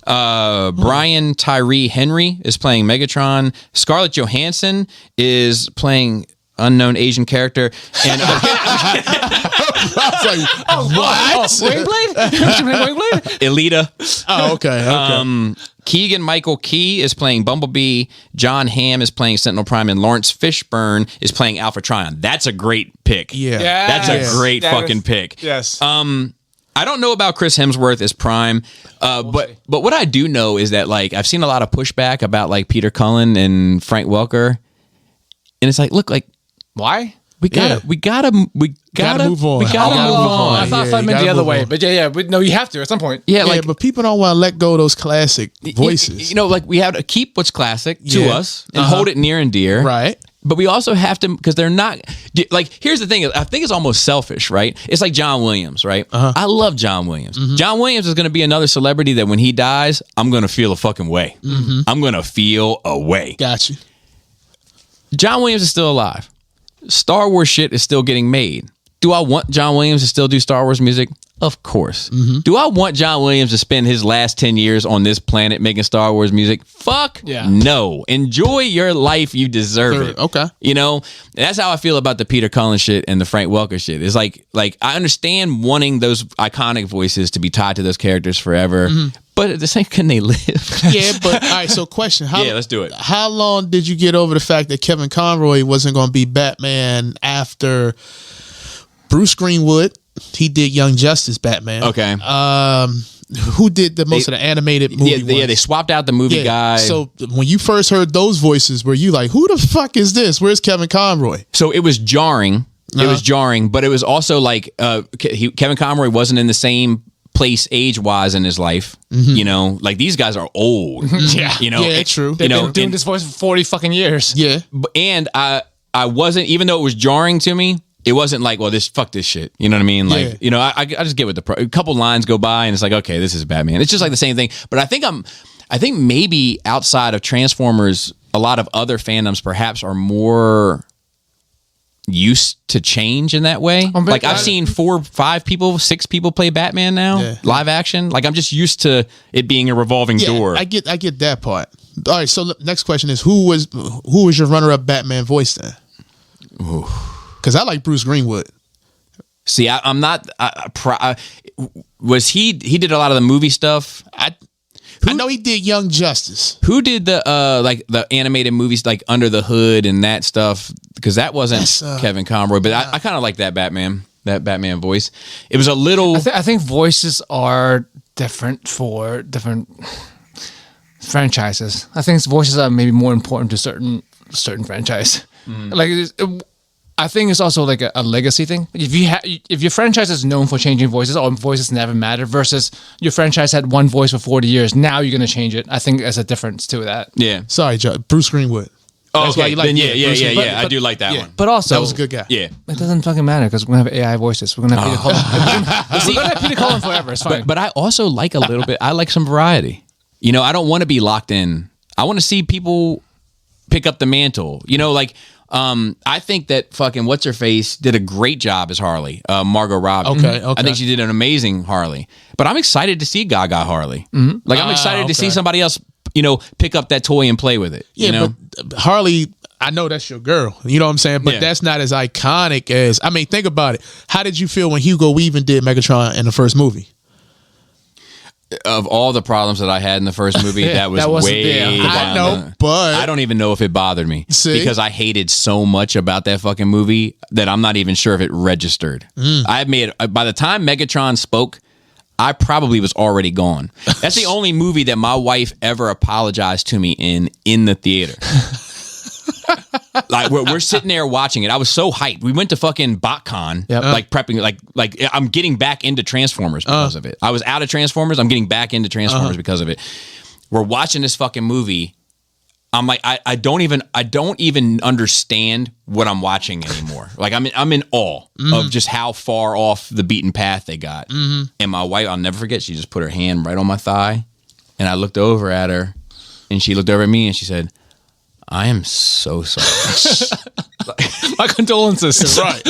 Brian Tyree Henry is playing Megatron. Scarlett Johansson is playing unknown Asian character. And I was like, what? Wingblade? Wingblade? Elita. Oh, okay. Keegan Michael Key is playing Bumblebee. John Hamm is playing Sentinel Prime, and Lawrence Fishburne is playing Alpha Trion. That's a great pick. Yeah. That's a great That fucking is- pick. Yes. I don't know about Chris Hemsworth as Prime, but what I do know is that like I've seen a lot of pushback about like Peter Cullen and Frank Welker, and it's like, look, like Why? we gotta move on. We gotta move on. I thought Yeah, I you meant gotta the other move way, on. but but no, you have to at some point. Yeah, Yeah, like but people don't want to let go of those classic voices. You know, like we have to keep what's classic to Yeah. us and hold it near and dear. Right. But we also have to, because they're not, like, here's the thing. I think it's almost selfish, right? It's like John Williams, right? I love John Williams. John Williams is going to be another celebrity that when he dies, I'm going to feel a fucking way. I'm going to feel a way. Got you. John Williams is still alive. Star Wars shit is still getting made. Do I want John Williams to still do Star Wars music? Of course. Do I want John Williams to spend his last 10 years on this planet making Star Wars music? Fuck Yeah. no. Enjoy your life. You deserve it. Okay. You know, that's how I feel about the Peter Cullen shit and the Frank Welker shit. It's like I understand wanting those iconic voices to be tied to those characters forever, but at the same, can they live? Yeah, but all right. So, question: Yeah, let's do it. How long did you get over the fact that Kevin Conroy wasn't going to be Batman after Bruce Greenwood? He did Young Justice Batman. Okay. Who did the most of the animated movie? Yeah, they swapped out the movie guy. So when you first heard those voices, were you like, "Who the fuck is this? Where's Kevin Conroy?" So it was jarring. It was jarring, but it was also like Kevin Conroy wasn't in the same place age-wise in his life. You know, like these guys are old. Yeah. You know, Yeah, true. You They've know, been doing this voice for 40 fucking years. Yeah. and I wasn't, even though it was jarring to me, it wasn't like, well, fuck this shit. You know what I mean? Like, Yeah. you know, I just get with a couple lines go by and it's like, okay, this is Batman. It's just like the same thing. But I think maybe outside of Transformers, a lot of other fandoms perhaps are more used to change in that way. but Like I've seen 4, 5 people, 6 people play Batman now, Yeah. live action. Like I'm just used to it being a revolving Yeah, door. I get that part. All right. So next question is, who was your runner-up Batman voice then? Because I like Bruce Greenwood. See, I'm not. Was he did a lot of the movie stuff? I know he did Young Justice. Who did the like the animated movies like Under the Hood and that stuff? Because that wasn't Kevin Conroy, but I kind of like that Batman voice. It was a little. I think voices are different for different franchises. I think voices are maybe more important to certain franchise. Like I think it's also like a legacy thing. If your franchise is known for changing voices or voices never matter versus your franchise had one voice for 40 years, now you're going to change it. I think there's a difference to that. Yeah. Sorry, Joe. Bruce Greenwood. Oh, That's why okay. you like Then Bruce Greenwood. I do like that one. But also, That was a good guy. Yeah. it doesn't fucking matter because we're going to have AI voices. We're going to have Peter Cullen. We're going to have Peter Cullen forever. It's fine. But I also like a little bit. I like some variety. You know, I don't want to be locked in. I want to see people pick up the mantle. You know, like I think that fucking what's her face did a great job as Harley, Margot Robbie. Okay. I think she did an amazing Harley. But I'm excited to see Gaga Harley. Like I'm excited to see somebody else, you know, pick up that toy and play with it. Yeah, you know? but Harley, I know that's your girl. You know what I'm saying? But Yeah. that's not as iconic as. I mean, think about it. How did you feel when Hugo Weaving did Megatron in the first movie? Of all the problems that I had in the first movie, that was that wasn't way there. down. I know, but I don't even know if it bothered me because I hated so much about that fucking movie that I'm not even sure if it registered. I made by the time Megatron spoke, I probably was already gone. That's the only movie that my wife ever apologized to me in the theater. Like we're sitting there watching it. I was so hyped. We went to fucking BotCon, like prepping, like I'm getting back into Transformers because of it. I was out of Transformers. I'm getting back into Transformers because of it. We're watching this fucking movie. I'm like, I don't even understand what I'm watching anymore. Like I'm in awe of just how far off the beaten path they got. And my wife, I'll never forget. She just put her hand right on my thigh, and I looked over at her, and she looked over at me, and she said, I am so sorry. My condolences. right.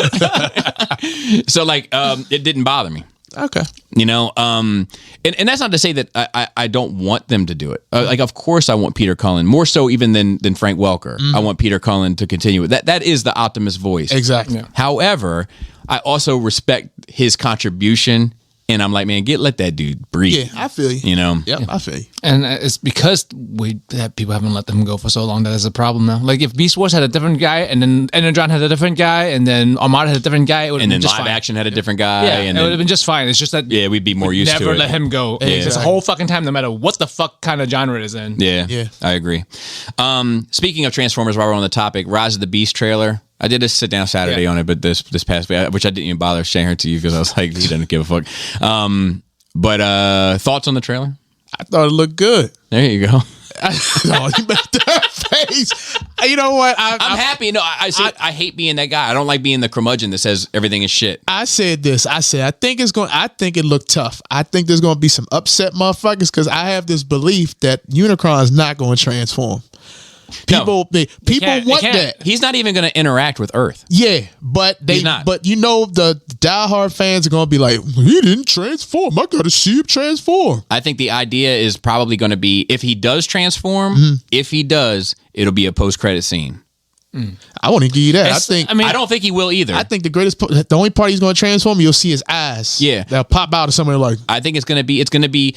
So like, it didn't bother me. Okay. You know, and that's not to say that I don't want them to do it. Like, of course, I want Peter Cullen more so even than Frank Welker. I want Peter Cullen to continue it. That is the Optimus voice. Exactly. Yeah. However, I also respect his contribution. And I'm like, man, let that dude breathe. Yeah, I feel you. You know? Yep, I feel you. And it's because people haven't let them go for so long that is a problem now. Like if Beast Wars had a different guy, and then Energon had a different guy, and then Armada had a different guy, it would have been And then just live fine. action had a different guy. Yeah, and it then, would have been just fine. It's just that we'd be more used to it. never let him go. This whole fucking time, no matter what the fuck kind of genre it is in. Yeah, I agree. Speaking of Transformers, while we're on the topic, Rise of the Beast trailer. I did a sit down Saturday on it, but this past week, which I didn't even bother sharing it to you because I was like, he doesn't give a fuck. But thoughts on the trailer? I thought it looked good. There you go. Oh, you made that face. You know what? I'm happy. No, I hate being that guy. I don't like being the curmudgeon that says everything is shit. I said this. I think it looked tough. I think there's going to be some upset motherfuckers because I have this belief that Unicron is not going to transform. People want that. He's not even going to interact with Earth. Yeah, but He's not. But you know the diehard fans are going to be like, he didn't transform. I got to see him transform. I think the idea is probably going to be if he does transform, if he does, it'll be a post-credit scene. I want to give you that. I don't think he will either. I think the only part he's going to transform, you'll see his eyes. Yeah, they'll pop out of somewhere like. I think it's going to be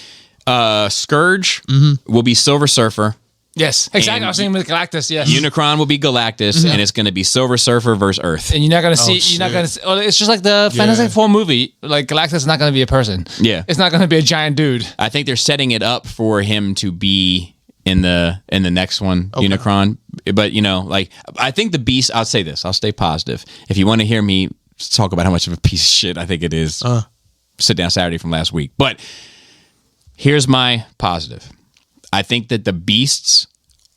Scourge will be Silver Surfer. Yes, exactly. And I was saying with Galactus. Yes, Unicron will be Galactus, and it's going to be Silver Surfer versus Earth. And you're not gonna see. You're not gonna. Well, it's just like the Fantastic Four movie. Like Galactus is not gonna be a person. Yeah, it's not gonna be a giant dude. I think they're setting it up for him to be in the next one, Unicron. But you know, like I think the Beast. I'll say this. I'll stay positive. If you want to hear me talk about how much of a piece of shit I think it is, sit down Saturday from last week. But here's my positive. I think that the Beasts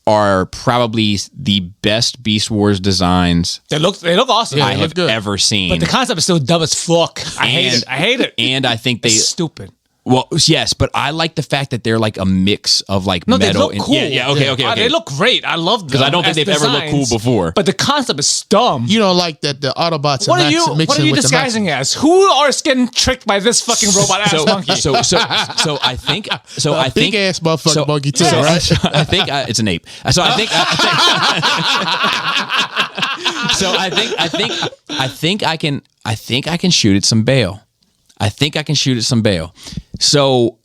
are probably the best Beast Wars designs They look awesome. I have ever seen. But the concept is still dumb as fuck. I hate it. And I think they it's stupid. Well, yes, but I like the fact that they're like a mix of like No, metal they look and cool. Okay. They look great. I love them because I don't think as they've ever looked cool designs, before. But the concept is dumb. You don't like that the Autobots What are mixing you with disguising the as? Who are getting tricked by this fucking robot ass monkey? So I think big ass motherfucking monkey too, so, right? I think it's an ape. So I think So I think I can shoot at some bail. So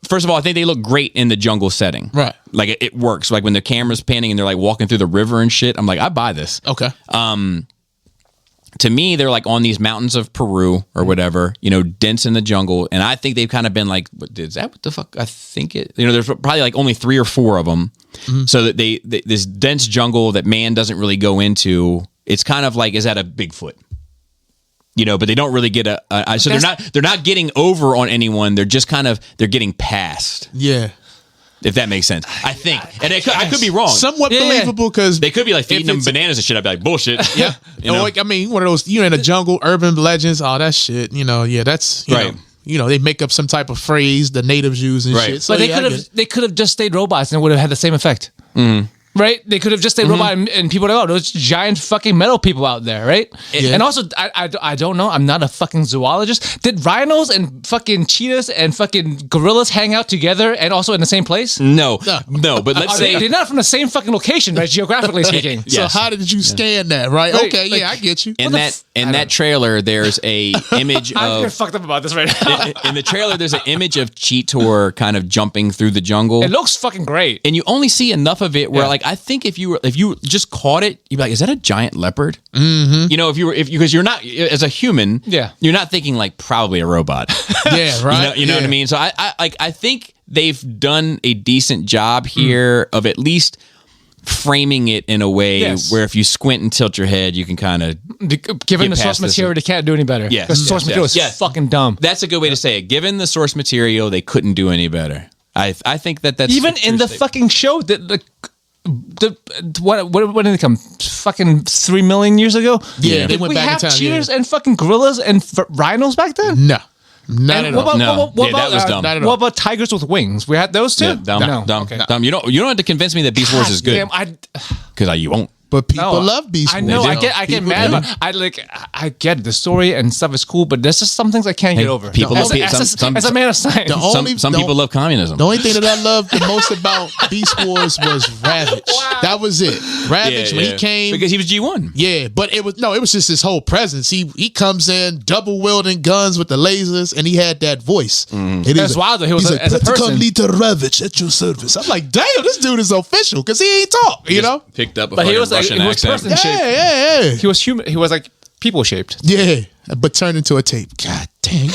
first of all, I think they look great in the jungle setting. Right. Like it works. Like when the camera's panning and they're like walking through the river and shit, I'm like, I buy this. Okay. To me, they're like on these mountains of Peru or whatever, dense in the jungle. And I think they've kind of been like, is that what the fuck? I think there's probably like only 3 or 4 of them. Mm-hmm. So that they this dense jungle that man doesn't really go into. It's kind of like, is that a Bigfoot? But they don't really get so they're not getting over on anyone. They're just they're getting past. Yeah. If that makes sense, I think, and I could be wrong. Somewhat believable because they could be like feeding them bananas and shit. I'd be like, bullshit. Yeah, like, I mean, one of those in a jungle, urban legends, all that shit. Yeah, that's right. They make up some type of phrase the natives use and shit. So but they could have just stayed robots and it would have had the same effect. Mm. Right? They could have just stayed robot and people are like, oh, those giant fucking metal people out there, right? Yeah. And also, I don't know. I'm not a fucking zoologist. Did rhinos and fucking cheetahs and fucking gorillas hang out together and also in the same place? No. But let's say they're not from the same fucking location, right? Geographically speaking. Yes. So how did you stand that, right? Okay, yeah, I get you. In that trailer, there's a image of. I'm fucked up about this right now. In the trailer, there's an image of Cheetor kind of jumping through the jungle. It looks fucking great, and you only see enough of it where, like, I think if you just caught it, you'd be like, "Is that a giant leopard?" Mm-hmm. Because you're not as a human, you're not thinking like probably a robot. Yeah, right. You know what I mean? So I think they've done a decent job here of at least framing it in a way where if you squint and tilt your head, you can kind of given the source material, they can't do any better. Yeah, the source material is fucking dumb. That's a good way to say it. Given the source material, they couldn't do any better. I think that's even in the fucking show that what did they come? Fucking 3 million years ago? Yeah, they went back in time. We have cheetahs and fucking gorillas and rhinos back then? No. Not at all. That was dumb. What about tigers with wings? We had those too? Yeah, dumb. You don't have to convince me that Beast Wars is good. Because you won't. But people love Beast Wars. I know. I get mad about it. I get it. The story and stuff is cool, but there's just some things I can't get over. People as a man of science. Some people love communism. The only thing that I loved the most about Beast Wars was Ravage. Wow. That was it. Ravage when he came because he was G1. Yeah, but it was just his whole presence. He comes in double wielding guns with the lasers, and he had that voice. That's wild. He was as a person. Leader Ravage at your service. I'm like, damn, this dude is official because he ain't talk. Picked up, but he was like. Russian accent. Yeah. He was human. He was like people shaped. Yeah, but turned into a tape. God dang.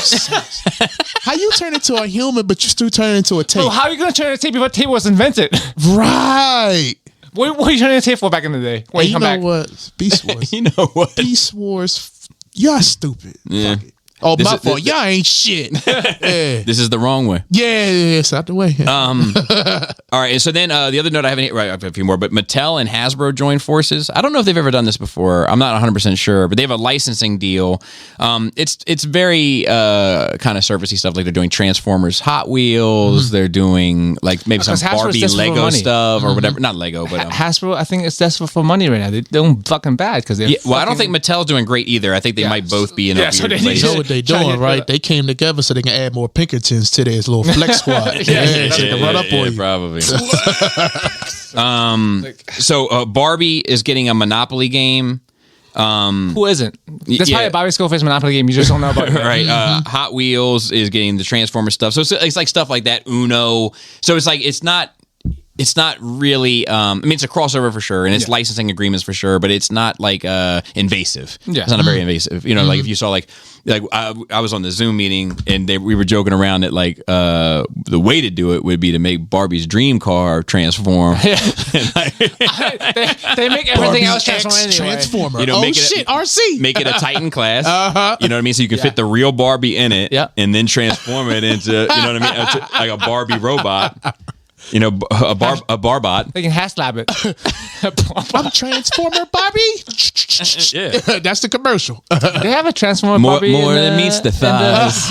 How you turn into a human, but you still turn into a tape? Well, how are you going to turn into a tape if a tape was invented? Right. What were you turning a tape for back in the day? When you know back? What? Beast Wars. You know what? Beast Wars. Y'all stupid. Yeah. Oh, my fault. Y'all ain't shit. Yeah. This is the wrong way. Yeah, it's out the way. All right. So then the other note I have a few more, but Mattel and Hasbro joined forces. I don't know if they've ever done this before. I'm not 100% sure, but they have a licensing deal. It's very kind of surfacey stuff. Like they're doing Transformers, Hot Wheels. They're doing like maybe some Barbie Lego stuff or whatever. Not Lego, but Hasbro. I think it's desperate for money right now. They're doing fucking bad because they're. Well, I don't think Mattel's doing great either. I think they might both be in a weird place. They doing right. They came together so they can add more Pinkertons to their little flex squad. So they can run up on you. Probably. So Barbie is getting a Monopoly game. Who isn't? That's probably a Bobby Schofield Monopoly game. You just don't know about it. Right. Hot Wheels is getting the Transformer stuff. So it's like stuff like that. Uno. So it's like it's not really. I mean, it's a crossover for sure, and it's licensing agreements for sure, but it's not like invasive. Yeah. It's not a very invasive. Like if you saw like I was on the Zoom meeting and we were joking around that like the way to do it would be to make Barbie's dream car transform. they make everything else transform anyway. Transformer. RC. Make it a Titan class. You know what I mean? So you can fit the real Barbie in it, and then transform it into you know what I mean, like a Barbie robot. A Barbot. They can haslab it. I'm Transformer Barbie. Yeah, that's the commercial. They have a Transformer Barbie. More than meets the thighs.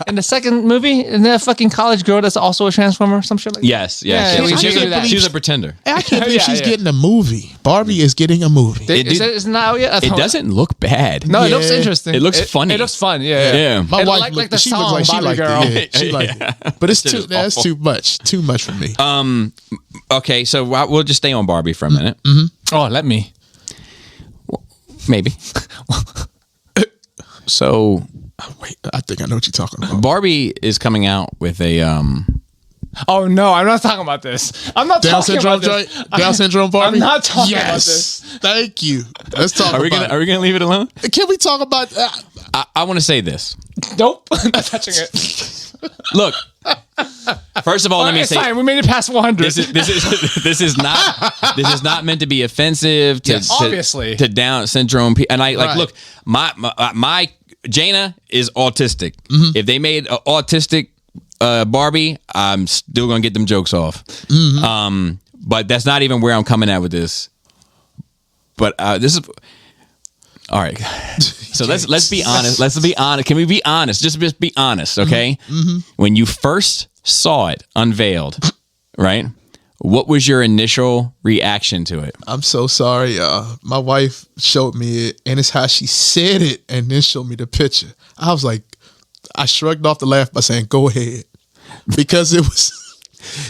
In the second movie, isn't there a fucking college girl that's also a Transformer? Some shit like that? Yes. She's a pretender. I can't believe she's getting a movie. Barbie is getting a movie. It's not out yet? It doesn't look bad. No, it looks interesting. It looks funny. It looks fun. Yeah. My wife like the she song looks like Barbie she Girl. liked it. Yeah, she liked it. But it's that's too much. Too much for me. Okay, so we'll just stay on Barbie for a minute. Oh, let me. Maybe. So Wait, I think I know what you're talking about. Barbie is coming out with a Oh no, I'm not talking about this. I'm not Down talking syndrome, about this. Down syndrome Barbie. I'm not talking about Yes, this. thank you. Let's talk Are we about. gonna leave it alone? Can we talk about? I want to say this. Nope, not touching it. Look, first of all, let me It's say fine. We made it past 100. this is not meant to be offensive to, Yes. Obviously. to Down syndrome and I like Right. look my Jaina is autistic. If they made an autistic Barbie, I'm still gonna get them jokes off. But that's not even where I'm coming at with this. But this is all right. So let's be honest. Let's be honest. Can we be honest? Just be honest, okay? When you first saw it unveiled, right? What was your initial reaction to it? I'm so sorry. My wife showed me it, and it's how she said it, and then showed me the picture. I was like, I shrugged off the laugh by saying, "Go ahead," because it was.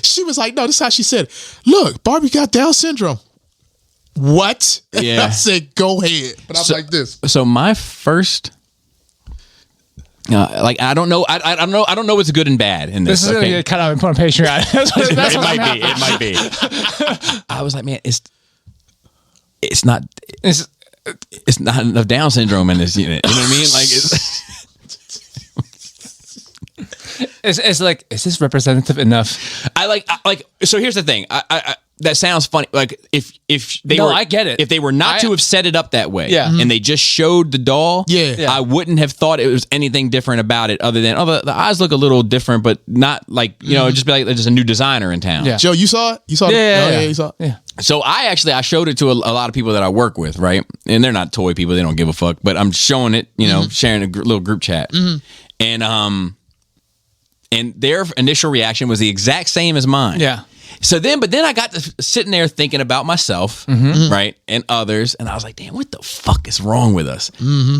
She was like, "No, this is how she said it. Look, Barbie got Down syndrome." What? Yeah. I said, "Go ahead," but I'm like this. So my first, like I don't know what's good and bad in this. This is okay? gonna get cut out and put on Patreon. That's what It I'm might having. be. It might be. I was like, man, it's not enough Down syndrome in this unit. You know what I mean? Like, It's like, is this representative enough? I like. So here's the thing. I that sounds funny. Like if they No, were, I get it. If they were not to have set it up that way, Yeah. and they just showed the doll, Yeah. I wouldn't have thought it was anything different about it other than the eyes look a little different, but not like just be like there's just a new designer in town. Yeah. Joe, you saw it? You saw it? Yeah. You saw it? Yeah. So I showed it to a lot of people that I work with, right? And they're not toy people; they don't give a fuck. But I'm showing it, sharing a little group chat, and their initial reaction was the exact same as mine. Yeah. So then I got to sitting there thinking about myself, right, and others, and I was like, damn, what the fuck is wrong with us?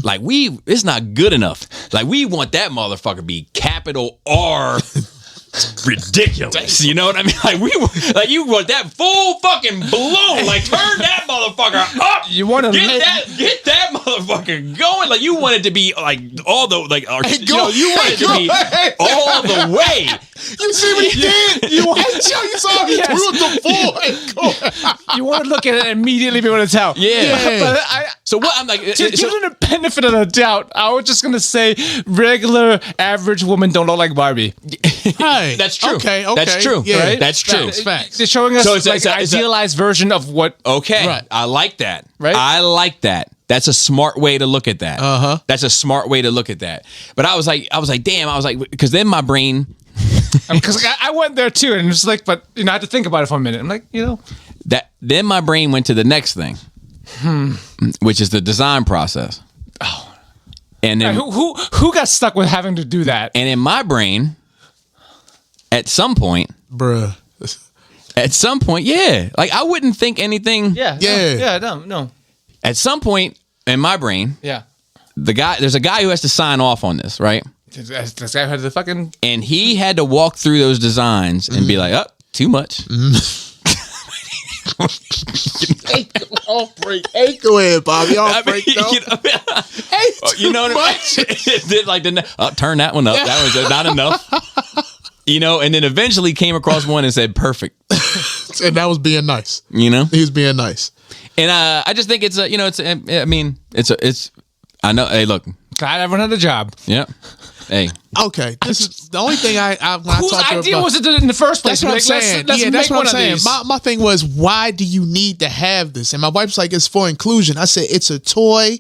Like it's not good enough. Like we want that motherfucker to be capital R. Ridiculous, you know what I mean? Like you want that full fucking balloon, like turn that motherfucker up. You want to Get that motherfucker going. Like you want it to be like all the like, you want it to be all the way. You see what he did? You saw him. Yes. We were the full. You want to look at it and immediately be able to tell. Yeah. But So what I'm like, to give them the benefit of the doubt, I was just gonna say regular average women don't look like Barbie. Hey, that's true. Okay. That's true. Yeah, Right? That's true. Facts. They're showing us So it's like a- an it's a- idealized version of what. Okay, Right. I like that. Right? I like that. That's a smart way to look at that. Uh-huh. That's a smart way to look at that. But I was like, damn. I was like, because then my brain Because I went there too, and it's like, but I had to think about it for a minute. I'm like, then my brain went to the next thing, which is the design process. Oh, and then who got stuck with having to do that? and in my brain, at some point, Bruh. yeah, like I wouldn't think anything. Yeah. No. At some point in my brain, Yeah. there's a guy who has to sign off on this, right? This guy had the fucking. And he had to walk through those designs and be like, oh, too much. Go ahead, Bobby. I'll I mean, break though. you know what I mean? Did like turn that one up. That was not enough. And then eventually came across one and said, perfect. And that was being nice. He was being nice. And I just think it's I know. Hey, look. God, everyone had a job. Yeah. Hey. Okay, this is the only thing when I Whose talked to her idea about, was it in the first place? That's what I'm Like, saying. Let's Yeah, make that's what one I'm of saying. these. My thing was, why do you need to have this? And my wife's like, it's for inclusion. I said, it's a toy.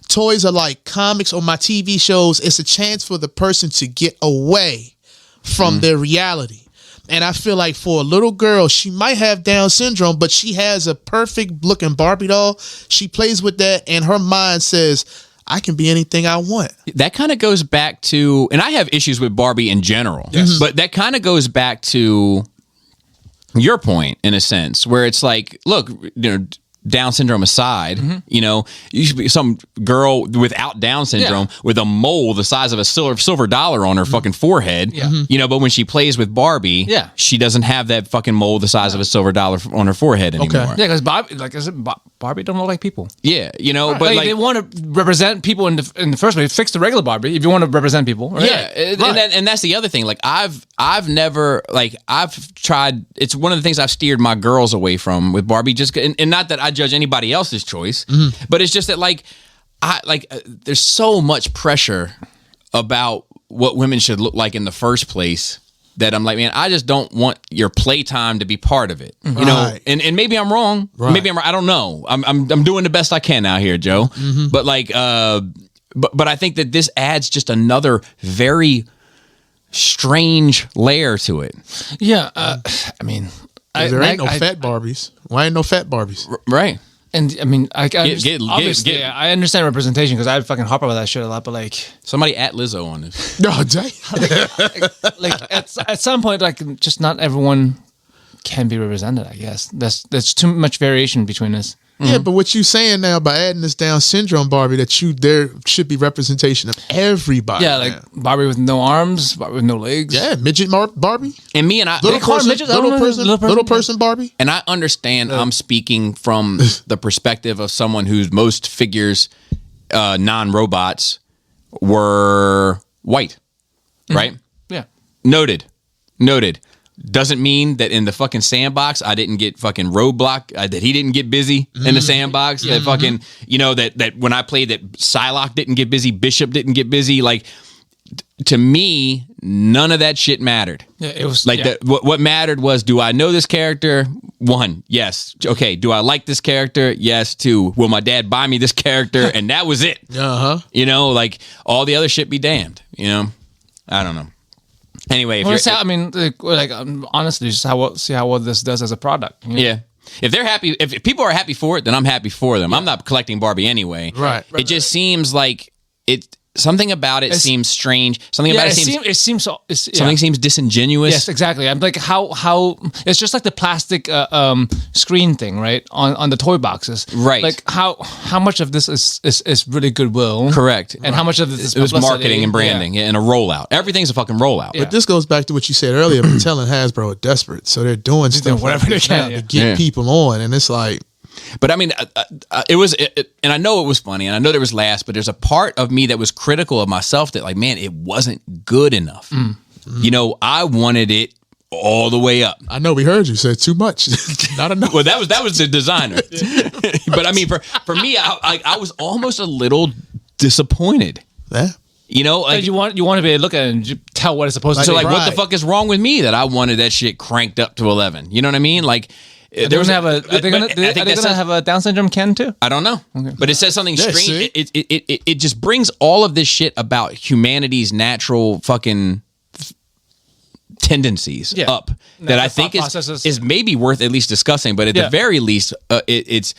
Toys are like comics or my TV shows. It's a chance for the person to get away from their reality. And I feel like for a little girl, she might have Down syndrome, but she has a perfect looking Barbie doll. She plays with that, and her mind says, I can be anything I want. That kind of goes back to, and I have issues with Barbie in general, but that kind of goes back to your point in a sense, where it's like, look, Down syndrome aside, you know, you should be some girl without Down syndrome with a mole the size of a silver dollar on her fucking forehead. You know, but when she plays with Barbie, she doesn't have that fucking mole the size of a silver dollar on her forehead anymore. Yeah, because Barbie don't look like people. Yeah, you know, but like they want to represent people in the first place. Fix the regular Barbie if you want to represent people. Right? Yeah, and that's the other thing. Like I've never I've tried. It's one of the things I've steered my girls away from with Barbie. Just and not that I judge anybody else's choice, but it's just that there's so much pressure about what women should look like in the first place that I'm like, man, I just don't want your playtime to be part of it. You know, and maybe I'm wrong. Right. Maybe I'm right. I don't know. I'm doing the best I can out here, Joe. But like, but I think that this adds just another very strange layer to it. Yeah, I mean, there ain't no fat Barbies. Why ain't no fat Barbies? Right. And I mean, obviously, I understand representation because I fucking harp about that shit a lot. But like, somebody at Lizzo on this. No, dang. like at some point, like, just not everyone can be represented. I guess there's too much variation between us. Yeah, but what you saying now by adding this Down syndrome Barbie that there should be representation of everybody. Yeah, like Barbie with no arms, Barbie with no legs. Yeah, midget Barbie. And me and I, little person Barbie. And I understand. I'm speaking from the perspective of someone whose most figures, non-robots, were white, right? Yeah. Noted. Doesn't mean that in the fucking sandbox I didn't get fucking roadblock, that he didn't get busy in the sandbox, that fucking, you know, that when I played that Psylocke didn't get busy, Bishop didn't get busy. Like, to me, none of that shit mattered. Yeah, it was like what mattered was, do I know this character? 1, yes. Okay, do I like this character? Yes. 2, will my dad buy me this character? And that was it. You know, like, all the other shit be damned, you know? I don't know. Anyway, honestly, just see how well this does as a product. You know? Yeah, if they're happy, if people are happy for it, then I'm happy for them. I'm not collecting Barbie anyway. Right. It just seems like something about it seems strange. Something about it seems seems disingenuous. Yes, exactly. I'm like, how it's just like the plastic screen thing, right? On the toy boxes, right? Like how much of this is really goodwill, correct? And how much of this is it was marketing and branding and a rollout. Everything's a fucking rollout. But this goes back to what you said earlier. Mattel and Hasbro are desperate, so they're doing stuff whatever they can to get people on, and it's like. But I mean, it was, and I know it was funny, and I know there was laughs, but there's a part of me that was critical of myself that, like, man, it wasn't good enough. You know, I wanted it all the way up. I know we heard you say too much, not enough. Well, that was the designer. But I mean, for me, I was almost a little disappointed. Yeah. You know, like, you want to be able to look at it and tell what it's supposed to. So, like, what the fuck is wrong with me that I wanted that shit cranked up to 11? You know what I mean? Like. Are they gonna have a Down syndrome Ken too? I don't know, but it says something strange. It just brings all of this shit about humanity's natural fucking tendencies up that I think is maybe worth at least discussing. But at the very least, it's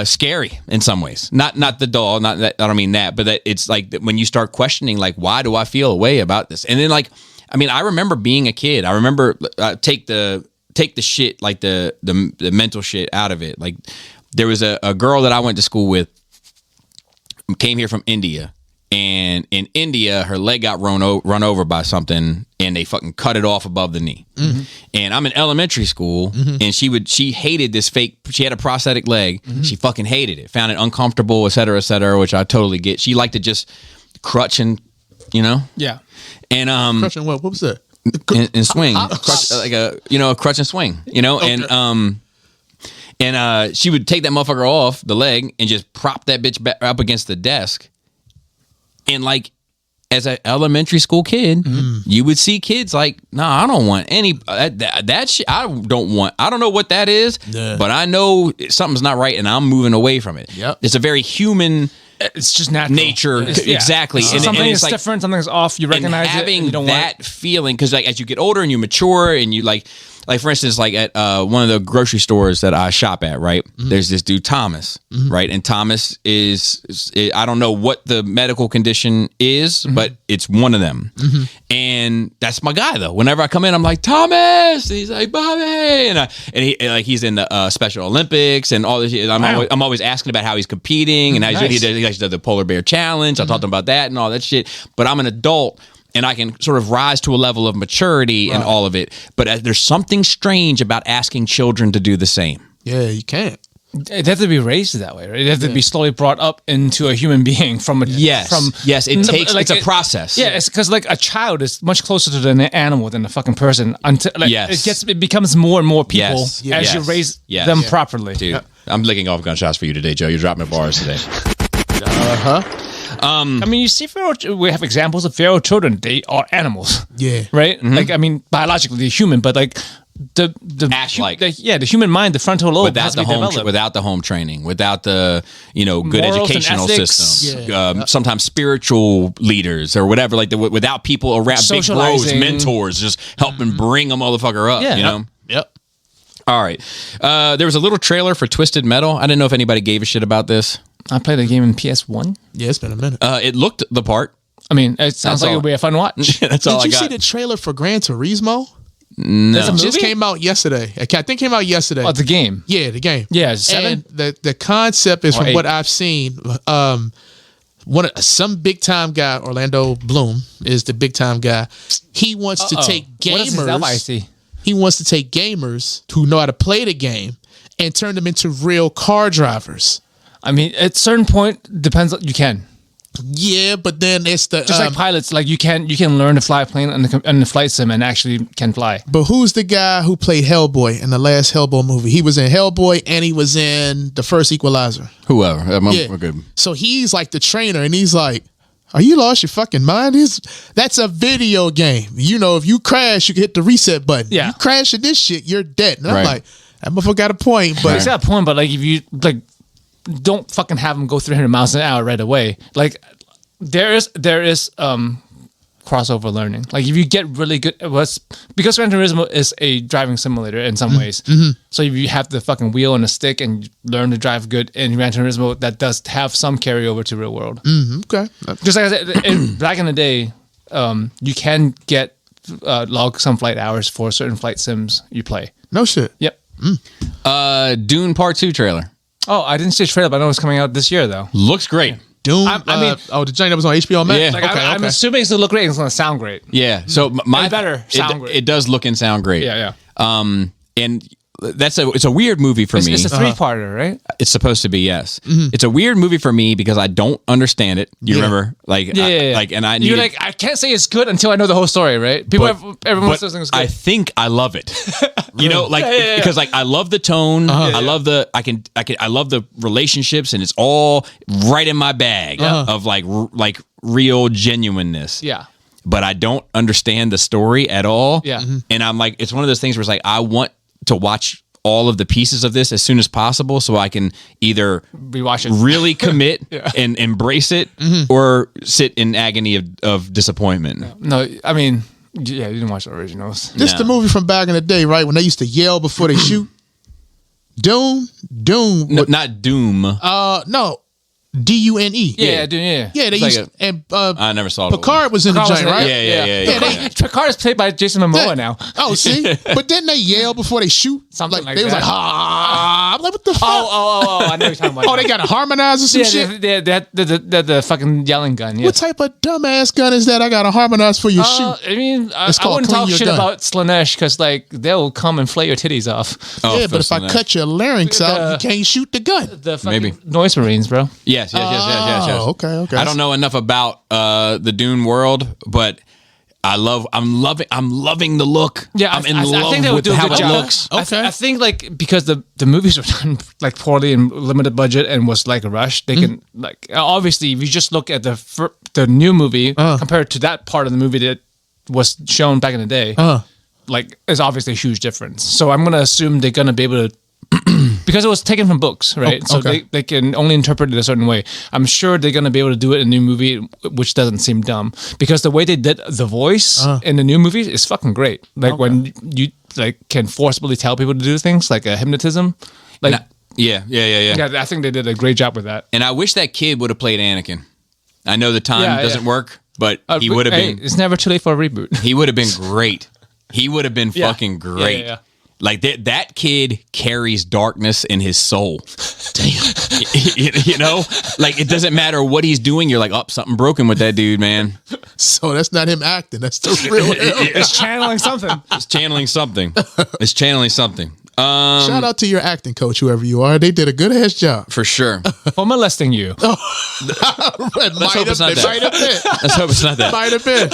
scary in some ways. Not the doll. Not that I don't mean that, but that it's like when you start questioning, like, why do I feel a way about this? And then, like, I mean, I remember being a kid. I remember take the shit, like the mental shit out of it. Like, there was a girl that I went to school with, came here from India, and in India her leg got run over by something, and they fucking cut it off above the knee. And I'm in elementary school, and she hated this fake. She had a prosthetic leg. She fucking hated it, found it uncomfortable, et cetera, which I totally get. She liked to just crutch and, you know, and crutch and what was that? And swing, crutch, like a crutch and swing, you know, and she would take that motherfucker off the leg and just prop that bitch back up against the desk, and like, as an elementary school kid, you would see kids like, nah, I don't want any that shit. I don't know what that is, but I know something's not right, and I'm moving away from it. It's a very human. It's just natural. Nature, exactly. And something is different, something is off. You recognize having it. You don't that feeling, because like as you get older and you mature and you like, like for instance, like at one of the grocery stores that I shop at, right? There's this dude Thomas, right? And Thomas is I don't know what the medical condition is, but it's one of them. And that's my guy though. Whenever I come in, I'm like, Thomas, and he's like, Bobby, and he's in the Special Olympics and all this shit. I'm always asking about how he's competing and how he does the Polar Bear Challenge. I talked to him about that and all that shit. But I'm an adult and I can sort of rise to a level of maturity and all of it. But there's something strange about asking children to do the same. Yeah, you can't. It has to be raised that way, right? It has to be slowly brought up into a human being from a Yes, it takes. Like, it's a process. Yeah, it's because like a child is much closer to an animal than a fucking person. Until like, it becomes more and more people as you raise them properly. Dude, I'm licking off gunshots for you today, Joe. You're dropping the bars today. I mean, you see, we have examples of feral children. They are animals. Yeah. Right. Like, I mean, biologically they're human, but like. The human mind, the frontal lobe, without the home training, without the good morals educational system, sometimes spiritual leaders or whatever, like without people around, big bros, mentors, just helping bring a motherfucker up. Yep. All right. There was a little trailer for Twisted Metal. I didn't know if anybody gave a shit about this. I played the game in PS1. Yeah, it's been a minute. It looked the part. I mean, it sounds like it would be a fun watch. That's all I got. Did you see the trailer for Gran Turismo? No. It just came out yesterday. I think it came out yesterday. Oh, the game. Yeah, the game. Yeah, 7? And the concept is, from 8. what I've seen, some big time guy, Orlando Bloom is the big time guy. He wants to take gamers. He wants to take gamers who know how to play the game and turn them into real car drivers. I mean, at a certain point, depends. You can. Yeah, but then it's the just like pilots, like you can learn to fly a plane on the flight sim and actually can fly. But who's the guy who played Hellboy in the last Hellboy movie? He was in Hellboy and he was in the first Equalizer. Whoever, we're good. So he's like the trainer, and he's like, "Are you lost your fucking mind? That's a video game. If you crash, you can hit the reset button. Yeah. You crash in this shit, you're dead." And I'm like, that motherfucker got a point, but he's got a point. But like, if you like. Don't fucking have them go 300 miles an hour right away. Like there is crossover learning. Like if you get really good, because Gran Turismo is a driving simulator in some ways. So if you have the fucking wheel and a stick and you learn to drive good in Gran Turismo, that does have some carryover to real world. Okay. Just like I said, back in the day, you can get log some flight hours for certain flight sims you play. No shit. Yep. Dune Part 2 trailer. Oh, I didn't see a trailer, but I know it's coming out this year, though. Looks great. Dune? the joint that was on HBO Max? Yeah. Like, I'm assuming it's going to look great and it's going to sound great. Yeah. So great. It does look and sound great. Yeah. And it's a weird movie for me. It's a 3-parter, right? It's supposed to be, yes. It's a weird movie for me because I don't understand it. You remember? Like, and I you're like, I can't say it's good until I know the whole story, right? Everyone says it's good. I think I love it. Because like I love the tone. I love I love the relationships, and it's all right in my bag of like real genuineness. Yeah. But I don't understand the story at all. Yeah. And I'm like, it's one of those things where it's like I want to watch all of the pieces of this as soon as possible so I can either rewatch it, really commit and embrace it, or sit in agony of disappointment. No, I mean, yeah, you didn't watch the originals. This is the movie from back in the day, right? When they used to yell before they shoot. Doom. No, not Doom. No. Dune. Yeah, Dune. Yeah, they used I never saw it. Picard was in the joint, right? Yeah. Picard is played by Jason Momoa now. Oh, see? But didn't they yell before they shoot? Something like they that. was like, ah. I'm like, what the fuck? Oh, I know you're talking about. Oh, they got to harmonize or some shit? The fucking yelling gun. Yes. What type of dumbass gun is that I got to harmonize for your shoot? I mean, I wouldn't talk shit about Slanesh because like they'll come and flay your titties off. Yeah, but if I cut your larynx out, you can't shoot the gun. The fucking Noise Marines, bro. Yes. Oh, okay. I don't know enough about the Dune world, but I'm loving the look. Yeah, I'm in I love think they would with do a how good it job. looks. Okay. I think like because the movies were done like poorly and limited budget and was like a rush, they can like obviously if you just look at the new movie compared to that part of the movie that was shown back in the day, like it's obviously a huge difference. So I'm gonna assume they're gonna be able to because it was taken from books, right? So okay. they can only interpret it a certain way. I'm sure they're going to be able to do it in a new movie, which doesn't seem dumb, because the way they did the voice in the new movie is fucking great. Like when you like can forcibly tell people to do things like a hypnotism, like Yeah. I think they did a great job with that. And I wish that kid would have played Anakin. I know the time doesn't work, but he would have been. It's never too late for a reboot. He would have been great. He would have been fucking great. Yeah. Like that kid carries darkness in his soul. Damn. You know, like it doesn't matter what he's doing. You're like, oh, something broken with that dude, man. So that's not him acting. That's the real him. It's channeling something. It's channeling something. It's channeling something. Shout out to your acting coach, whoever you are. They did a good ass job. For sure. For molesting you. Let's hope it's not that. Might have been. Let's hope it's not that. Might have been.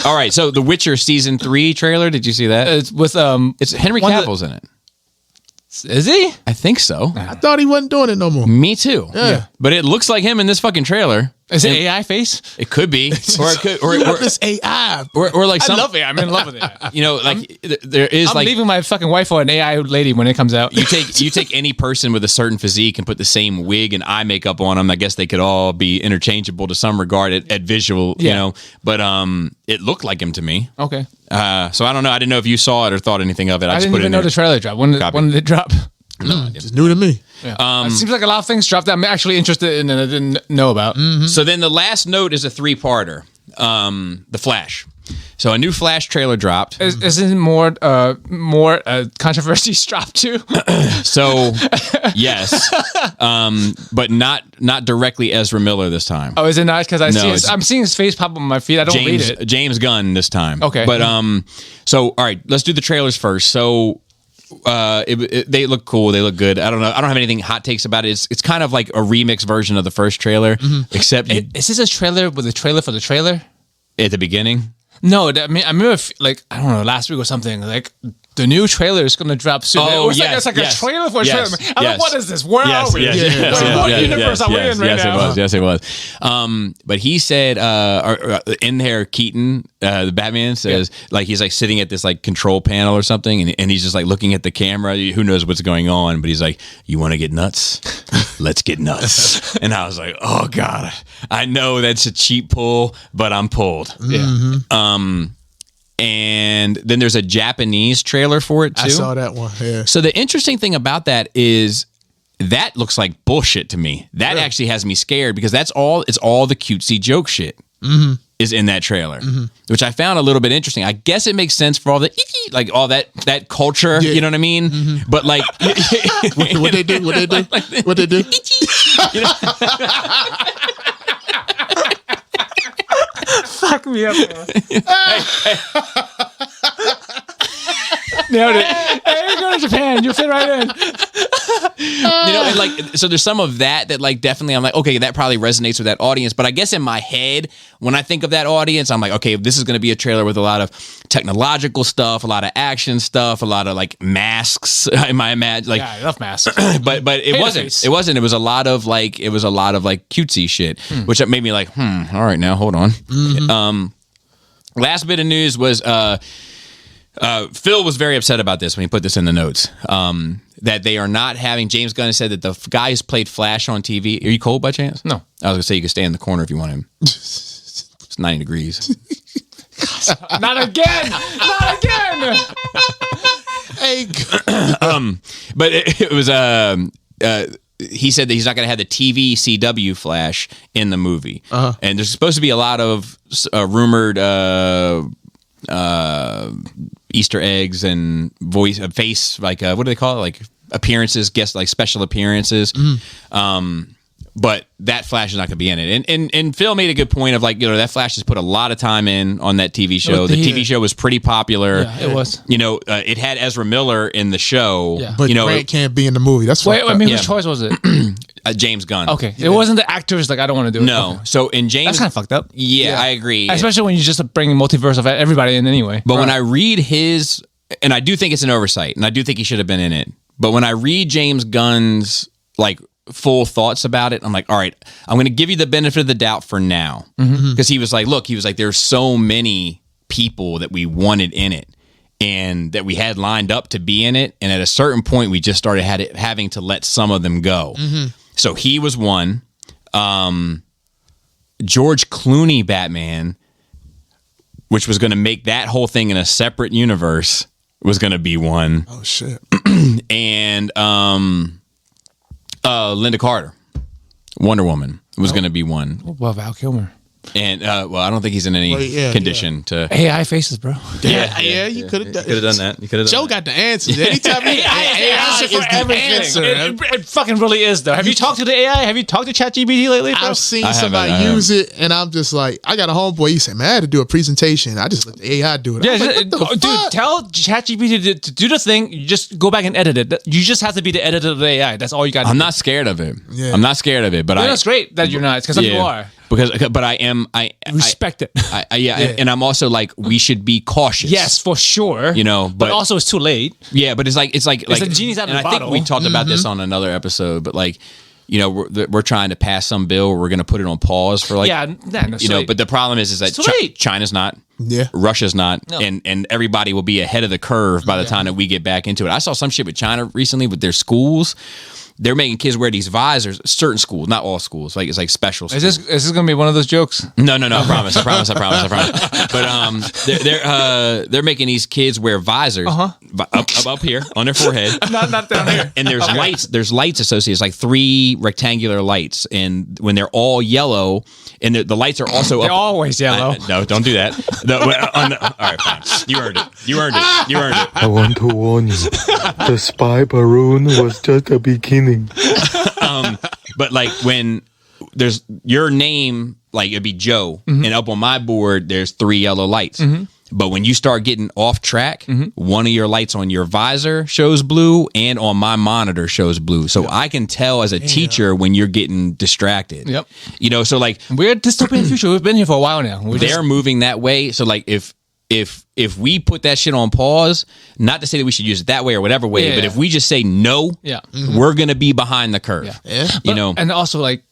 All right. So The Witcher season 3 trailer. Did you see that? It's with It's Henry one of Cavill's in it. Is he? I think so. I thought he wasn't doing it no more. Me too. Yeah. But it looks like him in this fucking trailer. Is it AI face? It could be, or it could, You love this AI. or like some. I love it. I'm in love with it. You know, like there is I'm like leaving my fucking wife for an AI lady when it comes out. you take any person with a certain physique and put the same wig and eye makeup on them. I guess they could all be interchangeable to some regard at visual, you Yeah. know. But it looked like him to me. Okay. So I don't know. I didn't know if you saw it or thought anything of it. I just didn't put it even in know there. the trailer dropped. When did it drop? It's new to me. It seems like a lot of things dropped that I'm actually interested in and I didn't know about. So then the last note is a 3-parter. The Flash. So a new Flash trailer dropped. Isn't more controversies dropped too? So yes, but not directly Ezra Miller this time. Oh, is it not? Because it's- I'm seeing his face pop up on my feed. I don't read it. James Gunn this time. Okay. But so all right, let's do the trailers first. So they look cool. They look good. I don't know. I don't have anything hot takes about it. It's kind of like a remix version of the first trailer, except Is this a trailer with a trailer for the trailer? at the beginning. No, I remember I don't know, last week or something, like the new trailer is going to drop soon. Oh, it's yes, like yes, a trailer for a yes, trailer. I'm yes. like, what is this? Where are we? What universe are we in right now? Yes, it was. But he said, in there, Keaton, the Batman says, like he's like sitting at this like control panel or something, and he's just like looking at the camera. Who knows what's going on? But he's like, "You want to get nuts? Let's get nuts." And I was like, "Oh God, I know that's a cheap pull, but I'm pulled." Yeah. And then there's a Japanese trailer for it too. I saw that one. Yeah. So the interesting thing about that is that looks like bullshit to me. That actually has me scared because it's all the cutesy joke shit is in that trailer, which I found a little bit interesting. I guess it makes sense for all the like all that culture, you know what I mean? But like What they do? What they do? What they do? Fuck me up. Nailed it. Hey, go to Japan. You fit right in. You know, and like, so there's some of that like definitely I'm like, okay, that probably resonates with that audience. But I guess in my head, when I think of that audience, I'm like, okay, this is going to be a trailer with a lot of technological stuff, a lot of action stuff, a lot of like masks. In my imagine, like, Yeah, I love masks. but it wasn't. face. It wasn't. It was a lot of like cutesy shit, which made me like, all right, now hold on. Last bit of news was Phil was very upset about this when he put this in the notes. That they are not having. James Gunn said that the guy who's played Flash on TV. Are you cold by chance? No. I was gonna say you could stay in the corner if you want him. It's 90 degrees. Not again. Not again. Hey, But it was he said that he's not going to have the TV CW Flash in the movie, and there's supposed to be a lot of rumored Easter eggs and face like what do they call it, like appearances, guest like special appearances. But that Flash is not going to be in it. And Phil made a good point of like, you know, that Flash has put a lot of time in on that TV show. The TV show was pretty popular. Yeah, it was. You know, it had Ezra Miller in the show. Yeah. but you know, Grant can't be in the movie. That's Wait, fucked I up. mean, whose choice was it? James Gunn. Okay. It wasn't the actors like, I don't want to do it. No. Okay. So in James, That's kind of fucked up. Yeah, I agree. Especially when you just bring multiverse of everybody in anyway. But when I read his, and I do think it's an oversight, and I do think he should have been in it. But when I read James Gunn's like full thoughts about it, I'm like, all right, I'm going to give you the benefit of the doubt for now, because he was like, look, there's so many people that we wanted in it, and that we had lined up to be in it. And at a certain point, we just started having to let some of them go. So he was one. George Clooney Batman, which was going to make that whole thing in a separate universe, was going to be one. Oh shit! And Linda Carter, Wonder Woman, was going to be one. Well, Val Kilmer. And well, I don't think he's in any condition to AI faces, bro. Yeah, you could have done. Could have done that. You could have. Joe got the answers. Anytime AI is the answer. It fucking really is, though. Have you talked to the AI? Have you talked to ChatGPT lately, bro? I've seen somebody use it, and I'm just like, I got a homeboy. He said, "Man, I had to do a presentation. I just let the AI do it." Yeah, like, dude, tell ChatGPT to do the thing. You just go back and edit it. You just have to be the editor of the AI. That's all you got to do. I'm not scared of it. Yeah. I'm not scared of it, but That's great that you're not, because some people are. But I am. I Respect it. And I'm also like, we should be cautious. Yes, for sure. You know, but also it's too late. Yeah, but it's like the genie's out of the and I bottle. think we talked about this on another episode, but like, you know, we're trying to pass some bill. We're going to put it on pause for like, you know. But the problem is that China's not. Yeah, Russia's not, and everybody will be ahead of the curve by the time that we get back into it. I saw some shit with China recently with their schools. They're making kids wear these visors. Certain schools, not all schools. Like it's like special schools. Is this going to be one of those jokes? No. I promise. But they're making these kids wear visors up here on their forehead, not down here. And there's lights. There's lights associated. It's like 3 rectangular lights, and when they're all yellow, and the lights are also they're always yellow. No, don't do that. All right, fine. You earned it. I want to warn you, the spy balloon was just a beginning. But like when there's your name, like it'd be Joe, and up on my board there's 3 yellow lights. But when you start getting off track, one of your lights on your visor shows blue, and on my monitor shows blue. So I can tell as a teacher when you're getting distracted. Yep. You know, so like we're dystopian future. We've been here for a while now. They're moving that way. So like if we put that shit on pause, not to say that we should use it that way or whatever way, but if we just say no, we're gonna be behind the curve. You know, and also like,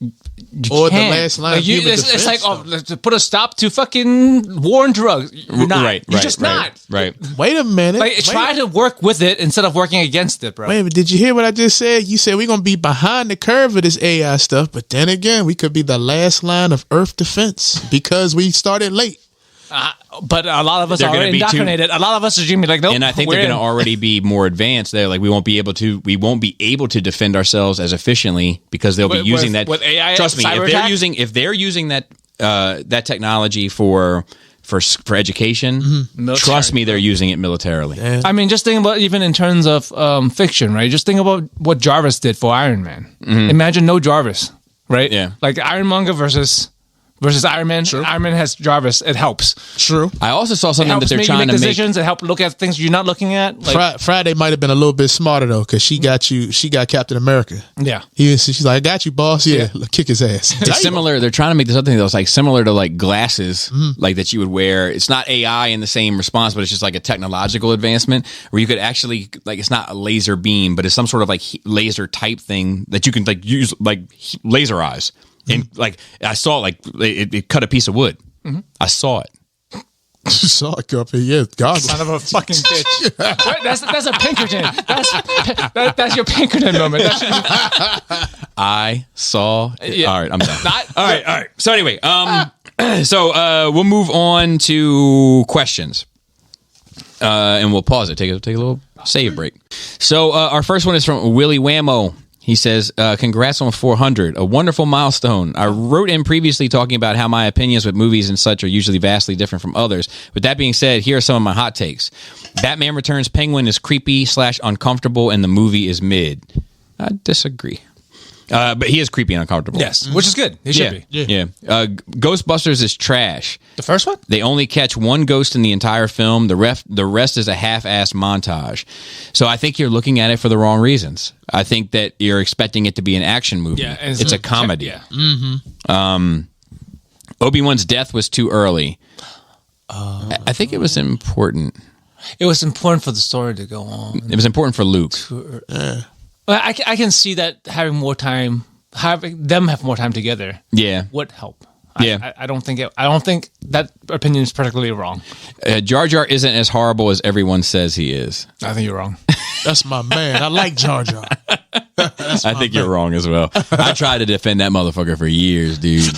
or the last line. Like it's like to put a stop to fucking war and drugs. You're not. You're just not. Right. Wait a minute. Like try to work with it instead of working against it, bro. Wait a minute. Did you hear what I just said? You said we're gonna be behind the curve of this AI stuff, but then again, we could be the last line of Earth defense because we started late. But a lot of us are already indoctrinated. A lot of us are going to be like, nope. And I think they're going to already be more advanced. They're like, we won't be able to defend ourselves as efficiently because they'll be using that. With AI, trust me, if they're using that that technology for education, trust me, they're using it militarily. Yeah. I mean, just think about even in terms of fiction, right? Just think about what Jarvis did for Iron Man. Imagine no Jarvis, right? Yeah. Like Ironmonger versus Iron Man. True. Iron Man has Jarvis. It helps. True. I also saw something that they're trying to make decisions. It helps look at things you're not looking at. Like, Friday might have been a little bit smarter though, because she got Captain America. Yeah. She's like, I got you, boss. Yeah. Kick his ass. It's similar. They're trying to make this other thing that was like similar to like glasses, like that you would wear. It's not AI in the same response, but it's just like a technological advancement where you could actually like, it's not a laser beam, but it's some sort of like laser type thing that you can like use like laser eyes. And like I saw, like it cut a piece of wood. I saw it. You saw it go up here. Yeah, God, son of a fucking bitch. That's a Pinkerton. That's your Pinkerton moment. I saw it. Yeah. All right, I'm done. All right. So anyway, we'll move on to questions, and we'll pause it. Take a little save break. So our first one is from Willie Whammo. He says, congrats on 400, a wonderful milestone. I wrote in previously talking about how my opinions with movies and such are usually vastly different from others. With that being said, here are some of my hot takes. Batman Returns Penguin is creepy/uncomfortable and the movie is mid. I disagree. But he is creepy and uncomfortable. Yes, which is good. He should be. Yeah. Ghostbusters is trash. The first one? They only catch one ghost in the entire film. The rest is a half-assed montage. So I think you're looking at it for the wrong reasons. I think that you're expecting it to be an action movie. Yeah, it's a comedy. Yeah. Obi-Wan's death was too early. I think it was important. It was important for the story to go on. It was important for Luke. I can see that having them have more time together. Yeah. Would help. Yeah. I don't think that opinion is particularly wrong. Jar Jar isn't as horrible as everyone says he is. I think you're wrong. That's my man. I like Jar Jar. I think you're wrong as well. I tried to defend that motherfucker for years, dude.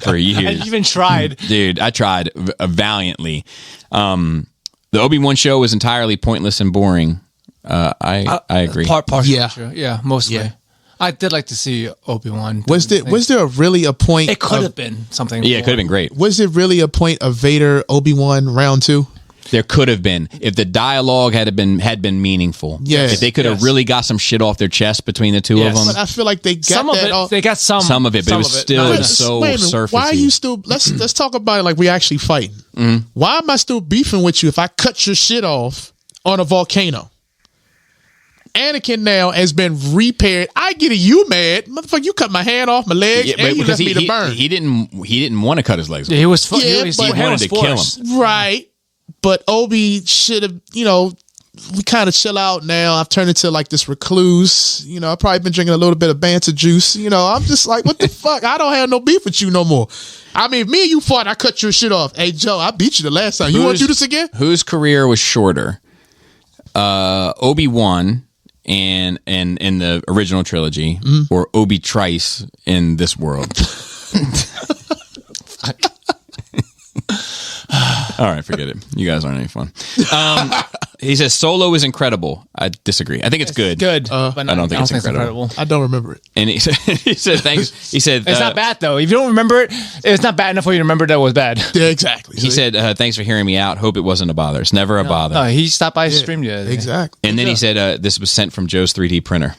For I years. even tried. Dude, I tried valiantly. The Obi-Wan show was entirely pointless and boring. I agree. Yeah. Yeah, mostly. Yeah. I did like to see Obi-Wan. Was there really a point? It could have been something. Yeah, it could have been great. Was it really a point of Vader Obi-Wan round 2? There could have been if the dialogue had been meaningful. Yes. If they could have really got some shit off their chest between the two of Yes. them. But I feel like they got Some of that it. off. They got some of it, but it was still Wait, so wait a minute. surfacey. Why are you still? Let's talk about it like we actually fighting. Why am I still beefing with you if I cut your shit off on a volcano? Anakin now has been repaired. I get it. You mad, motherfucker? You cut my hand off, my legs, and you left me to burn. He didn't want to cut his legs off. Yeah, he was. Yeah, he but- hand wanted was to kill forced. him. Right. But Obi should have, we kind of chill out now. I've turned into like this recluse. I've probably been drinking a little bit of Banter juice. I'm just like, what the fuck? I don't have no beef with you no more. I mean, if me and you fought, I cut your shit off. Hey, Joe, I beat you the last time. You want to do this again? Whose career was shorter? Obi-Wan and in the original trilogy, or Obi Trice in this world? All right, forget it. You guys aren't any fun. He says Solo is incredible. I disagree. I think it's good. Good, but I don't think it's incredible. I don't remember it. And he said thanks. He said It's not bad though. If you don't remember it, it's not bad enough for you to remember that it was bad. Yeah, exactly. He said thanks for hearing me out. Hope it wasn't a bother. It's never a bother. No, he stopped by his stream the other day. Exactly. And then he said this was sent from Joe's 3D printer.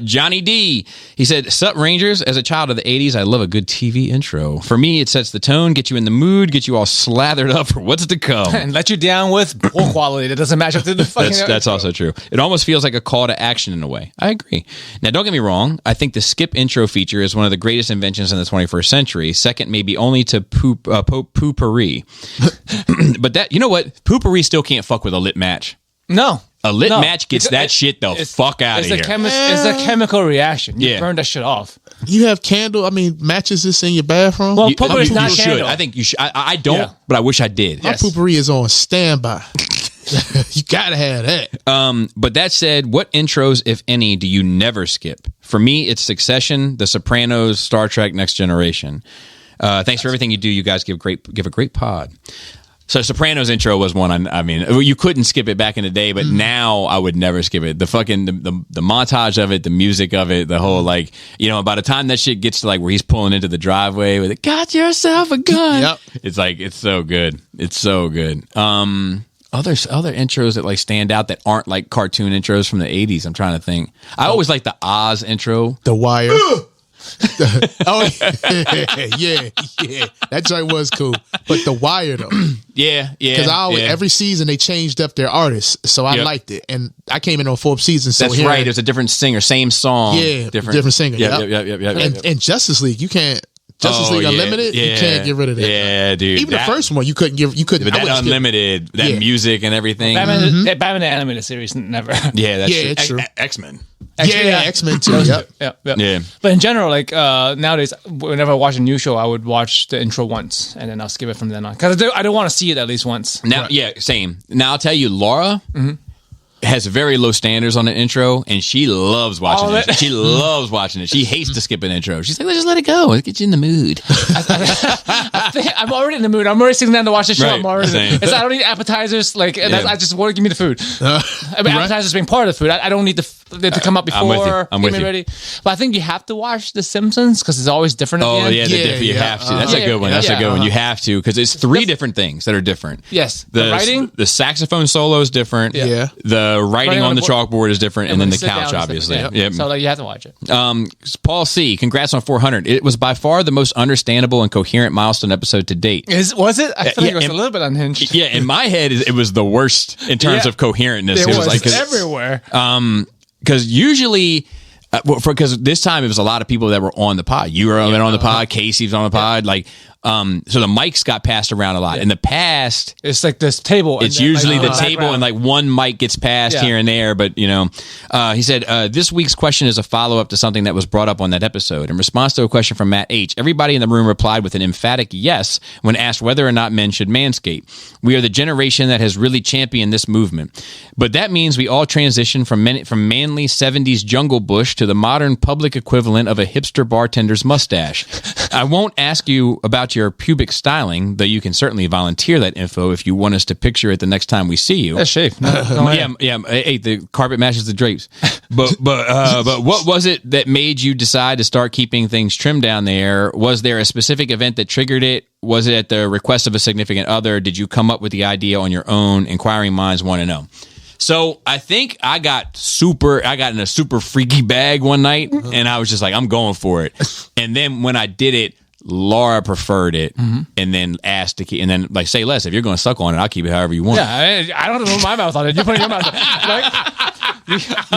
Johnny D. He said, "Sup Rangers? As a child of the 80s, I love a good TV intro. For me, it sets the tone, gets you in the mood, gets you all slathered up for what's to come." And let you down with poor quality that doesn't match up to the fucking. That's also true. It almost feels like a call to action in a way. I agree. Now, don't get me wrong. I think the skip intro feature is one of the greatest inventions in the 21st century. Second, maybe only to poopery. But that, you know what? Poopery still can't fuck with a lit match. No. A lit match gets that shit the fuck out of here. It's a chemical reaction. You Yeah. burn that shit off. You have matches this in your bathroom? Well, poopery is not you should. candle. I think you should. I don't, Yeah. but I wish I did. My poopery is on standby. You gotta have that. But that said, what intros, if any, do you never skip? For me, it's Succession, The Sopranos, Star Trek, Next Generation. Thanks for everything you do. You guys give a great pod. So Sopranos intro was one. I mean, you couldn't skip it back in the day, but now I would never skip it. The fucking the montage of it, the music of it, the whole by the time that shit gets to like where he's pulling into the driveway with it, got yourself a gun. Yep. It's like it's so good. It's so good. Other intros that like stand out that aren't like cartoon intros from the 80s. I'm trying to think. I always like the Oz intro. The Wire. yeah. That joint was cool. But The Wire though. Yeah. Because every season they changed up their artists, so I liked it, and I came in on 4th season. So That's right. It was a different singer, same song. Yeah, different singer. Yep. And Justice League, you can't. Justice League Unlimited, you can't get rid of that. Yeah, dude. Even the first one, you couldn't. But that Unlimited, that music and everything. Batman the animated series, never. Yeah, that's true. it's true. X-Men. X-Men too. Yep. Yeah. But in general, like nowadays, whenever I watch a new show, I would watch the intro once, and then I'll skip it from then on because I don't want to see it at least once. Now, same. Now I'll tell you, Laura has very low standards on the intro, and she loves watching it. She loves watching it. She hates to skip an intro. She's like, let's just let it go. Let's get you in the mood. I'm already in the mood. I'm already sitting down to watch the show. Right, I'm already. I don't need appetizers. Like I just want to give me the food. Appetizers being part of the food. I don't need to come up before. I'm with you. Ready. But I think you have to watch The Simpsons because it's always different. Oh at the yeah, end. you have to. That's a good one. That's a good one. You have to because it's 3 different things that are different. Yes, the writing, the saxophone solo is different. Yeah. The writing on the chalkboard is different, and then the couch, obviously. Yep. So you have to watch it. Paul C. Congrats on 400. It was by far the most understandable and coherent milestone episode to date. Was it? I feel like it was a little bit unhinged. Yeah, in my head, it was the worst in terms of coherentness. It was like everywhere. Because usually, because this time it was a lot of people that were on the pod. You were on the pod. Casey was on the pod. Like So the mics got passed around a lot. In the past, It's like this table. and it's then, usually like, the table and like one mic gets passed here and there. But, you know, he said, this week's question is a follow-up to something that was brought up on that episode. In response to a question from Matt H., everybody in the room replied with an emphatic yes when asked whether or not men should manscape. We are the generation that has really championed this movement. But that means we all transition from manly 70s jungle bush to the modern public equivalent of a hipster bartender's mustache. I won't ask you about your pubic styling, though you can certainly volunteer that info if you want us to picture it the next time we see you. That's shave. Yeah. Hey, the carpet matches the drapes. But what was it that made you decide to start keeping things trimmed down there? Was there a specific event that triggered it? Was it at the request of a significant other? Did you come up with the idea on your own? Inquiring minds want to know. So I think I got in a super freaky bag one night, and I was just like, I'm going for it. And then when I did it, Laura preferred it, and then asked to keep, and then like, say less. If you're going to suck on it, I'll keep it however you want. Yeah, I don't put my mouth on it. You put it in your mouth. Like,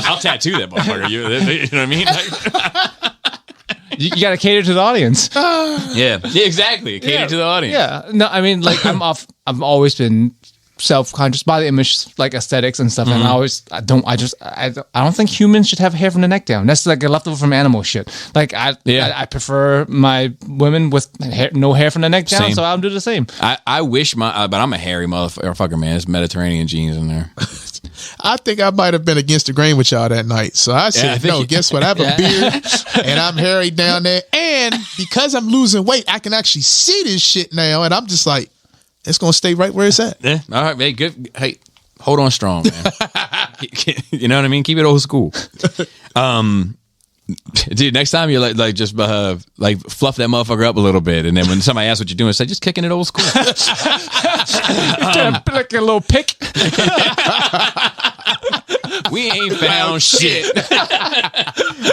I'll tattoo that motherfucker. You know what I mean? Like, you got to cater to the audience. yeah, exactly. Cater to the audience. Yeah, no, I mean, like I've always been self-conscious by the image, like aesthetics and stuff, and I don't think humans should have hair from the neck down. That's like a leftover from animal shit. Like I prefer my women with no hair from the neck down, so I'll do the same. I wish but I'm a hairy motherfucker, man. It's Mediterranean genes in there. I think I might have been against the grain with y'all that night. So I said, no, guess what? I have a beard and I'm hairy down there. And because I'm losing weight, I can actually see this shit now. And I'm just like, it's going to stay right where it's at. Yeah. All right, man. Good. Hey, hold on strong, man. You know what I mean? Keep it old school. Dude, next time you're like just like fluff that motherfucker up a little bit, and then when somebody asks what you're doing, say just kicking it old school. Like a little pick. We ain't found shit.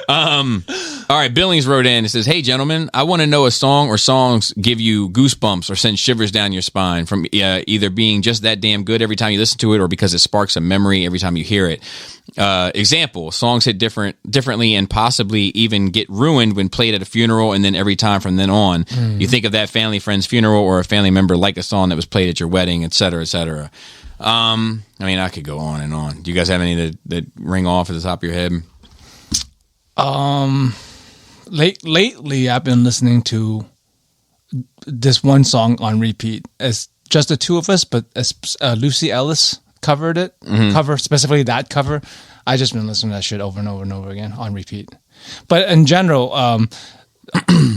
All right, Billings wrote in. It says, "Hey, gentlemen, I want to know a song or songs give you goosebumps or send shivers down your spine from either being just that damn good every time you listen to it or because it sparks a memory every time you hear it. Example, songs hit differently and possibly even get ruined when played at a funeral and then every time from then on. You think of that family friend's funeral or a family member like a song that was played at your wedding, et cetera, et cetera." I mean, I could go on and on. Do you guys have any that ring off at the top of your head? Lately, I've been listening to this one song on repeat. It's just the two of us, but Lucy Ellis covered it. Specifically that cover. I just been listening to that shit over and over and over again on repeat. But in general,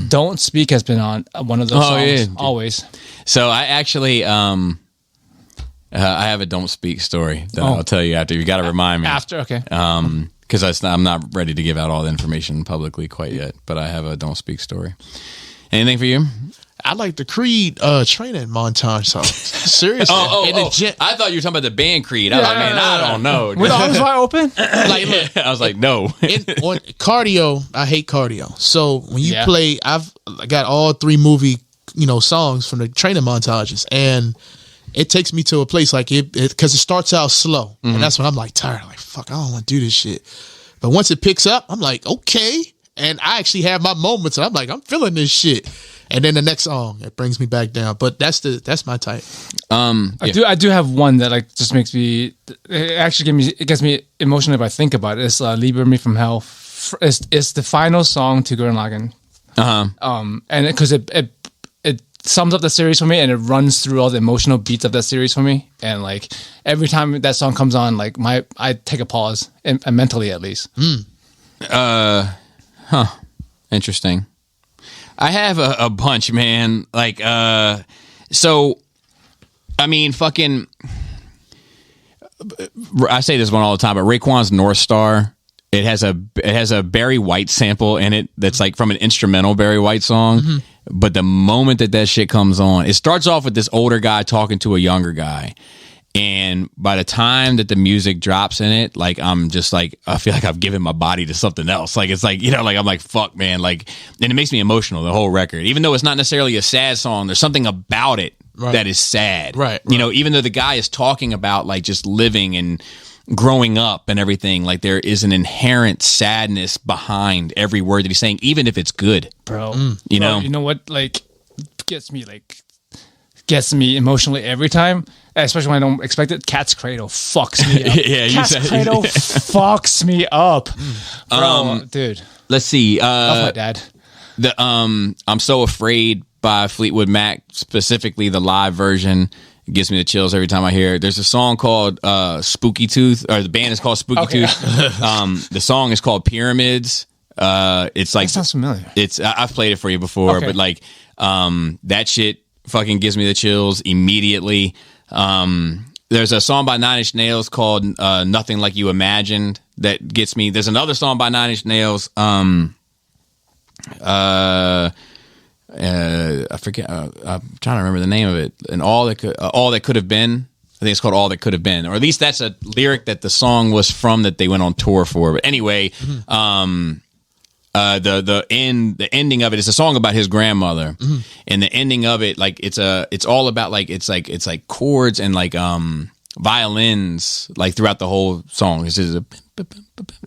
Don't Speak has been on one of those songs always. So I actually I have a Don't Speak story that I'll tell you after. You got to remind me after, okay? Because I'm not ready to give out all the information publicly quite yet. But I have a Don't Speak story. Anything for you? I like the Creed training montage song. Seriously. I thought you were talking about the band Creed. I was like, man, I don't know. With the arms wide open? I was like, no. On cardio, I hate cardio. So when you play, I got all three movie, songs from the training montages, and it takes me to a place like because it starts out slow, and that's when I'm like tired. I'm like, fuck, I don't want to do this shit. But once it picks up, I'm like, okay, and I actually have my moments, and I'm like, I'm feeling this shit. And then the next song, it brings me back down. But that's my type. I do have one that like just makes me. It actually gets me emotional if I think about it. It's "Liebe Me from Hell." It's the final song to Gurren Lagann. And because it sums up the series for me, and it runs through all the emotional beats of that series for me. And like every time that song comes on, like I take a pause, and mentally at least. Interesting. I have a bunch, man. Like, so, I mean, fucking, I say this one all the time, but Raekwon's North Star, it has a Barry White sample in it that's like from an instrumental Barry White song. But the moment that shit comes on, it starts off with this older guy talking to a younger guy. And by the time that the music drops in it, like, I'm just like, I feel like I've given my body to something else. Like, it's like, like, I'm like, fuck, man. Like, and it makes me emotional, the whole record. Even though it's not necessarily a sad song, there's something about it that is sad. Right. Even though the guy is talking about, like, just living and growing up and everything, like, there is an inherent sadness behind every word that he's saying, even if it's good. Bro. You know? You know what? Like, gets me emotionally every time, especially when I don't expect it. Cat's Cradle fucks me up. Yeah, Cat's Cradle fucks me up, bro, dude. Let's see. Love my dad. I'm So Afraid by Fleetwood Mac, specifically the live version, gives me the chills every time I hear it. There's a song called Spooky Tooth, or the band is called Spooky Tooth. The song is called Pyramids. It's like, that sounds familiar. I've played it for you before, but like that shit fucking gives me the chills immediately. There's a song by 9 Inch Nails called Nothing Like You Imagined that gets me. There's another song by 9 Inch Nails. I forget. I'm trying to remember the name of it. And all that could have been. I think it's called All That Could Have Been, or at least that's a lyric that the song was from that they went on tour for. But anyway, the ending of it is a song about his grandmother, and the ending of it, like it's all about like it's like chords and like violins like throughout the whole song. It's just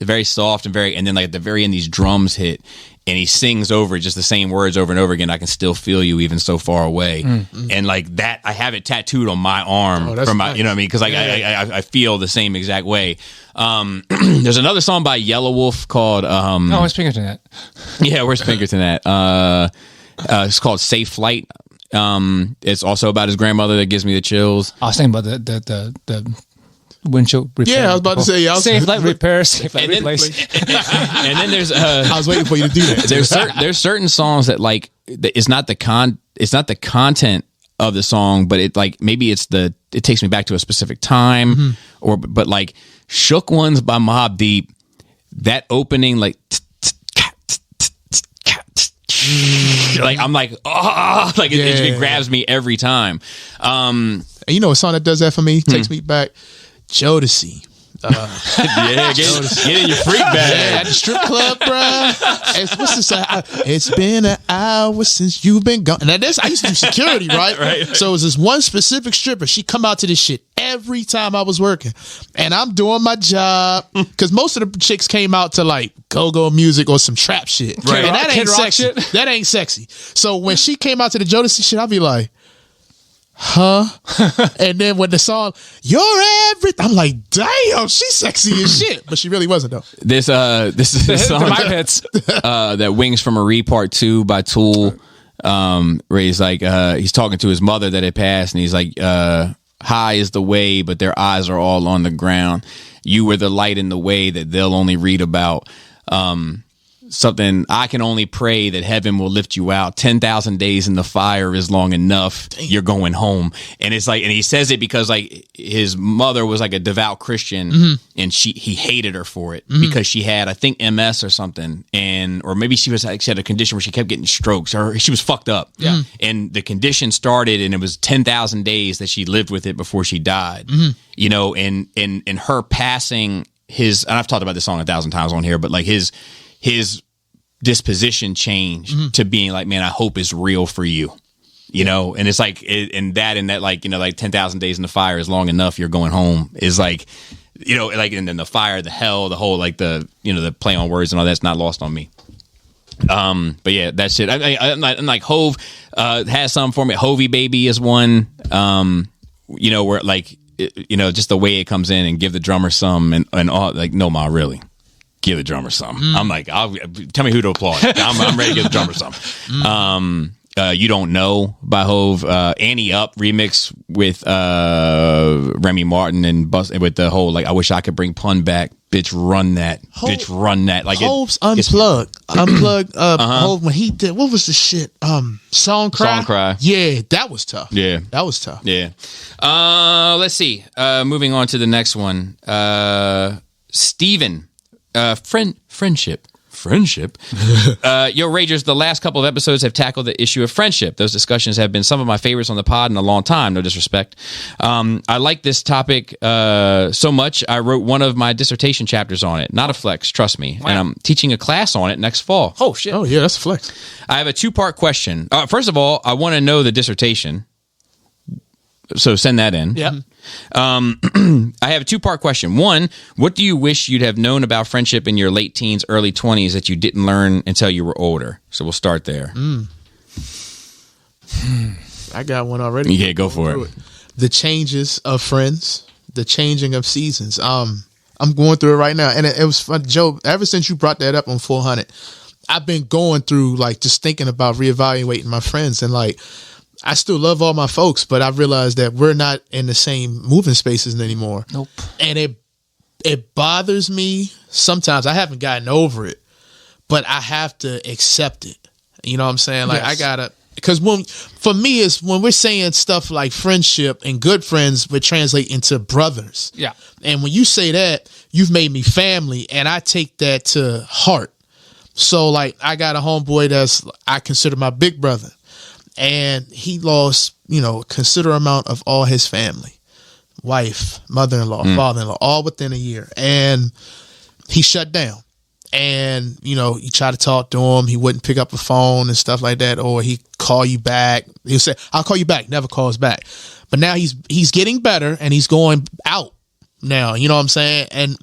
very soft and then like at the very end these drums hit and he sings over just the same words over and over again. I can still feel you even so far away, and like that I have it tattooed on my arm from my, you know what I mean, because like I feel the same exact way. There's another song by Yellow Wolf called Where's Pinkerton at? Yeah, where's Pinkerton at? It's called Safe Flight. It's also about his grandmother that gives me the chills. I was thinking about the windshield repair. Yeah, I was about to say. Safe Flight repair, Safe Flight replace. And then there's I was waiting for you to do that. there's certain songs that like it's not the content of the song, but it like maybe it takes me back to a specific time, but like Shook Ones by Mobb Deep, that opening like like I'm like like it grabs me every time. And you know a song that does that for me, takes me back, Jodeci. Get in your freak bag at the strip club, bro. What's this? It's been an hour since you've been gone. Now this, I used to do security, right? So it was this one specific stripper. She come out to this shit every time I was working, and I'm doing my job because most of the chicks came out to like go-go music or some trap shit, right? And that ain't sexy. Shit. That ain't sexy. So when she came out to the Jodeci shit, I'd be like, huh? And then when the song "You're Everything," I'm like, damn, she's sexy as shit, but she really wasn't though. This is the song that Wings from Marie Part 2 by Tool, where he's like he's talking to his mother that had passed, and he's like, high is the way, but their eyes are all on the ground. You were the light in the way that they'll only read about. Something I can only pray that heaven will lift you out. 10,000 days in the fire is long enough. Damn. You're going home. And it's like, and he says it because like his mother was like a devout Christian, and he hated her for it because she had, I think, MS or something. Or maybe she had a condition where she kept getting strokes, or she was fucked up. Yeah. And the condition started, and it was 10,000 days that she lived with it before she died. You know, and her passing his, and I've talked about this song 1,000 times on here, but like his disposition changed to being like, man, I hope it's real for you, you know? And it's like, and that like, you know, like 10,000 days in the fire is long enough. You're going home is like, you know, like, and then the fire, the hell, the whole, like the, you know, the play on words and all that's not lost on me. But yeah, that's it. I'm like Hove, has some for me. Hovey Baby is one, you know, where like, you know, just the way it comes in and give the drummer some and all, like, no, ma, really. Give the drummer some. I'm like, tell me who to applaud. I'm ready to give the drummer some. You Don't Know by Hove. Annie Up remix with Remy Martin and with the whole like, I wish I could bring pun back. Bitch, run that. Bitch, run that. Like Hove's Unplugged. Hove when he did, what was the shit? Song Cry. Yeah, that was tough. Yeah, that was tough. Yeah. Let's see. Moving on to the next one. Steven. Friendship. Yo, Ragers, the last couple of episodes have tackled the issue of friendship. Those discussions have been some of my favorites on the pod in a long time, no disrespect. I like this topic so much, I wrote one of my dissertation chapters on it. Not a flex, trust me. Wow. And I'm teaching a class on it next fall. Oh, shit. Oh, yeah, that's a flex. I have a 2-part question. First of all, I want to know the dissertation. So send that in. Yeah. I have a 2-part question. One, what do you wish you'd have known about friendship in your late teens, early 20s that you didn't learn until you were older? So we'll start there. I got one already. Yeah, go for it. The changes of friends, the changing of seasons. I'm going through it right now, and it was fun, Joe. Ever since you brought that up on 400, I've been going through like just thinking about reevaluating my friends, and like I still love all my folks, but I realized that we're not in the same moving spaces anymore. Nope. And it bothers me sometimes. I haven't gotten over it, but I have to accept it. You know what I'm saying? Like I gotta, because for me is when we're saying stuff like friendship and good friends would translate into brothers. Yeah. And when you say that, you've made me family, and I take that to heart. So like I got a homeboy I consider my big brother, and he lost, a considerable amount of all his family, wife, mother-in-law, father-in-law, all within a year. And he shut down. And, you try to talk to him. He wouldn't pick up the phone and stuff like that. Or he'd call you back. He'll say, I'll call you back. Never calls back. But now he's getting better, and he's going out now. You know what I'm saying? And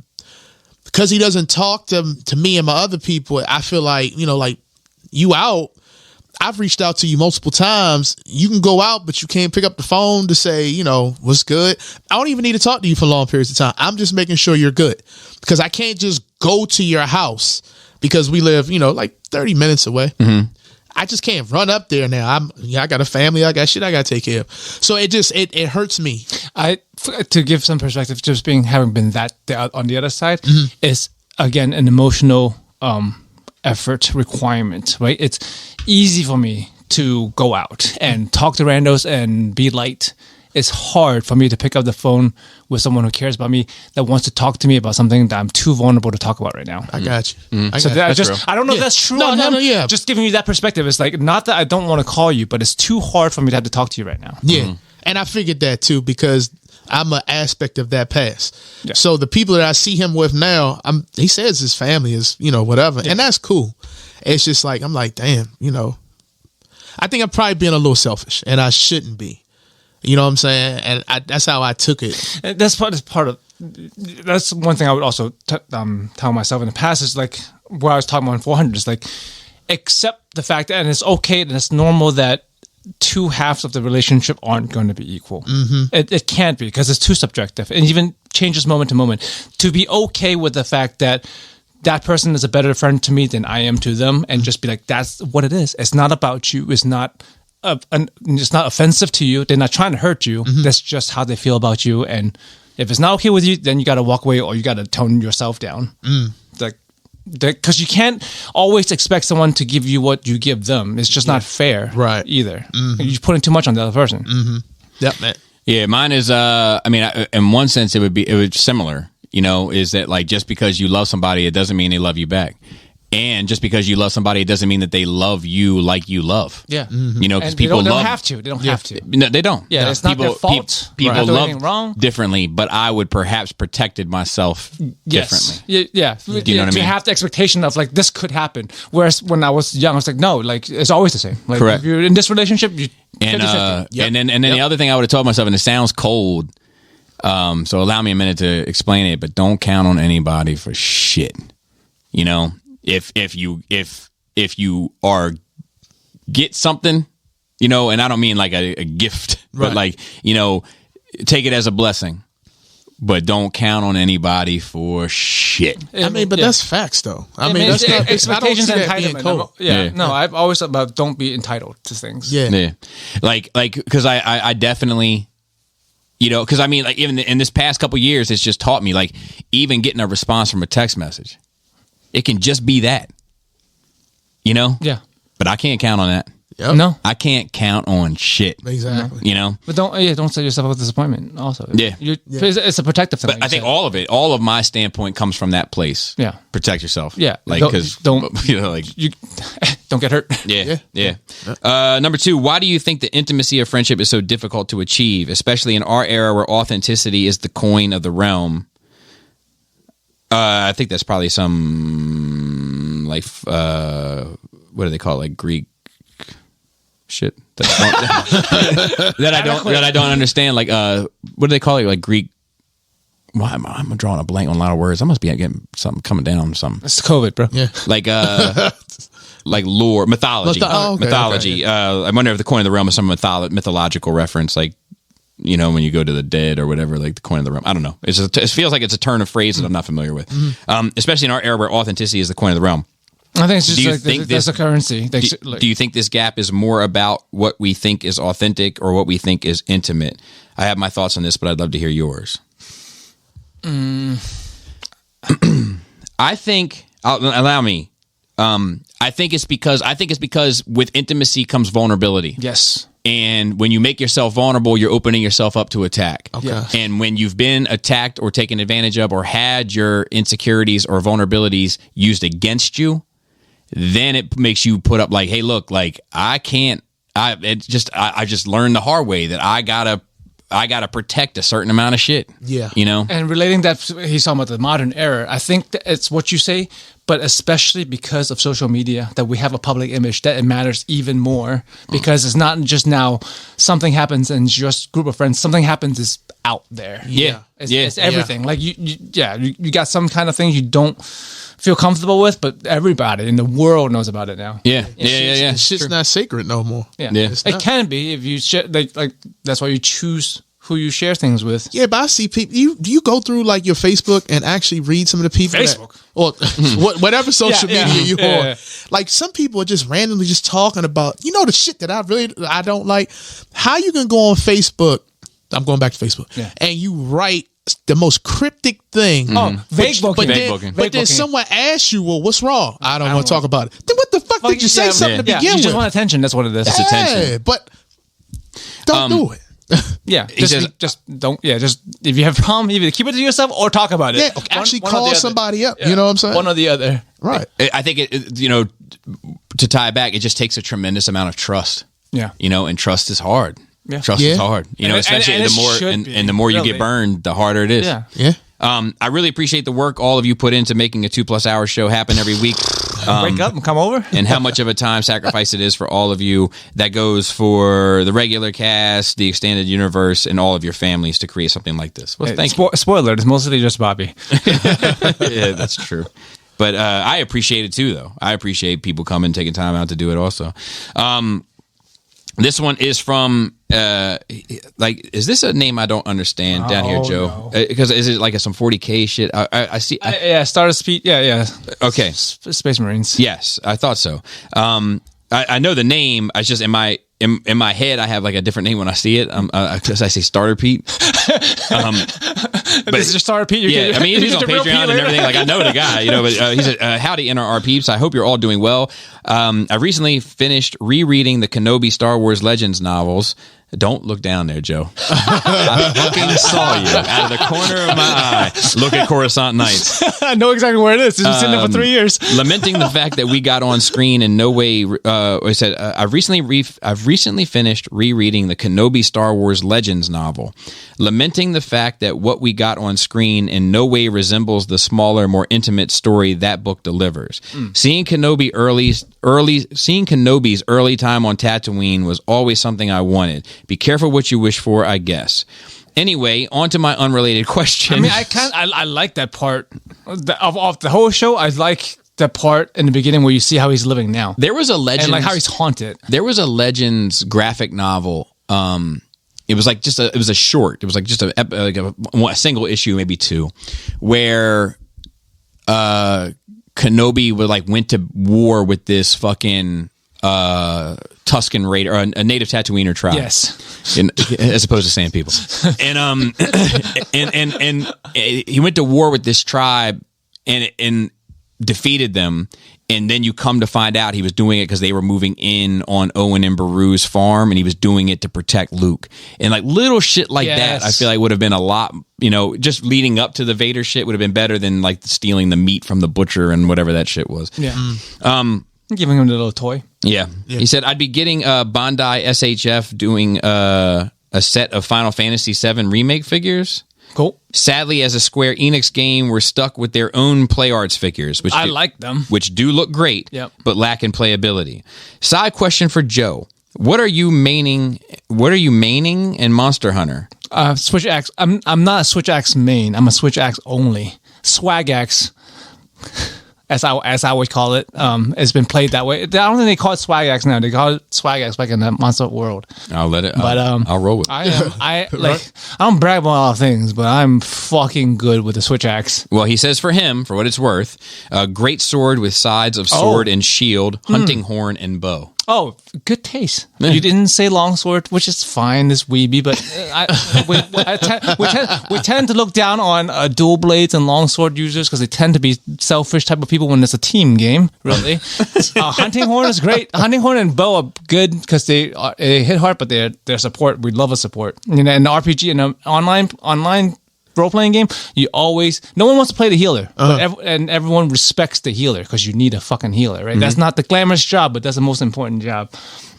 because he doesn't talk to me and my other people, I feel like, like you out. I've reached out to you multiple times. You can go out, but you can't pick up the phone to say, what's good. I don't even need to talk to you for long periods of time. I'm just making sure you're good, because I can't just go to your house because we live, like 30 minutes away. Mm-hmm. I just can't run up there now. I got a family. I got shit I got to take care of. So it hurts me. To give some perspective, just having been on the other side is again an emotional effort requirement, right? It's easy for me to go out and talk to randos and be light. It's hard for me to pick up the phone with someone who cares about me, that wants to talk to me about something that I'm too vulnerable to talk about right now. I got you. I don't know if that's true. No, just giving you that perspective. It's like, not that I don't want to call you, but it's too hard for me to have to talk to you right now. Yeah. And I figured that too, because I'm an aspect of that past. Yeah. So the people that I see him with now, he says his family is, whatever. Yeah. And that's cool. It's just like, I'm like, damn, I think I'm probably being a little selfish, and I shouldn't be. You know what I'm saying? And that's how I took it. That's that's one thing I would also tell myself in the past, is like where I was talking about 400, is like, accept the fact that, and it's okay and it's normal that two halves of the relationship aren't going to be equal. Mm-hmm. It can't be, because it's too subjective, and even changes moment to moment. To be okay with the fact that that person is a better friend to me than I am to them, and just be like, that's what it is. It's not about you. It's not offensive to you. They're not trying to hurt you. Mm-hmm. That's just how they feel about you. And if it's not okay with you, then you got to walk away, or you got to tone yourself down. Because you can't always expect someone to give you what you give them. It's just not fair, right? Either. Mm-hmm. You're putting too much on the other person. Mm-hmm. Yep, man. Yeah, mine is. In one sense, it would similar. Is that like, just because you love somebody, it doesn't mean they love you back. And just because you love somebody, it doesn't mean that they love you like you love. Yeah. Mm-hmm. Because people don't have to. They don't have to. No, they don't. Yeah, it's not their fault. People love wrong differently, but I would perhaps protected myself differently. Yeah. Do you know what I mean? You have the expectation of like, this could happen. Whereas when I was young, I was like, no, like it's always the same. Like, correct. If you're in this relationship, you 50-50. And then the other thing I would have told myself, and it sounds cold, so allow me a minute to explain it, but don't count on anybody for shit. If you get something, and I don't mean like a gift, but like, take it as a blessing, but don't count on anybody for shit. But that's facts though. That's not expectations and entitlement. No, I've always about don't be entitled to things. Yeah. Like, cause I definitely, cause like even in this past couple years, it's just taught me, like, even getting a response from a text message, it can just be that, Yeah. But I can't count on that. Yep. No, I can't count on shit. Exactly. But don't set yourself up with disappointment. Also, it's a protective thing. But I think all of my standpoint comes from that place. Yeah. Protect yourself. Yeah. Like, don't get hurt. Yeah. Number 2, why do you think the intimacy of friendship is so difficult to achieve, especially in our era where authenticity is the coin of the realm? I think that's probably some like what do they call it? Like Greek shit that I don't understand. Like what do they call it? Like Greek. Why am I drawing a blank on a lot of words? I must be getting something coming down. Something. It's COVID, bro. Yeah. Like like lore, mythology. Mythology. I wonder if the Coin of the Realm is some mythological reference, like, you know, when you go to the dead or whatever, like the Coin of the Realm. I don't know. It feels like it's a turn of phrase that I'm not familiar with. Especially in our era where authenticity is the Coin of the Realm. I think it's just there's a currency. Do you think this gap is more about what we think is authentic or what we think is intimate? I have my thoughts on this, but I'd love to hear yours. I think, allow me. I think it's because with intimacy comes vulnerability. Yes. And when you make yourself vulnerable, you're opening yourself up to attack. Okay. Yeah. And when you've been attacked or taken advantage of or had your insecurities or vulnerabilities used against you, then it makes you put up like, hey, look, like I just learned the hard way that I gotta protect a certain amount of shit. Yeah. You know? And relating that, he's talking about the modern era. I think that it's what you say, but especially because of social media, that we have a public image, that it matters even more because it's not just now something happens and just group of friends. Something happens is out there. Yeah. It's everything. Like you got some kind of things you don't feel comfortable with, but everybody in the world knows about it now. Yeah. Shit's not sacred no more. Yeah. It's It not. can be if you share, like that's why you choose who you share things with. Yeah, but I see people. Do you go through like your Facebook and actually read some of the people? Facebook. Or whatever social Yeah, media yeah. you Yeah. on. Like some people are just randomly just talking about, you know, the shit that I don't like. How you can go on Facebook? I'm going back to Facebook. Yeah. And you write the most cryptic thing. vague booking. Vague booking. But then someone asks you, well, what's wrong? I don't want to talk about it. Then what the fuck did you say something to Yeah, begin you with? just want attention. That's what it is. It's attention. But don't do it. Yeah, He says- just don't. Yeah, just if you have a problem, either keep it to yourself or talk about it. Yeah, actually One or the call other. somebody up. Yeah. You know what I'm saying? One or the other. Right. I think you know, to tie it back, it just takes a tremendous amount of trust. Yeah. You know, and trust is hard. Yeah. Trust Yeah. is hard. You know, And especially it the more should be, and the more you really. get burned, the harder it is. Yeah. Yeah. I really appreciate the work all of you put into making a 2+ hour show happen every week. Wake up and come over. And how much of a time sacrifice it is for all of you. That goes for the regular cast, the extended universe, and all of your families to create something like this. Well, thank you. Spoiler: it's mostly just Bobby. Yeah, that's true. But I appreciate it too, though. I appreciate people coming, taking time out to do it also. This one is from, is this a name I don't understand down here, Joe? Because is it like some 40K shit? I see. Yeah, Star Speed. Yeah. Okay. Space Marines. Yes, I thought so. I know the name. I just in my head I have like a different name when I see it. Because I say Starter Pete. But this is your Star Pete. Yeah, I mean he's on Patreon and everything. Like I know the guy, you know. But he said, "Howdy, NRR peeps. I hope you're all doing well. I recently finished rereading the Kenobi Star Wars Legends novels." Don't look down there, Joe. I fucking saw you out of the corner of my eye. Look at Coruscant Nights. I know exactly where it is. It's been sitting there for 3 years. Lamenting the fact that we got on screen in no way. I said I've recently finished rereading the Kenobi Star Wars Legends novel. Lamenting the fact that what we got on screen in no way resembles the smaller, more intimate story that book delivers. Seeing Kenobi's early time on Tatooine was always something I wanted. Be careful what you wish for, I guess. Anyway, on to my unrelated question. I mean, I like that part of the whole show. I like the part in the beginning where you see how he's living now. There was a Legends, and like how he's haunted. There was a Legends graphic novel. It was like it was a short. It was like just a single issue, maybe two, where Kenobi went to war with this fucking Tusken Raider, or a native Tatooiner tribe. Yes, as opposed to Sand people. And and he went to war with this tribe and defeated them. And then you come to find out he was doing it because they were moving in on Owen and Beru's farm, and he was doing it to protect Luke. And like little shit like that, I feel like would have been a lot, you know, just leading up to the Vader shit would have been better than like stealing the meat from the butcher and whatever that shit was. Yeah. Giving him the little toy. Yeah. He said, I'd be getting Bandai SHF doing a set of Final Fantasy VII remake figures. Cool. Sadly, as a Square Enix game, we're stuck with their own Play Arts figures, which I like them, which do look great, Yep. but lack in playability. Side question for Joe: What are you maining in Monster Hunter? Switch Axe. I'm not a Switch Axe main. I'm a Switch Axe only. Swag Axe. as I would call it. It's been played that way. I don't think they call it Swag Axe now. They call it Swag Axe back in the Monster World. I'll let it. But I'll roll with it. I don't brag about a lot of things, but I'm fucking good with the Switch Axe. Well, he says for him, for what it's worth, a great sword with sides of sword and shield, hunting horn and bow. Oh, good taste. You didn't say longsword, which is fine, this weeby, but we tend to look down on dual blades and longsword users because they tend to be selfish type of people when it's a team game, really. Hunting horn is great. Hunting horn and bow are good because they hit hard, but they're support. We love a support. You know, in the RPG and online role-playing game, no one wants to play the healer, and everyone respects the healer because you need a fucking healer, right? That's not the glamorous job, but that's the most important job.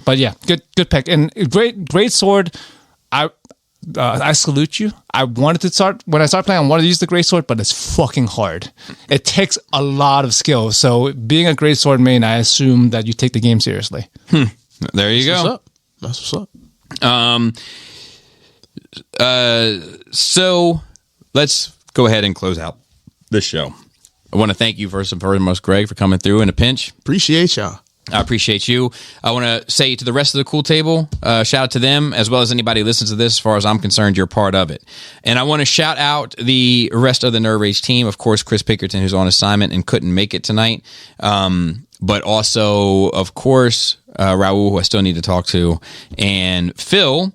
But yeah, good pick and great sword. I salute you. I wanted to start when I started playing. I wanted to use the great sword, but it's fucking hard. It takes a lot of skill. So being a great sword main, I assume that you take the game seriously. There you go. That's what's up. So let's go ahead and close out this show. I want to thank you first and foremost, Greg, for coming through in a pinch. Appreciate y'all. I appreciate you. I want to say to the rest of the Cool Table, shout out to them, as well as anybody who listens to this. As far as I'm concerned, you're part of it. And I want to shout out the rest of the Nerd Rage team. Of course, Chris Pickerton, who's on assignment and couldn't make it tonight. But also, of course, Raul, who I still need to talk to, and Phil,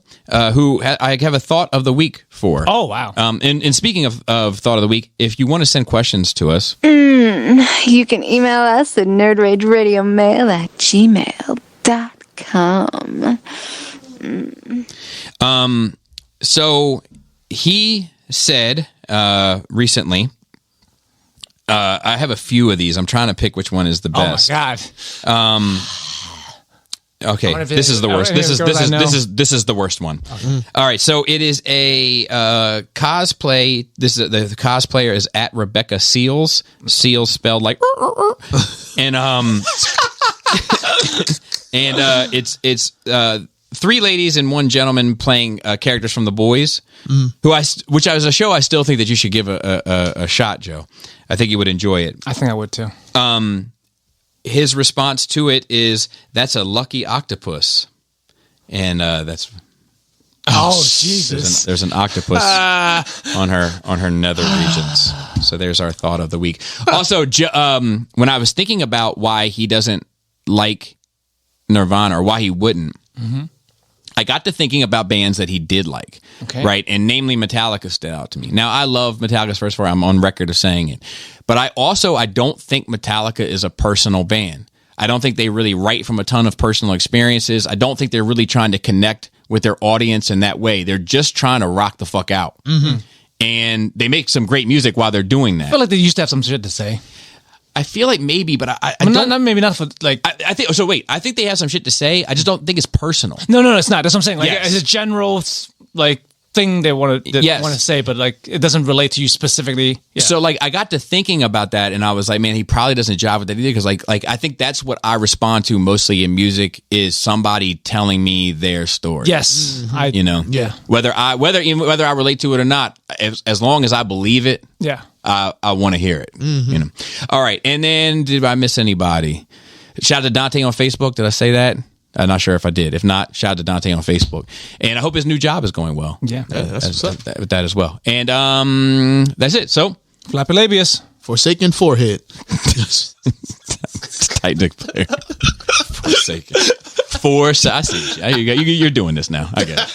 who I have a thought of the week for. Oh, wow. And speaking of thought of the week, if you want to send questions to us, you can email us at nerdrageradiomail@gmail.com. So he said recently, I have a few of these. I'm trying to pick which one is the best. Oh my god. Okay, this is the worst. This is the worst one. Okay. All right, so it is a cosplay. This is the cosplayer is at Rebecca Seals. Seals spelled like and it's three ladies and one gentleman playing characters from The Boys. Which is a show I still think that you should give a shot, Joe. I think you would enjoy it. I think I would too. His response to it is, "That's a lucky octopus," and that's Jesus. There's an octopus on her nether regions. So there's our thought of the week. Also, when I was thinking about why he doesn't like Nirvana or why he wouldn't, I got to thinking about bands that he did like, right? And namely Metallica stood out to me. Now, I love Metallica's first four. I'm on record of saying it. But I don't think Metallica is a personal band. I don't think they really write from a ton of personal experiences. I don't think they're really trying to connect with their audience in that way. They're just trying to rock the fuck out. And they make some great music while they're doing that. I feel like they used to have some shit to say. I feel like maybe, but I don't. Maybe not for like. I think so. Wait, I think they have some shit to say. I just don't think it's personal. No, it's not. That's what I'm saying. Like, it's a general like thing they want to say, but like it doesn't relate to you specifically. Yeah. So like I got to thinking about that, and I was like, man, he probably doesn't jive with that either, because like I think that's what I respond to mostly in music is somebody telling me their story. Yes, whether I relate to it or not, as long as I believe it. Yeah. I want to hear it. All right. And then did I miss anybody? Shout out to Dante on Facebook. Did I say that? I'm not sure if I did. If not, shout out to Dante on Facebook. And I hope his new job is going well. Yeah. That's what's up. With that as well. And that's it. So Flappy Labius. Forsaken Forehead. Tight Dick player. Forsaken. I see you. You're doing this now. I get it.